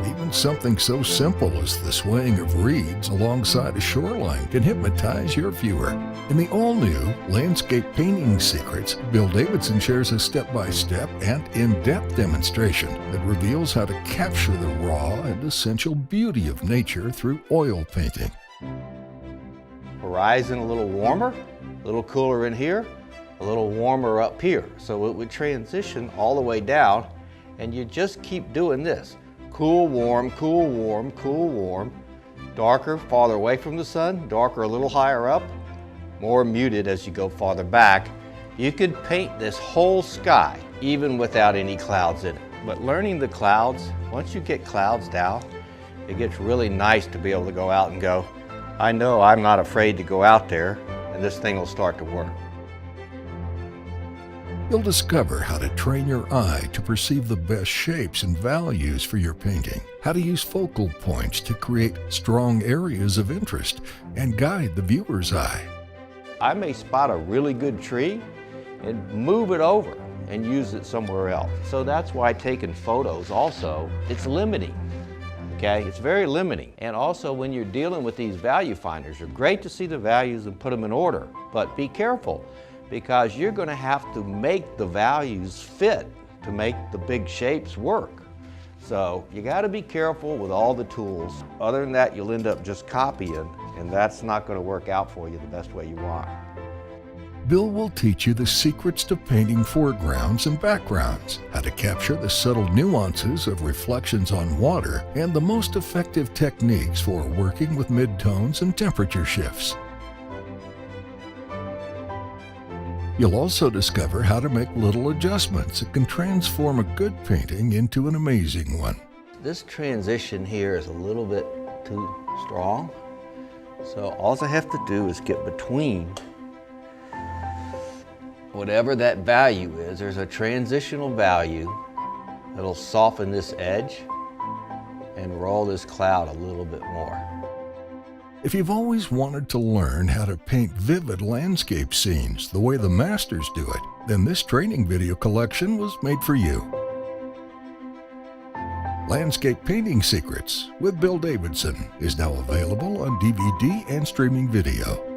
Even something so simple as the swaying of reeds alongside a shoreline can hypnotize your viewer. In the all-new Landscape Painting Secrets, Bill Davidson shares a step-by-step and in-depth demonstration that reveals how to capture the raw and essential beauty of nature through oil painting. Horizon a little warmer, a little cooler in here, a little warmer up here. So it would transition all the way down, and you just keep doing this. Cool, warm, cool, warm, cool, warm. Darker, farther away from the sun, darker a little higher up, more muted as you go farther back. You could paint this whole sky even without any clouds in it. But learning the clouds, once you get clouds down, it gets really nice to be able to go out and go, I know I'm not afraid to go out there, and this thing will start to work. You'll discover how to train your eye to perceive the best shapes and values for your painting, how to use focal points to create strong areas of interest and guide the viewer's eye. I may spot a really good tree and move it over and use it somewhere else. So that's why taking photos also, it's limiting. Okay, it's very limiting. And also when you're dealing with these value finders, you're great to see the values and put them in order, but be careful, because you're going to have to make the values fit to make the big shapes work. So you got to be careful with all the tools. Other than that, you'll end up just copying, and that's not going to work out for you the best way you want. Bill will teach you the secrets to painting foregrounds and backgrounds, how to capture the subtle nuances of reflections on water, and the most effective techniques for working with midtones and temperature shifts. You'll also discover how to make little adjustments that can transform a good painting into an amazing one. This transition here is a little bit too strong, so all I have to do is get between whatever that value is. There's a transitional value that'll soften this edge and roll this cloud a little bit more. If you've always wanted to learn how to paint vivid landscape scenes the way the masters do it, then this training video collection was made for you. Landscape Painting Secrets with Bill Davidson is now available on DVD and streaming video.